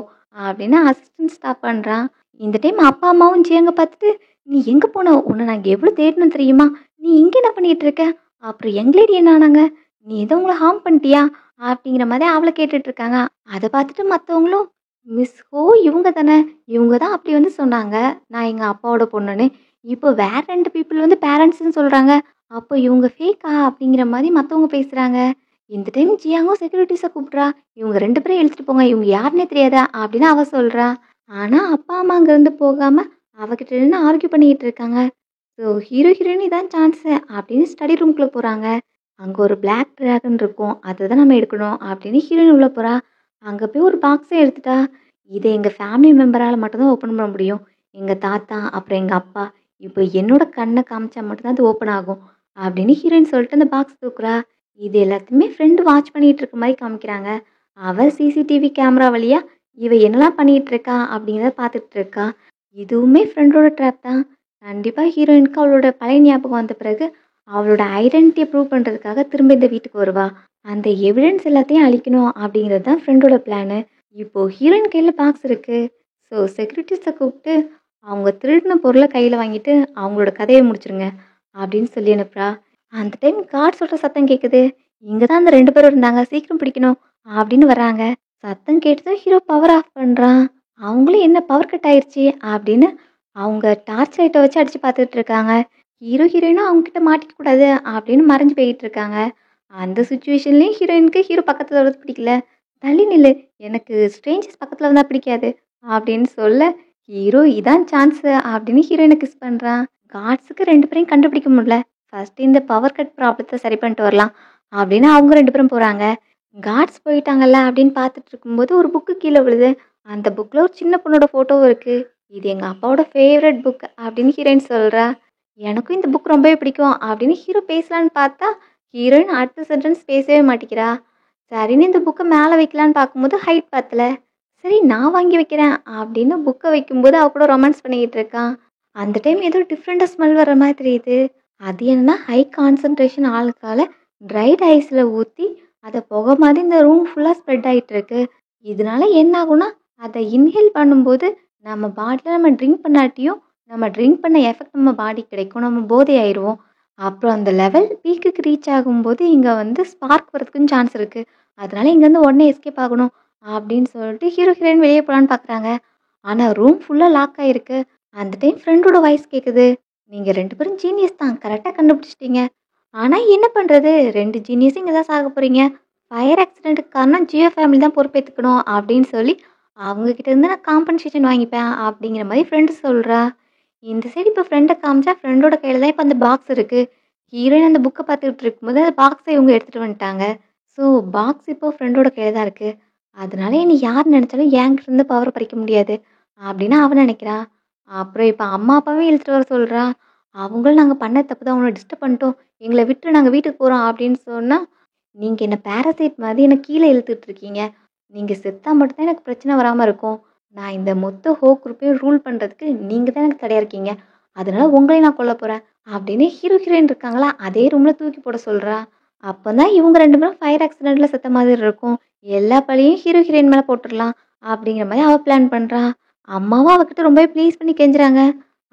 அப்படின்னு அசிஸ்டன்ட் ஸ்டாப் பண்ணுறான். இந்த டைம் அப்பா அம்மாவும் ஜியாங்க பார்த்துட்டு, நீ எங்கே போன? உன்னை நாங்கள் எவ்வளோ தேடணும் தெரியுமா? நீ இங்கே என்ன பண்ணிட்டு இருக்க? அப்புறம் யங்லேடி என்ன ஆனாங்க? நீ எதோ உங்களை ஹார்ம் பண்ணிட்டியா அப்படிங்கிற மாதிரி அவளை கேட்டுட்டு இருக்காங்க. அதை பார்த்துட்டு மற்றவங்களும், மிஸ் ஹோ இவங்க தானே, இவங்க தான் அப்படி வந்து சொன்னாங்க நான் எங்கள் அப்பாவோட பொண்ணுன்னு. இப்போ வேற 2 பீப்புள் வந்து பேரண்ட்ஸ்ன்னு சொல்கிறாங்க. அப்போ இவங்க ஃபேக்கா அப்படிங்கிற மாதிரி மற்றவங்க பேசுகிறாங்க. இந்த டைம் ஜியாங்கும் செக்யூரிட்டிஸை கூப்பிட்றா. இவங்க 2 பேரும் இழுத்துட்டு போங்க, இவங்க யாருன்னே தெரியாதா அப்படின்னு அவ சொல்கிறா. ஆனால் அப்பா அம்மா அங்கேருந்து போகாமல் அவகிட்ட நின்று ஆர்கியூ பண்ணிக்கிட்டு இருக்காங்க. ஸோ ஹீரோ ஹீரோயின் இதான் சான்ஸு அப்படின்னு ஸ்டடி ரூம்குள்ளே போகிறாங்க. அங்கே ஒரு பிளாக் ட்ராகன் இருக்கும், அதை தான் நம்ம எடுக்கணும் அப்படின்னு ஹீரோயின் உள்ளே போகிறா. அங்கே போய் ஒரு பாக்ஸை எடுத்துட்டா. இதை எங்கள் ஃபேமிலி மெம்பரால் மட்டும்தான் ஓப்பன் பண்ண முடியும். எங்கள் தாத்தா அப்புறம் எங்கள் அப்பா இப்போ என்னோட கண்ணை காமிச்சா மட்டும்தான் அது ஓப்பன் ஆகும் அப்படின்னு ஹீரோயின் சொல்லிட்டு அந்த பாக்ஸ் தூக்குறா. இது எல்லாத்தையுமே ஃப்ரெண்டு வாட்ச் பண்ணிகிட்டு இருக்க மாதிரி காமிக்கிறாங்க. அவள் சிசிடிவி கேமரா வழியாக இவ என்னெல்லாம் பண்ணிகிட்டு இருக்கா அப்படிங்கிறத பார்த்துட்டு இருக்கா. இதுவுமே ஃப்ரெண்டோட ட்ராப் தான். கண்டிப்பாக ஹீரோயினுக்கு அவளோட பழைய ஞாபகம் வந்த பிறகு அவளோட ஐடென்டிட்டியை ப்ரூவ் பண்ணுறதுக்காக திரும்ப இந்த வீட்டுக்கு வருவா. அந்த எவிடன்ஸ் எல்லாத்தையும் அழிக்கணும் அப்படிங்கிறது தான் ஃப்ரெண்டோட பிளானு. இப்போது ஹீரோயின் கையில் பாக்ஸ் இருக்குது. ஸோ செக்யூரிட்டிஸை கூப்பிட்டு அவங்க திருடின பொருளை கையில் வாங்கிட்டு அவங்களோட கதையை முடிச்சிருங்க அப்படின்னு சொல்லி அனுப்புகிறா. அந்த டைம் கார்டு சொல்கிற சத்தம் கேட்குது. இங்கே தான் அந்த 2 பேரும் இருந்தாங்க, சீக்கிரம் பிடிக்கணும் அப்படின்னு வராங்க. சத்தம் கேட்டதும் ஹீரோ பவர் ஆஃப் பண்ணுறான். அவங்களும் என்ன பவர் கட் ஆயிடுச்சு அப்படின்னு அவங்க டார்ச் லைட்டை வச்சு அடித்து பார்த்துட்டு இருக்காங்க. ஹீரோ ஹீரோயினும் அவங்ககிட்ட மாட்டிக்க கூடாது அப்படின்னு மறைஞ்சு போயிட்டு இருக்காங்க. அந்த சுச்சுவேஷன்லேயும் ஹீரோயினுக்கு ஹீரோ பக்கத்தில் வரது பிடிக்கல. தள்ளி நில்லு, எனக்கு ஸ்ட்ரேஞ்சர்ஸ் பக்கத்தில் வந்தால் பிடிக்காது அப்படின்னு சொல்ல, ஹீரோ இதான் சான்ஸு அப்படின்னு ஹீரோயினை கிஸ் பண்ணுறான். கார்ட்ஸுக்கு 2 பேரையும் கண்டுபிடிக்க முடியல. ஃபர்ஸ்ட் இந்த பவர் கட் ப்ராப்ளத்தை சரி பண்ணிட்டு வரலாம் அப்படின்னு அவங்க 2 பேரும் போகிறாங்க. கார்ட்ஸ் போயிட்டாங்கல்ல அப்படின்னு பார்த்துட்டு இருக்கும்போது ஒரு புக்கு கீழே விழுது. அந்த புக்கில் ஒரு சின்ன பொண்ணோட ஃபோட்டோவும் இருக்குது. இது எங்கள் அப்பாவோட ஃபேவரட் புக் அப்படின்னு ஹீரோயின் சொல்கிறா. எனக்கும் இந்த புக் ரொம்பவே பிடிக்கும் அப்படின்னு ஹீரோ பேசலான்னு பார்த்தா ஹீரோயின் அடுத்த சென்டென்ஸ் பேசவே மாட்டேங்கிறா. சரின்னு இந்த புக்கை மேலே வைக்கலான்னு பார்க்கும்போது ஹைட் பத்தல. சரி நான் வாங்கி வைக்கிறேன் அப்படின்னு புக்கை வைக்கும்போது அவ கூட ரொமான்ஸ் பண்ணிக்கிட்டு இருக்கான். அந்த டைம் ஏதோ டிஃப்ரெண்ட்டாக ஸ்மெல் வர மாதிரி தெரியுது. அது என்னன்னா ஹை கான்சன்ட்ரேஷன் ஆல்கஹாலை ட்ரைட் ஐஸில் ஊற்றி அதை புகை மாதிரி இந்த ரூம் ஃபுல்லாக ஸ்ப்ரெட் ஆகிட்டு இருக்கு. இதனால என்ன ஆகும்னா அதை இன்ஹேல் பண்ணும்போது நம்ம பாடியில் நம்ம ட்ரிங்க் பண்ணாட்டியும் நம்ம ட்ரிங்க் பண்ண எஃபெக்ட் நம்ம பாடி கிடைக்கும். நம்ம போதை ஆயிடுவோம். அப்புறம் அந்த லெவல் பீக்குக்கு ரீச் ஆகும்போது இங்கே வந்து ஸ்பார்க் வரதுக்கும் சான்ஸ் இருக்குது. அதனால இங்கேருந்து உடனே எஸ்கேப் ஆகணும் அப்படின்னு சொல்லிட்டு ஹீரோ ஹீரோயின் வெளியே போகலான்னு பார்க்குறாங்க. ஆனால் ரூம் ஃபுல்லாக லாக் ஆகிருக்கு. அந்த டைம் ஃப்ரெண்டோட வாய்ஸ் கேட்குது. நீங்கள் 2 பேரும் ஜீனியஸ் தான், கரெக்டாக கண்டுபிடிச்சிட்டீங்க. ஆனால் என்ன பண்ணுறது, 2 ஜீனியஸும் இங்கே தான் சாக போகிறீங்க. ஃபயர் ஆக்சிடென்ட்டுக்கு காரணம் ஜியோ ஃபேமிலி தான் பொறுப்பேற்றுக்கணும் அப்படின்னு சொல்லி அவங்கக்கிட்ட இருந்து நான் காம்பன்சேஷன் வாங்கிப்பேன் அப்படிங்கிற மாதிரி ஃப்ரெண்டு சொல்கிறா. இந்த சைடு இப்போ ஃப்ரெண்டை காமிச்சா ஃப்ரெண்டோட கையில் தான் இப்போ அந்த பாக்ஸ் இருக்குது. ஹீரோயின் அந்த புக்கை பார்த்துக்கிட்டு இருக்கும்போது அந்த பாக்ஸை இவங்க எடுத்துகிட்டு வந்துட்டாங்க. ஸோ பாக்ஸ் இப்போ ஃப்ரெண்டோட கையில் தான் இருக்குது. அதனால என்னை யார் நினச்சாலும் என்கிட்ட இருந்து பவரை பறிக்க முடியாது அப்படின்னு அவன் நினைக்கிறா. அப்புறம் இப்போ அம்மா அப்பாவே இழுத்துட்டு வர சொல்கிறா. அவங்களும் நாங்கள் பண்ண தப்பு தான், அவங்கள டிஸ்டர்ப் பண்ணிட்டோம், எங்களை விட்டு நாங்கள் வீட்டுக்கு போகிறோம் அப்படின்னு சொன்னால், நீங்கள் என்ன பேரசைட் மாதிரி என்னை கீழே இழுத்துட்டு இருக்கீங்க. நீங்கள் செத்தா மட்டும்தான் எனக்கு பிரச்சனை வராமல் இருக்கும். நான் இந்த மொத்த குரூப்பையும் ரூல் பண்ணுறதுக்கு நீங்கள் தான் எனக்கு தடையாக இருக்கீங்க. அதனால உங்களையும் நான் கொல்ல போகிறேன் அப்படின்னு ஹீரோ ஹீரோயின் இருக்காங்களா அதே ரூமில் தூக்கி போட சொல்கிறா. அப்போ தான் இவங்க 2 பேரும் ஃபயர் ஆக்சிடெண்ட்டில் செத்த மாதிரி இருக்கும். எல்லா பழியும் ஹீரோ ஹீரோயின் மேலே போட்டுடலாம் அப்படிங்கிற மாதிரி அவள் பிளான் பண்ணுறா. அம்மாவும் அவகிட்ட ரொம்பவே ப்ளீஸ் பண்ணி கெஞ்சுறாங்க.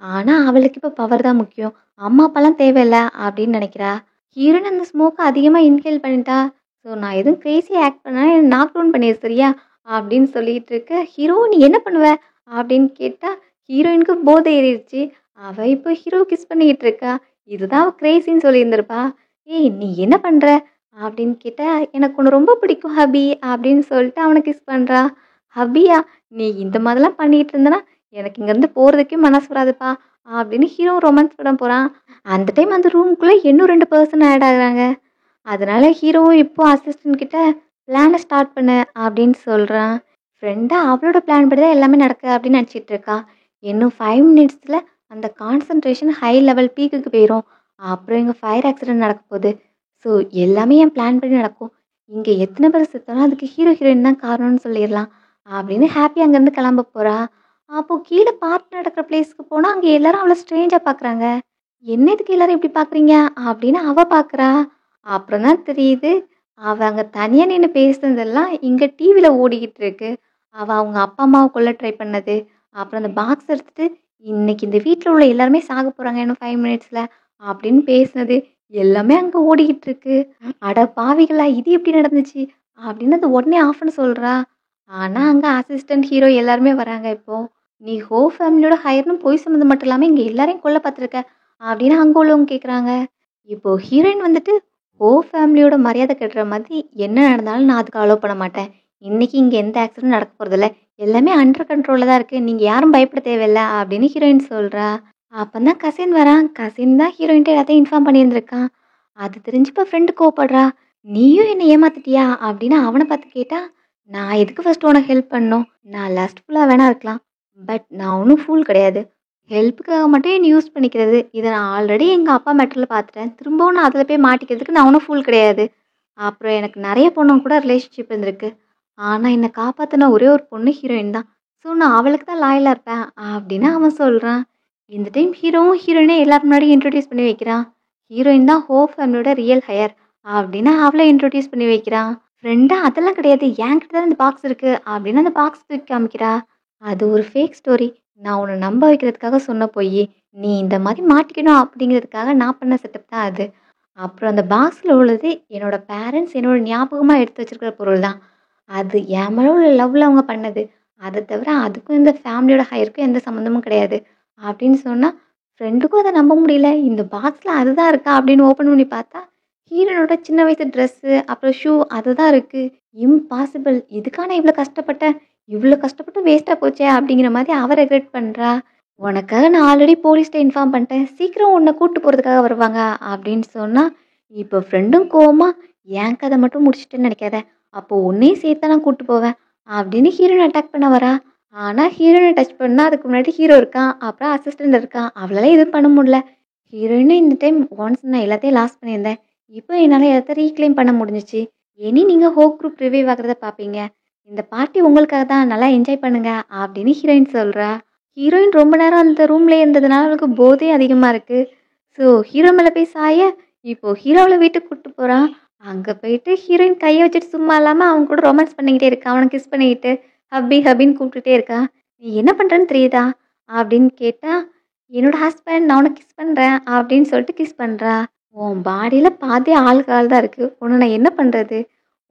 ஆனால் அவளுக்கு இப்போ பவர் தான் முக்கியம், அம்மா அப்பாலாம் தேவையில்லை அப்படின்னு நினைக்கிறா. ஹீரோயின் அந்த ஸ்மோக்கை அதிகமாக இன்ஹேல் பண்ணிட்டா. ஸோ நான் எதுவும் கிரேஸியாக ஆக்ட் பண்ணா என்ன நாக் டவுன் பண்ணிடு சரியா அப்படின்னு சொல்லிட்டு இருக்க. ஹீரோ நீ என்ன பண்ணுவ அப்படின்னு கேட்டால் ஹீரோயினுக்கு போதை ஏறிடுச்சு. அவள் இப்போ ஹீரோ கிஸ் பண்ணிக்கிட்டு இருக்கா. இதுதான் அவள் கிரேசின்னு சொல்லியிருந்திருப்பா. ஏய் நீ என்ன பண்ணுற அப்படின்னு கேட்டால் எனக்கு ஒன்று ரொம்ப பிடிக்கும் ஹபி அப்படின்னு சொல்லிட்டு அவனை கிஸ் பண்ணுறா. ஹபியா, நீ இந்த மாதிரிலாம் பண்ணிகிட்டு இருந்தனா எனக்கு இங்கேருந்து போகிறதுக்கே மனசு வராதுப்பா அப்படின்னு ஹீரோ ரொமான்ஸ் படம் போகிறான். அந்த டைம் அந்த ரூமுக்குள்ளே இன்னும் 2 பர்சன் ஆட் ஆகுறாங்க. அதனால ஹீரோவும் இப்போ அசிஸ்டன்ட் கிட்ட பிளானை ஸ்டார்ட் பண்ணு அப்படின்னு சொல்கிறான். ஃப்ரெண்டாக அவளோட பிளான் படி தான் எல்லாமே நடக்கு அப்படின்னு நினச்சிட்டு இருக்கா. இன்னும் 5 மினிட்ஸில் அந்த கான்சன்ட்ரேஷன் ஹை லெவல் பீக்குக்கு போயிடும். அப்புறம் இங்கே ஃபயர் ஆக்சிடென்ட் நடக்க போகுது. ஸோ எல்லாமே என் பிளான் படி நடக்கும். இங்கே எத்தனை பேர் செத்தாலும் அதுக்கு ஹீரோ ஹீரோயின் தான் காரணம்னு சொல்லிடலாம் அப்படின்னு ஹாப்பி அங்கேருந்து கிளம்ப போகிறா. அப்போது கீழே பார்ட்டி நடக்கிற பிளேஸ்க்கு போனால் அங்கே எல்லாரும் அவளை ஸ்ட்ரேஞ்சாக பார்க்குறாங்க. என்ன இதுக்கு எல்லாரும் இப்படி பார்க்குறீங்க அப்படின்னு அவள் பார்க்குறா. அப்புறம் தான் தெரியுது அவள் அங்கே தனியாக நின்று பேசுனதெல்லாம் இங்கே டிவியில் ஓடிக்கிட்டு இருக்கு. அவள் அவங்க அப்பா அம்மாவை கொல்ல ட்ரை பண்ணது, அப்புறம் அந்த பாக்ஸ் எடுத்துட்டு இன்னைக்கு இந்த வீட்டில் உள்ள எல்லாருமே சாக போகிறாங்க இன்னும் 5 மினிட்ஸில் அப்படின்னு பேசுனது எல்லாமே அங்கே ஓடிக்கிட்டு இருக்கு. அட பாவிகளா, இது எப்படி நடந்துச்சு அப்படின்னு அது உடனே ஆஃப்னு சொல்கிறா. ஆனால் அங்கே அசிஸ்டன்ட் ஹீரோ எல்லாருமே வராங்க. இப்போது நீ ஃபேமிலியோட ஹையர்னு போய் சொன்னது மட்டும் இல்லாமல் இங்கே எல்லாரையும் கொல்ல பார்த்துருக்க அப்படின்னு அங்கே உள்ளவங்க கேட்குறாங்க. இப்போது ஹீரோயின் வந்துட்டு ஃபேமிலியோட மரியாதை கட்டுற மாதிரி என்ன நடந்தாலும் நான் அதுக்கு அலோவ் பண்ண மாட்டேன். இன்றைக்கி இங்கே எந்த ஆக்சிடென்ட் நடக்க போகிறதில்ல, எல்லாமே அண்டர் கண்ட்ரோலில் தான் இருக்குது, நீங்கள் யாரும் பயப்பட தேவையில்லை அப்படின்னு ஹீரோயின் சொல்கிறா. அப்போ தான் கசின் வரான். கசின் தான் ஹீரோயின்ட்டு எல்லாத்தையும் இன்ஃபார்ம் பண்ணியிருந்திருக்கான். அது தெரிஞ்சு இப்போ ஃப்ரெண்டு கோவப்படுறா. நீயும் என்னை ஏமாத்திட்டியா அப்படின்னு அவனை பார்த்து கேட்டா, நான் எதுக்கு ஃபர்ஸ்ட் உனக்கு ஹெல்ப் பண்ணணும், நான் லாஸ்ட்ஃபுல்லாக வேணா இருக்கலாம், பட் நான் ஒன்றும் ஃபூல் கிடையாது. ஹெல்ப்புக்காக மட்டும் என்னை யூஸ் பண்ணிக்கிறது, இதை நான் ஆல்ரெடி எங்கள் அப்பா மேட்டரில் பார்த்துட்டேன், திரும்பவும் நான் அதில் போய் மாட்டிக்கிறதுக்கு நான் ஒன்றும் ஃபூல் கிடையாது. அப்புறம் எனக்கு நிறைய பொண்ணுங்க கூட ரிலேஷன்ஷிப் இருந்திருக்கு, ஆனால் என்னை காப்பாற்றின ஒரே ஒரு பொண்ணு ஹீரோயின் தான். ஸோ நான் அவளுக்கு தான் லாயலாக இருப்பேன் அப்படின்னு அவன் சொல்கிறான். இந்த டைம் ஹீரோவும் ஹீரோயினை எல்லாரும் முன்னாடி இன்ட்ரடியூஸ் பண்ணி வைக்கிறான். ஹீரோயின் தான் ஃபேமிலியோட ரியல் ஹையர் அப்படின்னு அவளை இன்ட்ரடியூஸ் பண்ணி வைக்கிறான். ஃப்ரெண்டா அதெல்லாம் கிடையாது, என்கிட்ட தான் இந்த பாக்ஸ் இருக்குது அப்படின்னு அந்த பாக்ஸ் தூக்கி காமிக்கிறா. அது ஒரு ஃபேக் ஸ்டோரி, நான் உன்னை நம்ப வைக்கிறதுக்காக சொன்ன போய் நீ இந்த மாதிரி மாட்டிக்கணும் அப்படிங்கிறதுக்காக நான் பண்ண செட்டப் தான் அது. அப்புறம் அந்த பாக்ஸில் உள்ளது என்னோட பேரண்ட்ஸ் என்னோட ஞாபகமாக எடுத்து வச்சிருக்கிற பொருள் தான். அது என் மேலே உள்ள லவ்வில் அவங்க பண்ணது. அதை தவிர அதுக்கும் இந்த ஃபேமிலியோட ஹையருக்கும் எந்த சம்மந்தமும் கிடையாது அப்படின்னு சொன்னால் ஃப்ரெண்டுக்கும் அதை நம்ப முடியல. இந்த பாக்ஸில் அதுதான் இருக்கா அப்படின்னு ஓப்பன் பண்ணி பார்த்தா ஹீரோனோட சின்ன வயசு ட்ரெஸ்ஸு அப்புறம் ஷூ அதுதான் இருக்குது. இம்பாசிபிள், இதுக்கான இவ்வளோ கஷ்டப்பட்டு வேஸ்ட்டாக போச்சே அப்படிங்கிற மாதிரி அவ ரெக்ரெட் பண்ணுறா. உனக்காக நான் ஆல்ரெடி போலீஸ்கிட்ட இன்ஃபார்ம் பண்ணிட்டேன், சீக்கிரம் உன்னை கூப்பிட்டு போகிறதுக்காக வருவாங்க அப்படின்னு சொன்னால் இப்போ ஃப்ரெண்டும் கோவமா என் கதை மட்டும் முடிச்சுட்டுன்னு நினைக்காத, அப்போது உன்னையும் சேர்த்தா நான் கூப்பிட்டு போவேன் அப்படின்னு ஹீரோனை அட்டாக் பண்ண வரா. ஆனால் ஹீரோனை டச் பண்ணால் அதுக்கு முன்னாடி ஹீரோ இருக்கான், அப்புறம் அசிஸ்டண்ட் இருக்கான், அவளால் எதுவும் பண்ண முடியல. ஹீரோயினும் இந்த டைம் ஒன்ஸ் நான் எல்லாத்தையும் லாஸ் பண்ணியிருந்தேன், இப்போ என்னால் எல்லாத்தையும் ரீக்ளைம் பண்ண முடிஞ்சிச்சு. இனி நீங்கள் குரூப் ரிவைவ் ஆகிறத பார்ப்பீங்க, இந்த பார்ட்டி உங்களுக்காக தான், நல்லா என்ஜாய் பண்ணுங்க அப்படின்னு ஹீரோயின் சொல்கிறா. ஹீரோயின் ரொம்ப நேரம் அந்த ரூம்லேயே இருந்ததுனால அவளுக்கு போதே அதிகமாக இருக்குது. ஸோ ஹீரோ மேலே போய் சாய இப்போது ஹீரோவில் வீட்டுக்கு கூப்பிட்டு போகிறான். அங்கே போயிட்டு ஹீரோயின் கையை வச்சுட்டு சும்மா இல்லாமல் அவங்க கூட ரொமான்ஸ் பண்ணிக்கிட்டே இருக்கான், அவனை கிஸ் பண்ணிக்கிட்டு ஹப்பி ஹப்பின்னு கூப்பிட்டுட்டே இருக்கான். நீ என்ன பண்ணுறன்னு தெரியுதா அப்படின்னு கேட்டா, என்னோட ஹஸ்பண்ட் நான் உனக்கு கிஸ் பண்ணுறேன் அப்படின்னு சொல்லிட்டு கிஸ் பண்ணுறா. உன் பாடியில் பாதி ஆல்கஹால் தான் இருக்குது, உன்னை நான் என்ன பண்ணுறது,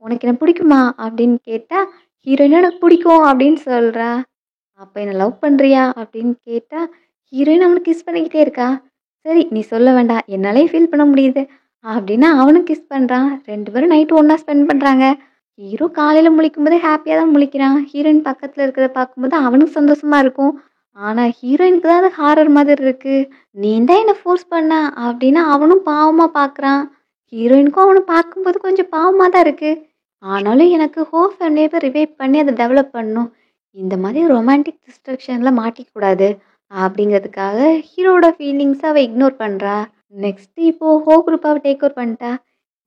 உனக்கு என்ன பிடிக்குமா அப்படின்னு கேட்டா, ஹீரோயினா எனக்கு பிடிக்கும் அப்படின்னு சொல்கிறா. அப்போ என்ன லவ் பண்ணுறியா அப்படின்னு கேட்டா, ஹீரோயின் அவனுக்கு கிஸ் பண்ணிக்கிட்டே இருக்கா. சரி நீ சொல்ல வேண்டாம், என்னாலே ஃபீல் பண்ண முடியுது அப்படின்னா அவனும் கிஸ் பண்ணுறான். 2 பேரும் நைட்டு ஒன்றா ஸ்பெண்ட் பண்ணுறாங்க. ஹீரோ காலையில் முழிக்கும்போது ஹாப்பியாக தான் முழிக்கிறான். ஹீரோயின் பக்கத்தில் இருக்கிறத பார்க்கும்போது அவனுக்கு சந்தோஷமா இருக்கும். ஆனால் ஹீரோயினுக்கு தான் அது ஹாரர் மாதிரி இருக்கு. நீ தான் என்னை ஃபோர்ஸ் பண்ண அப்படின்னா அவனும் பாவமாக பார்க்குறான். ஹீரோயினுக்கும் அவனை பார்க்கும்போது கொஞ்சம் பாவமாக தான் இருக்கு. ஆனாலும் எனக்கு ஹோப் ஃபேமிலியை ரிவைவ் பண்ணி அதை டெவலப் பண்ணணும், இந்த மாதிரி ரொமான்டிக் டிஸ்ட்ரக்ஷனில் மாட்டிக்கூடாது அப்படிங்கிறதுக்காக ஹீரோட ஃபீலிங்ஸை அவள் இக்னோர் பண்ணுறா. நெக்ஸ்ட் இப்போது ஹோ குரூப்பாவை டேக் ஓவர் பண்ணிட்டா.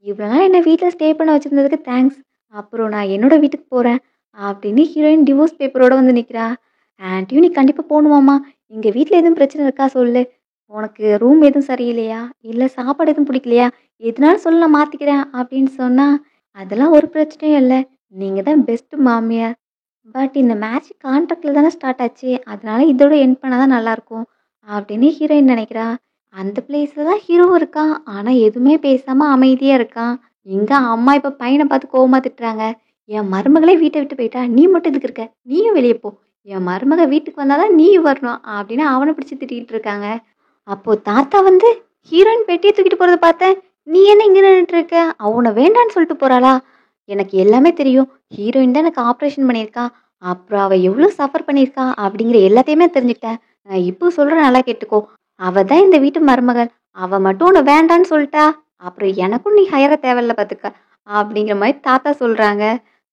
இவ்வளோ நாள் என்னை வீட்டில் ஸ்டே பண்ண வச்சுருந்ததுக்கு தேங்க்ஸ், அப்புறம் நான் என்னோட வீட்டுக்கு போகிறேன் அப்படின்னு ஹீரோயின் டிவோர்ஸ் பேப்பரோட வந்து நிற்கிறா. ஆன்ட்டியும் நீ கண்டிப்பாக போகணுமாம்மா, இங்கே வீட்டில் எதுவும் பிரச்சனை இருக்கா சொல்லு, உனக்கு ரூம் எதுவும் சரியில்லையா, இல்லை சாப்பாடு எதுவும் பிடிக்கலையா, எதுனாலும் சொல்லு நான் மாற்றிக்கிறேன் அப்படின்னு சொன்னால், அதெல்லாம் ஒரு பிரச்சனையும் இல்லை, நீங்கள் தான் பெஸ்ட்டு மாமியார், பட் இந்த மேட்ச் கான்ட்ராக்டில் தானே ஸ்டார்ட் ஆச்சு, அதனால இதோட எண்ட் பண்ணால் தான் நல்லாயிருக்கும் அப்படின்னு ஹீரோயின் நினைக்கிறா. அந்த பிளேஸில் தான் ஹீரோ இருக்கான், ஆனால் எதுவுமே பேசாமல் அமைதியாக இருக்கான். இங்கே அம்மா இப்போ பையனை பார்த்து கோவமாக திட்டுறாங்க. என் மருமகளே வீட்டை விட்டு போயிட்டா, நீ மட்டும் இதுக்கு இருக்க, நீயும் வெளியே போ, என் மருமக வீட்டுக்கு வந்தால் தான் நீயும் வரணும் அப்படின்னு அவனை பிடிச்சி திட்டிகிட்டு இருக்காங்க. அப்போது தாத்தா வந்து ஹீரோயின் பெட்டியை தூக்கிட்டு போகிறத பார்த்தேன், நீ என்ன இங்கே நின்றுட்டு இருக்க, அவனை வேண்டான்னு சொல்லிட்டு போகிறாளா, எனக்கு எல்லாமே தெரியும், ஹீரோயின் தான் எனக்கு ஆப்ரேஷன் பண்ணியிருக்கா, அப்புறம் அவள் எவ்வளோ சஃபர் பண்ணியிருக்கா அப்படிங்கிற எல்லாத்தையுமே தெரிஞ்சுக்கிட்டேன். நான் இப்போ சொல்கிறேன், நல்லா கேட்டுக்கோ, அவள் தான் இந்த வீட்டு மருமகள், அவள் மட்டும் உன்னை வேண்டான்னு சொல்லிட்டா, அப்புறம் எனக்கும் நீ ஹையர தேவையில்ல பார்த்துக்க அப்படிங்கிற மாதிரி தாத்தா சொல்கிறாங்க.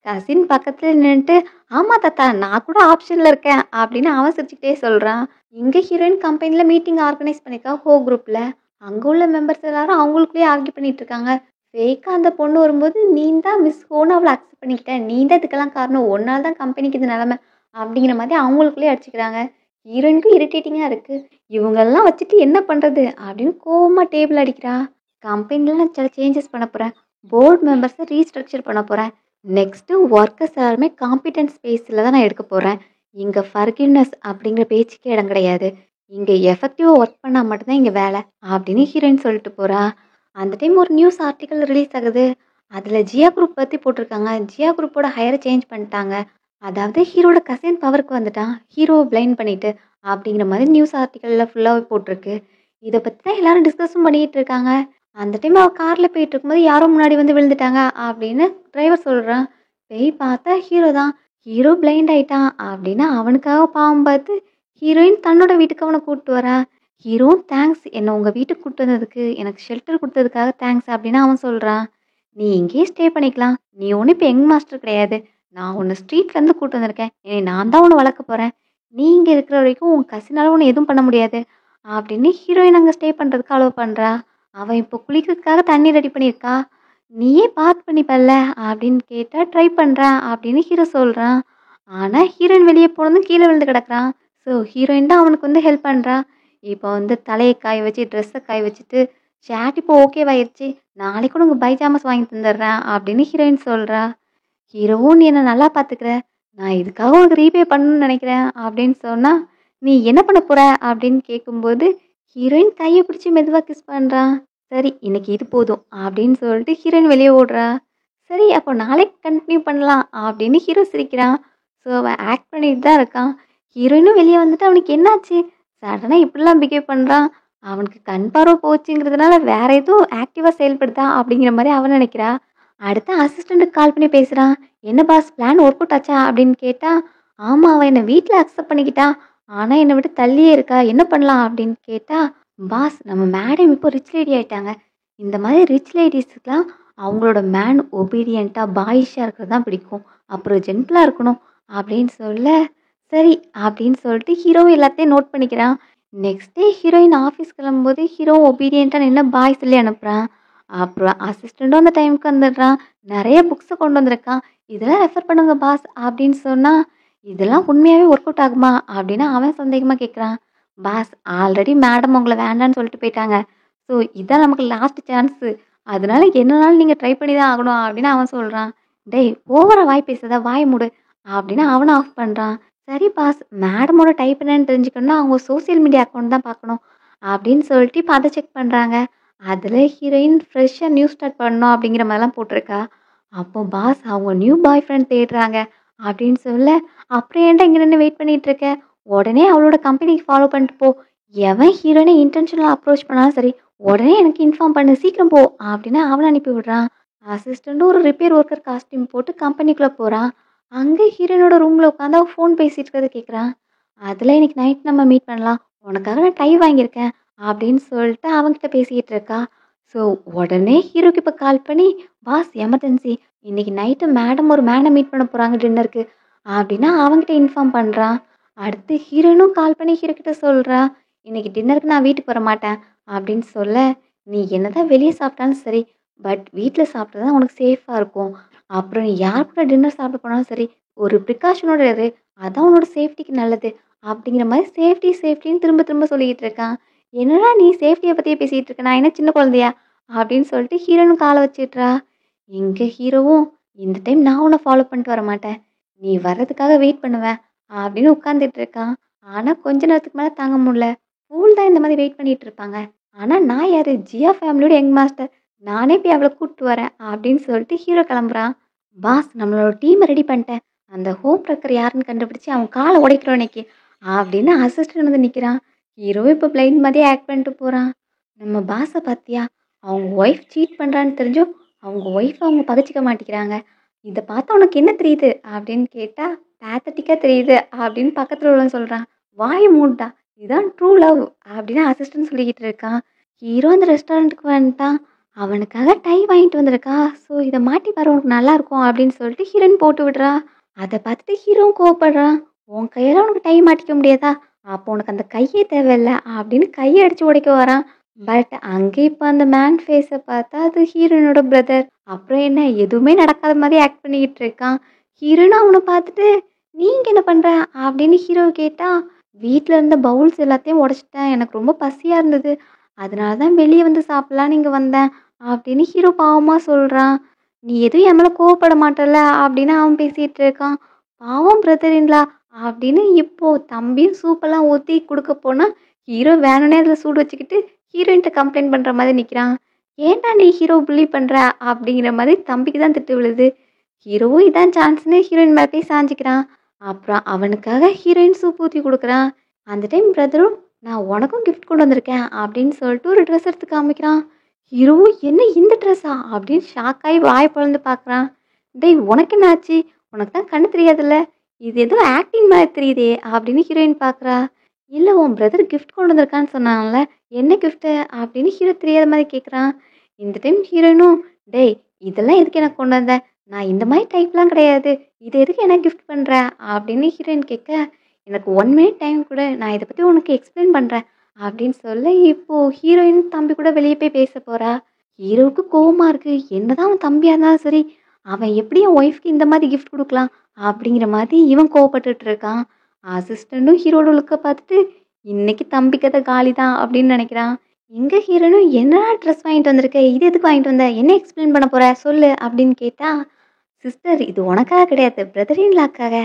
கசின் பக்கத்தில் நின்றுட்டு, ஆமாம் தாத்தா நான் கூட ஆப்ஷனில் இருக்கேன் அப்படின்னு அவன் சிரிச்சுக்கிட்டே சொல்கிறான். இங்கே ஹீரோயின் கம்பெனியில் மீட்டிங் ஆர்கனைஸ் பண்ணியிருக்கா ஹோ குரூப்பில். அங்கே உள்ள மெம்பர்ஸ் எல்லாரும் அவங்களுக்குள்ளேயே ஆர்கியூ பண்ணிட்டு இருக்காங்க. ஃபேக்காக அந்த பொண்ணு வரும்போது நீ தான் மிஸ் ஹோன்னு அவளை அக்செப்ட் பண்ணிக்கிட்ட, நீ தான் இதுக்கெல்லாம் காரணம், ஒன்றால் தான் கம்பெனிக்கு இது நிலமை அப்படிங்கிற மாதிரி அவங்களுக்குள்ளேயே அடிச்சுக்கிறாங்க. ஹீரோயினுக்கும் இரிட்டேட்டிங்காக இருக்குது, இவங்கெல்லாம் வச்சுட்டு என்ன பண்ணுறது அப்படின்னு கோவமாக டேபிள் அடிக்கிறா. கம்பெனியில் நான் சில சேஞ்சஸ் பண்ண போகிறேன், போர்டு மெம்பர்ஸை ரீஸ்ட்ரக்சர் பண்ண போகிறேன், நெக்ஸ்ட்டு ஒர்க்கர்ஸ் எல்லாருமே காம்பிடன்ஸ் ஸ்பேஸில் தான் நான் எடுக்க போகிறேன், இங்கே ஃபர்கிவ்னஸ் அப்படிங்கிற பேச்சுக்கே இடம் கிடையாது, இங்கே எஃபெக்டிவாக ஒர்க் பண்ணால் மட்டும்தான் இங்கே வேலை அப்படின்னு ஹீரோயின் சொல்லிட்டு போகிறா. அந்த டைம் ஒரு நியூஸ் ஆர்டிக்கல் ரிலீஸ் ஆகுது, அதில் ஜியா குரூப் பற்றி போட்டிருக்காங்க. ஜியா குரூப்போட ஹையரை சேஞ்ச் பண்ணிட்டாங்க, அதாவது ஹீரோட கசின் பவருக்கு வந்துட்டான், ஹீரோவை பிளைண்ட் பண்ணிட்டு அப்படிங்கிற மாதிரி நியூஸ் ஆர்டிக்கலில் ஃபுல்லாகவே போட்டிருக்கு. இதை பற்றி தான் எல்லாரும் டிஸ்கஸும் பண்ணிகிட்டு இருக்காங்க. அந்த டைம் அவள் காரில் போயிட்டு இருக்கும்போது யாரோ முன்னாடி வந்து விழுந்துட்டாங்க அப்படின்னு டிரைவர் சொல்கிறான். போய் பார்த்தா ஹீரோ தான். ஹீரோ பிளைண்ட் ஆயிட்டான் அப்படின்னு அவனுக்காக பாவம் பார்த்து ஹீரோயின் தன்னோட வீட்டுக்கு அவனை கூப்பிட்டு வரா. ஹீரோ தேங்க்ஸ், என்னை உங்கள் வீட்டுக்கு கூப்பிட்டு வந்ததுக்கு, எனக்கு ஷெல்டர் கொடுத்ததுக்காக தேங்க்ஸ் அப்படின்னு அவன் சொல்கிறான். நீ இங்கேயே ஸ்டே பண்ணிக்கலாம், நீ ஒன்றும் இப்போ யங் மாஸ்டர் கிடையாது, நான் உன்னை ஸ்ட்ரீட்லேருந்து கூப்பிட்டு வந்திருக்கேன், இனி நான் தான் உன்னை வளர்க்க போகிறேன், நீ இங்கே இருக்கிற வரைக்கும் உன் கசினால் உன்னை எதுவும் பண்ண முடியாது அப்படின்னு ஹீரோயின் அங்கே ஸ்டே பண்ணுறதுக்கு அலோவ் பண்ணுறா. அவன் இப்போ குளிக்கிறதுக்காக தண்ணி ரெடி பண்ணியிருக்கா, நீயே பாத் பண்ணிப்பல்ல அப்படின்னு கேட்டால் ட்ரை பண்ணுறேன் அப்படின்னு ஹீரோ சொல்கிறான். ஆனால் ஹீரோயின் வெளியே போனதும் கீழே விழுந்து கிடக்குறான். ஸோ ஹீரோயின் தான் அவனுக்கு வந்து ஹெல்ப் பண்ணுறா. இப்போ வந்து தலையை காய வச்சு ட்ரெஸ்ஸை காய வச்சுட்டு ஷேட் இப்போ ஓகேவாயிருச்சு, நாளைக்கு கூட உங்கள் பைஜாமாஸ் வாங்கி தந்துடுறேன் அப்படின்னு ஹீரோயின் சொல்கிறா. ஹீரோவும் நீ என்னை நல்லா பார்த்துக்கிற, நான் இதுக்காக உனக்கு ரீபே பண்ணணும்னு நினைக்கிறேன் அப்படின்னு சொன்னால், நீ என்ன பண்ண போகிற அப்படின்னு கேட்கும்போது ஹீரோயின் கையை பிடிச்சி மெதுவாக கிஸ் பண்ணுறான். சரி இன்னைக்கு இது போதும் அப்படின்னு சொல்லிட்டு ஹீரோயின் வெளியே ஓடுறா. சரி அப்போ நாளைக்கு கண்டினியூ பண்ணலாம் அப்படின்னு ஹீரோ சிரிக்கிறான். ஸோ அவன் ஆக்ட் பண்ணிட்டு தான் இருக்கான். ஹீரோயினும் வெளியே வந்துட்டு அவனுக்கு என்னாச்சு, சடனாக இப்படிலாம் பிஹேவ் பண்ணுறான், அவனுக்கு கண் பார்வை போச்சுங்கிறதுனால வேற எதுவும் ஆக்டிவாக செயல்படுதா அப்படிங்கிற மாதிரி அவன் நினைக்கிறா. அடுத்த அசிஸ்டண்ட்டுக்கு கால் பண்ணி பேசுகிறான். என்ன பாஸ் பிளான் ஒர்க் அவுட் ஆச்சா அப்படின்னு கேட்டால், ஆமாம் அவன் என்னை வீட்டில் அக்செப்ட் பண்ணிக்கிட்டா, ஆனால் என்னை விட்டு தள்ளியே இருக்கா, என்ன பண்ணலாம் அப்படின்னு கேட்டால், பாஸ் நம்ம மேடம் இப்போ ரிச் லேடி ஆகிட்டாங்க, இந்த மாதிரி ரிச் லேடிஸுக்கெலாம் அவங்களோட மேன் ஒபீடியண்ட்டாக பாயிஷாக இருக்கிறது தான் பிடிக்கும், அப்புறம் ஜென்டிலாக இருக்கணும் அப்படின்னு சொல்ல, சரி அப்படின்னு சொல்லிட்டு ஹீரோ எல்லாத்தையும் நோட் பண்ணிக்கிறான். நெக்ஸ்ட் டே ஹீரோயின் ஆஃபீஸ் கிளம்பும்போது ஹீரோ ஒபீடியண்ட்டாக நின்று பாய் சொல்லி அனுப்புகிறான். அப்புறம் அசிஸ்டண்ட்டும் அந்த டைமுக்கு வந்துடுறான். நிறைய புக்ஸை கொண்டு வந்திருக்கான், இதெல்லாம் ரெஃபர் பண்ணுங்க பாஸ் அப்படின்னு சொன்னால், இதெல்லாம் உண்மையாகவே ஒர்க் அவுட் ஆகுமா அப்படின்னு அவன் சந்தேகமாக கேட்குறான். பாஸ் ஆல்ரெடி மேடம் உங்களை வேண்டான்னு சொல்லிட்டு போயிட்டாங்க, ஸோ இதான் நமக்கு லாஸ்ட் சான்ஸு, அதனால என்னனாலும் நீங்கள் ட்ரை பண்ணி தான் ஆகணும் அப்படின்னு அவன் சொல்கிறான். டேய் ஓவராக வாய் பேசுறதா வாய் மூடு அப்படின்னு அவனை ஆஃப் பண்ணுறான். சரி பாஸ், மேடமோட டைப் என்னன்னு தெரிஞ்சுக்கணும்னா அவங்க சோசியல் மீடியா அக்கவுண்ட் தான் பார்க்கணும் அப்படின்னு சொல்லிட்டு இப்போ அதை செக் பண்ணுறாங்க. அதில் ஹீரோயின் ஃப்ரெஷ்ஷாக நியூ ஸ்டார்ட் பண்ணணும் அப்படிங்கிற மாதிரிலாம் போட்டிருக்கா. அப்போ பாஸ் அவங்க நியூ பாய் ஃப்ரெண்ட் தேடுறாங்க அப்படின்னு சொல்ல, அப்புறம் ஏன்டா இங்கே நின்று வெயிட் பண்ணிட்டு இருக்க, உடனே அவளோட கம்பெனிக்கு ஃபாலோ பண்ணிட்டு போ, எவன் ஹீரோயினை இன்டென்ஷனலாக அப்ரோச் பண்ணாலும் சரி உடனே எனக்கு இன்ஃபார்ம் பண்ணு, சீக்கிரம் போ அப்படின்னு அவனை அனுப்பி விடுறான். அசிஸ்டண்ட்டும் ஒரு ரிப்பேர் ஒர்க்கர் காஸ்டியூம் போட்டு கம்பெனிக்குள்ளே போகிறான். அங்கே ஹீரோயினோட ரூமில் உட்காந்து அவள் ஃபோன் பேசிட்டு இருக்கிறத கேட்குறான். அதில் இன்னைக்கு நைட் நம்ம மீட் பண்ணலாம், உனக்காக நான் டை வாங்கியிருக்கேன் அப்படின்னு சொல்லிட்டு அவன்கிட்ட பேசிக்கிட்டு இருக்கா. ஸோ உடனே ஹீரோக்கு இப்போ கால் பண்ணி, பாஸ் எமர்ஜென்சி, இன்னைக்கு நைட்டு மேடம் ஒரு மேனை மீட் பண்ண போகிறாங்க டின்னருக்கு அப்படின்னா அவன்கிட்ட இன்ஃபார்ம் பண்ணுறான். அடுத்து ஹீரோயினும் கால் பண்ணி ஹீரோ கிட்ட சொல்கிறா, இன்னைக்கு டின்னருக்கு நான் வீட்டுக்கு வர மாட்டேன் அப்படின்னு சொல்ல, நீ என்னதான் வெளியே சாப்பிட்டாலும் சரி பட் வீட்டில் சாப்பிட்டா தான் உனக்கு சேஃபாக இருக்கும். அப்புறம் நீ யார் கூட டின்னர் சாப்பிட போனாலும் சரி ஒரு ப்ரிகாஷனோட இரு, அதான் உன்னோட சேஃப்டிக்கு நல்லது அப்படிங்கிற மாதிரி சேஃப்டி சேஃப்டின்னு திரும்ப திரும்ப சொல்லிக்கிட்டு இருக்கான். என்னடா நீ சேஃப்டியை பற்றியே பேசிகிட்டு இருக்க, நான் என்ன சின்ன குழந்தையா அப்படின்னு சொல்லிட்டு ஹீரோனும் காலை வச்சிட்றா. எங்கே ஹீரோவும், இந்த டைம் நான் உன்னை ஃபாலோ பண்ணிட்டு வர மாட்டேன், நீ வர்றதுக்காக வெயிட் பண்ணுவேன் அப்படின்னு உட்காந்துட்டு இருக்கான். ஆனால் கொஞ்ச நேரத்துக்கு மேலே தாங்க முடியல, ஃபூல் தான் இந்த மாதிரி வெயிட் பண்ணிட்டு இருப்பாங்க, ஆனால் நான் யார், ஜியா ஃபேமிலியோட யங் மாஸ்டர், நானே போய் அவளை கூப்பிட்டு வரேன் அப்படின்னு சொல்லிட்டு ஹீரோ கிளம்புறான். பாஸ் நம்மளோட டீமை ரெடி பண்ணிட்டேன், அந்த ஹோம் ட்ரக்கர் யாருன்னு கண்டுபிடிச்சி அவன் காலை உடைக்கிறோம் இன்னைக்கு அப்படின்னு அசிஸ்டன்ட் வந்து நிற்கிறான். ஹீரோ இப்போ பிளைண்ட் மாதிரியே ஆக்ட் பண்ணிட்டு போகிறான். நம்ம பாஸை பார்த்தியா, அவங்க ஒய்ஃப் சீட் பண்ணுறான்னு தெரிஞ்சும் அவங்க ஒய்ஃப் அவங்க பகச்சிக்க மாட்டேங்கிறாங்க, இதை பார்த்தா உனக்கு என்ன தெரியுது அப்படின்னு கேட்டால் பேத்தட்டிக்காக தெரியுது அப்படின்னு பக்கத்தில் உள்ளவன் சொல்கிறான். வாயை மூட்டா, இதுதான் ட்ரூ லவ் அப்படின்னு அசிஸ்டன்ட் சொல்லிக்கிட்டு இருக்கான். ஹீரோ அந்த ரெஸ்டாரண்ட்டுக்கு வந்துட்டான். அவனுக்காக டை வாங்கிட்டு வந்திருக்கா. ஸோ இதை மாட்டி பாரு உனக்கு நல்லா இருக்கும் அப்படின்னு சொல்லிட்டு ஹீரோயின் போட்டு விடுறா. அதை பார்த்துட்டு ஹீரோவும் கோவப்படுறான். உன் கையால் உனக்கு டை மாட்டிக்க முடியாதா, அப்போ உனக்கு அந்த கையே தேவையில்லை அப்படின்னு கையை அடித்து உடைக்க வரான். பட் அங்கே இப்போ அந்த மேன் ஃபேஸை பார்த்தா அது ஹீரோயினோட பிரதர். அப்புறம் என்ன, எதுவுமே நடக்காத மாதிரி ஆக்ட் பண்ணிக்கிட்டு இருக்கான். ஹீரோயின் அவனை பார்த்துட்டு, நீங்கள் என்ன பண்ணுற அப்படின்னு ஹீரோ கேட்டா, வீட்டில் இருந்த பவுல்ஸ் எல்லாத்தையும் உடச்சிட்டேன், எனக்கு ரொம்ப பசியாக இருந்தது, அதனால தான் வெளியே வந்து சாப்பிட்லான்னு இங்கே வந்தேன் அப்படின்னு ஹீரோ பாவமாக சொல்கிறான். நீ எதுவும் என் மேலே கோவப்பட மாட்டல அப்படின்னு அவன் பேசிகிட்டு இருக்கான். பாவம் பிரதரின்லா அப்படின்னு இப்போ தம்பியும் சூப்பெல்லாம் ஊற்றி கொடுக்க போனால் ஹீரோ வேணும்னே அதில் சூடு வச்சுக்கிட்டு ஹீரோயின்ட்ட கம்ப்ளைண்ட் பண்ணுற மாதிரி நிற்கிறான். ஏன்டா நீ ஹீரோ புள்ளி பண்ணுற அப்படிங்கிற மாதிரி தம்பிக்கு தான் திட்டு விழுது. ஹீரோவும் இதான் சான்ஸ்னு ஹீரோயின் மேலே போய் சாஞ்சிக்கிறான். அப்புறம் அவனுக்காக ஹீரோயின் சூப் ஊற்றி கொடுக்குறான். அந்த டைம் பிரதரும், நான் உனக்கும் கிஃப்ட் கொண்டு வந்திருக்கேன் அப்படின்னு சொல்லிட்டு ஒரு ட்ரெஸ் எடுத்து காமிக்கிறான். ஹீரோவும், என்ன இந்த ட்ரெஸ்ஸா அப்படின்னு ஷாக்காகி வாய் பொழந்து பார்க்குறான். டேய் உனக்கு என்ன ஆச்சு, உனக்கு தான் கண்ணு தெரியாதுல்ல, இது ஏதோ ஆக்டிங் மாதிரி தெரியுதே அப்படின்னு ஹீரோயின் பார்க்குறா. இல்லை உன் பிரதர் கிஃப்ட் கொண்டு வந்திருக்கான்னு சொன்னான்ல, என்ன கிஃப்ட்டு அப்படின்னு ஹீரோ தெரியாத மாதிரி கேட்குறான். இந்த டைம் ஹீரோயினும், டேய் இதெல்லாம் எதுக்கு எனக்கு கொண்டு வந்த, நான் இந்த மாதிரி டைப்லாம் கிடையாது, இது எதுக்கு எனக்கு கிஃப்ட் பண்ணுற அப்படின்னு ஹீரோயின் கேட்க, எனக்கு 1 மினிட் டைம் கூட, நான் இதை பற்றி உனக்கு எக்ஸ்பிளைன் பண்ணுறேன் அப்படின்னு சொல்ல, இப்போது ஹீரோயின் தம்பி கூட வெளியே போய் பேச போகிறா. ஹீரோவுக்கு கோவமாக இருக்குது, என்னதான் அவன் தம்பியாக இருந்தாலும் சரி அவன் எப்படி என் ஒய்ஃப்க்கு இந்த மாதிரி கிஃப்ட் கொடுக்கலாம் அப்படிங்கிற மாதிரி இவன் கோவப்பட்டுட்டு இருக்கான். அசிஸ்டண்ட்டும் ஹீரோட லுக்கை பார்த்துட்டு, இன்னைக்கு தம்பி கதை காலி தான் அப்படின்னு நினைக்கிறான். எங்கே ஹீரோனும், என்னடா ட்ரெஸ் வாங்கிட்டு வந்திருக்க, இது எதுக்கு வாங்கிட்டு வந்த, என்ன எக்ஸ்பிளைன் பண்ண போகிற சொல்லு அப்படின்னு கேட்டால், சிஸ்டர் இது உனக்காக கிடையாது, பிரதரின்லாக்காக,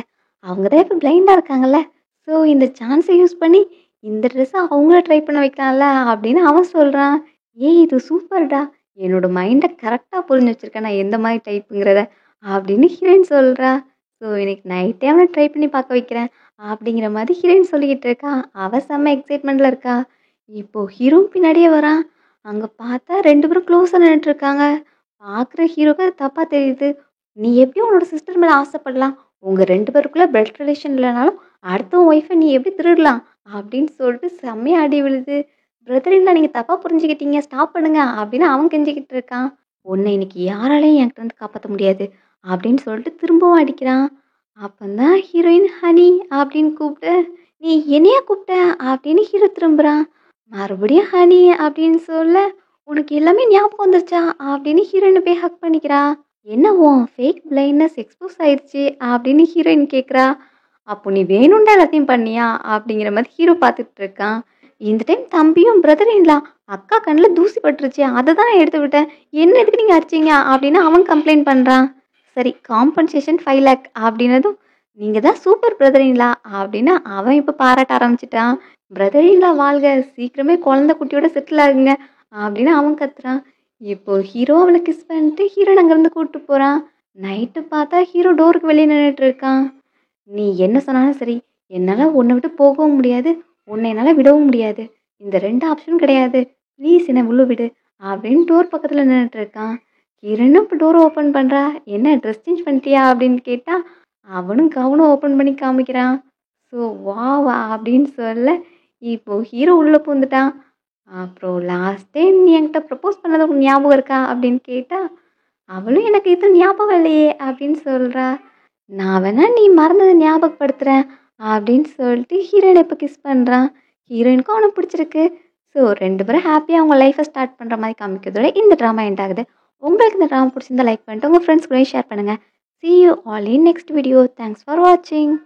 அவங்க தான் இப்போ பிளைண்டாக இருக்காங்கல்ல, ஸோ இந்த சான்ஸை யூஸ் பண்ணி இந்த ட்ரெஸ்ஸை அவங்கள ட்ரை பண்ண வைக்கலாம்ல அப்படின்னு அவன் சொல்கிறான். ஏய் இது சூப்பர்டா, என்னோட மைண்டை கரெக்டாக புரிஞ்சு வச்சுருக்கேன் நான் எந்த மாதிரி டைப்புங்கிறத அப்படின்னு ஹீரோயின் சொல்கிறா. ஸோ இன்னைக்கு நைட்டே அவனை ட்ரை பண்ணி பார்க்க வைக்கிறேன் அப்படிங்கிற மாதிரி ஹீரோயின் சொல்லிக்கிட்டு இருக்கா. அவள் செம்ம எக்ஸைட்மெண்ட்டில் இருக்கா. இப்போது ஹீரோ பின்னாடியே வரான். அங்கே பார்த்தா 2 பேரும் க்ளோஸாக நின்றுட்டுருக்காங்க. பார்க்குற ஹீரோக்கு அது தப்பாக தெரியுது. நீ எப்படி உன்னோட சிஸ்டர் மேலே ஆசைப்படலாம், உங்கள் 2 பேருக்குள்ளே பெல்ட் ரிலேஷன் இல்லைனாலும் அடுத்த ஒய்ஃபை நீ எப்படி திருடலாம் அப்படின்னு சொல்லிட்டு செம்மையாக அடி விழுது. பிரதரின்லாம் நீங்கள் தப்பாக புரிஞ்சுக்கிட்டீங்க, ஸ்டாப் பண்ணுங்க அப்படின்னு அவன் கெஞ்சிக்கிட்டு இருக்கான். உன்னை இன்னைக்கு யாராலையும் என்கிட்ட வந்து காப்பாற்ற முடியாது அப்படின்னு சொல்லிட்டு திரும்பவும் அடிக்கிறான். அப்போந்தான் ஹீரோயின் ஹனி அப்படின்னு கூப்பிட்டு, நீ என்னையா கூப்பிட்ட அப்படின்னு ஹீரோ திரும்புகிறான். மறுபடியும் ஹனி அப்படின்னு சொல்ல, உனக்கு எல்லாமே ஞாபகம் வந்துருச்சா அப்படின்னு ஹீரோயினை போய் ஹக் பண்ணிக்கிறா. என்ன உன் ஃபேக் பிளைண்ட்னஸ் எக்ஸ்போஸ் ஆயிடுச்சு அப்படின்னு ஹீரோயின் கேட்குறா. அப்போ நீ வேணும்டா எல்லாத்தையும் பண்ணியா அப்படிங்கிற மாதிரி ஹீரோ பார்த்துட்டு இருக்கான். இந்த டைம் தம்பியும் பிரதரின்லாம், அக்கா கண்ணில் தூசி பட்டுருச்சு அதை தான் நான் எடுத்து விட்டேன், என்ன எதுக்கு நீங்கள் அடிச்சிங்க அப்படின்னு அவன் கம்ப்ளைண்ட் பண்ணுறான். சரி காம்பன்சேஷன் 5 லேக் அப்படின்னதும், நீங்கள் தான் சூப்பர் பிரதரின்லா அப்படின்னு அவன் இப்போ பாராட்ட ஆரம்பிச்சிட்டான். பிரதரின்லா வாழ்க, சீக்கிரமே குழந்தை குட்டியோட செட்டில் ஆகுங்க அப்படின்னு அவன் கத்துறான். இப்போ ஹீரோ அவளை கிஸ் பண்ணிட்டு ஹீரோன் அங்கேருந்து கூப்பிட்டு போகிறான். நைட்டு பார்த்தா ஹீரோ டோருக்கு வெளியே நின்றுட்டு இருக்கான். நீ என்ன சொன்னாலும் சரி, என்னால் உன்னை விட்டு போகவும் முடியாது, உன்னை என்னால் விடவும் முடியாது. இந்த 2 ஆப்ஷனும் கிடையாது. ப்ளீஸ் என்னை உள்ள விடு அப்படின்னு டோர் பக்கத்தில் நின்றுட்டு இருக்கான். ஹீரோனும் இப்போ டோரை ஓப்பன் பண்ணுறா. என்ன ட்ரெஸ் சேஞ்ச் பண்ணிட்டியா அப்படின்னு கேட்டால் அவனும் கவனம் ஓப்பன் பண்ணி காமிக்கிறான். ஸோ வா வா அப்படின்னு சொல்ல இப்போ ஹீரோ உள்ளே பூந்துட்டான். அப்புறம் லாஸ்ட் டைம் நீ என்கிட்ட ப்ரப்போஸ் பண்ணது உனக்கு ஞாபகம் இருக்கா அப்படின்னு கேட்டால் அவளும் எனக்கு இது ஞாபகம் இல்லையே அப்படின்னு சொல்கிறா. நான் வேணா நீ மறந்ததை ஞாபகப்படுத்துகிறேன் அப்படின்னு சொல்லிட்டு ஹீரோயினை இப்போ கிஸ் பண்ணுறான். ஹீரோயினுக்கும் அவனுக்கு பிடிச்சிருக்கு. ஸோ 2 பேரும் ஹாப்பியாக அவங்க லைஃப்பை ஸ்டார்ட் பண்ணுற மாதிரி காமிக்கிறதோட இந்த ட்ராமா எண்ட் ஆகுது. உங்களுக்கு இந்த ட்ராமா பிடிச்சிருந்தா லைக் பண்ணிட்டு உங்கள் ஃப்ரெண்ட்ஸ் கூட ஷேர் பண்ணுங்கள். See you all in next video. Thanks for watching.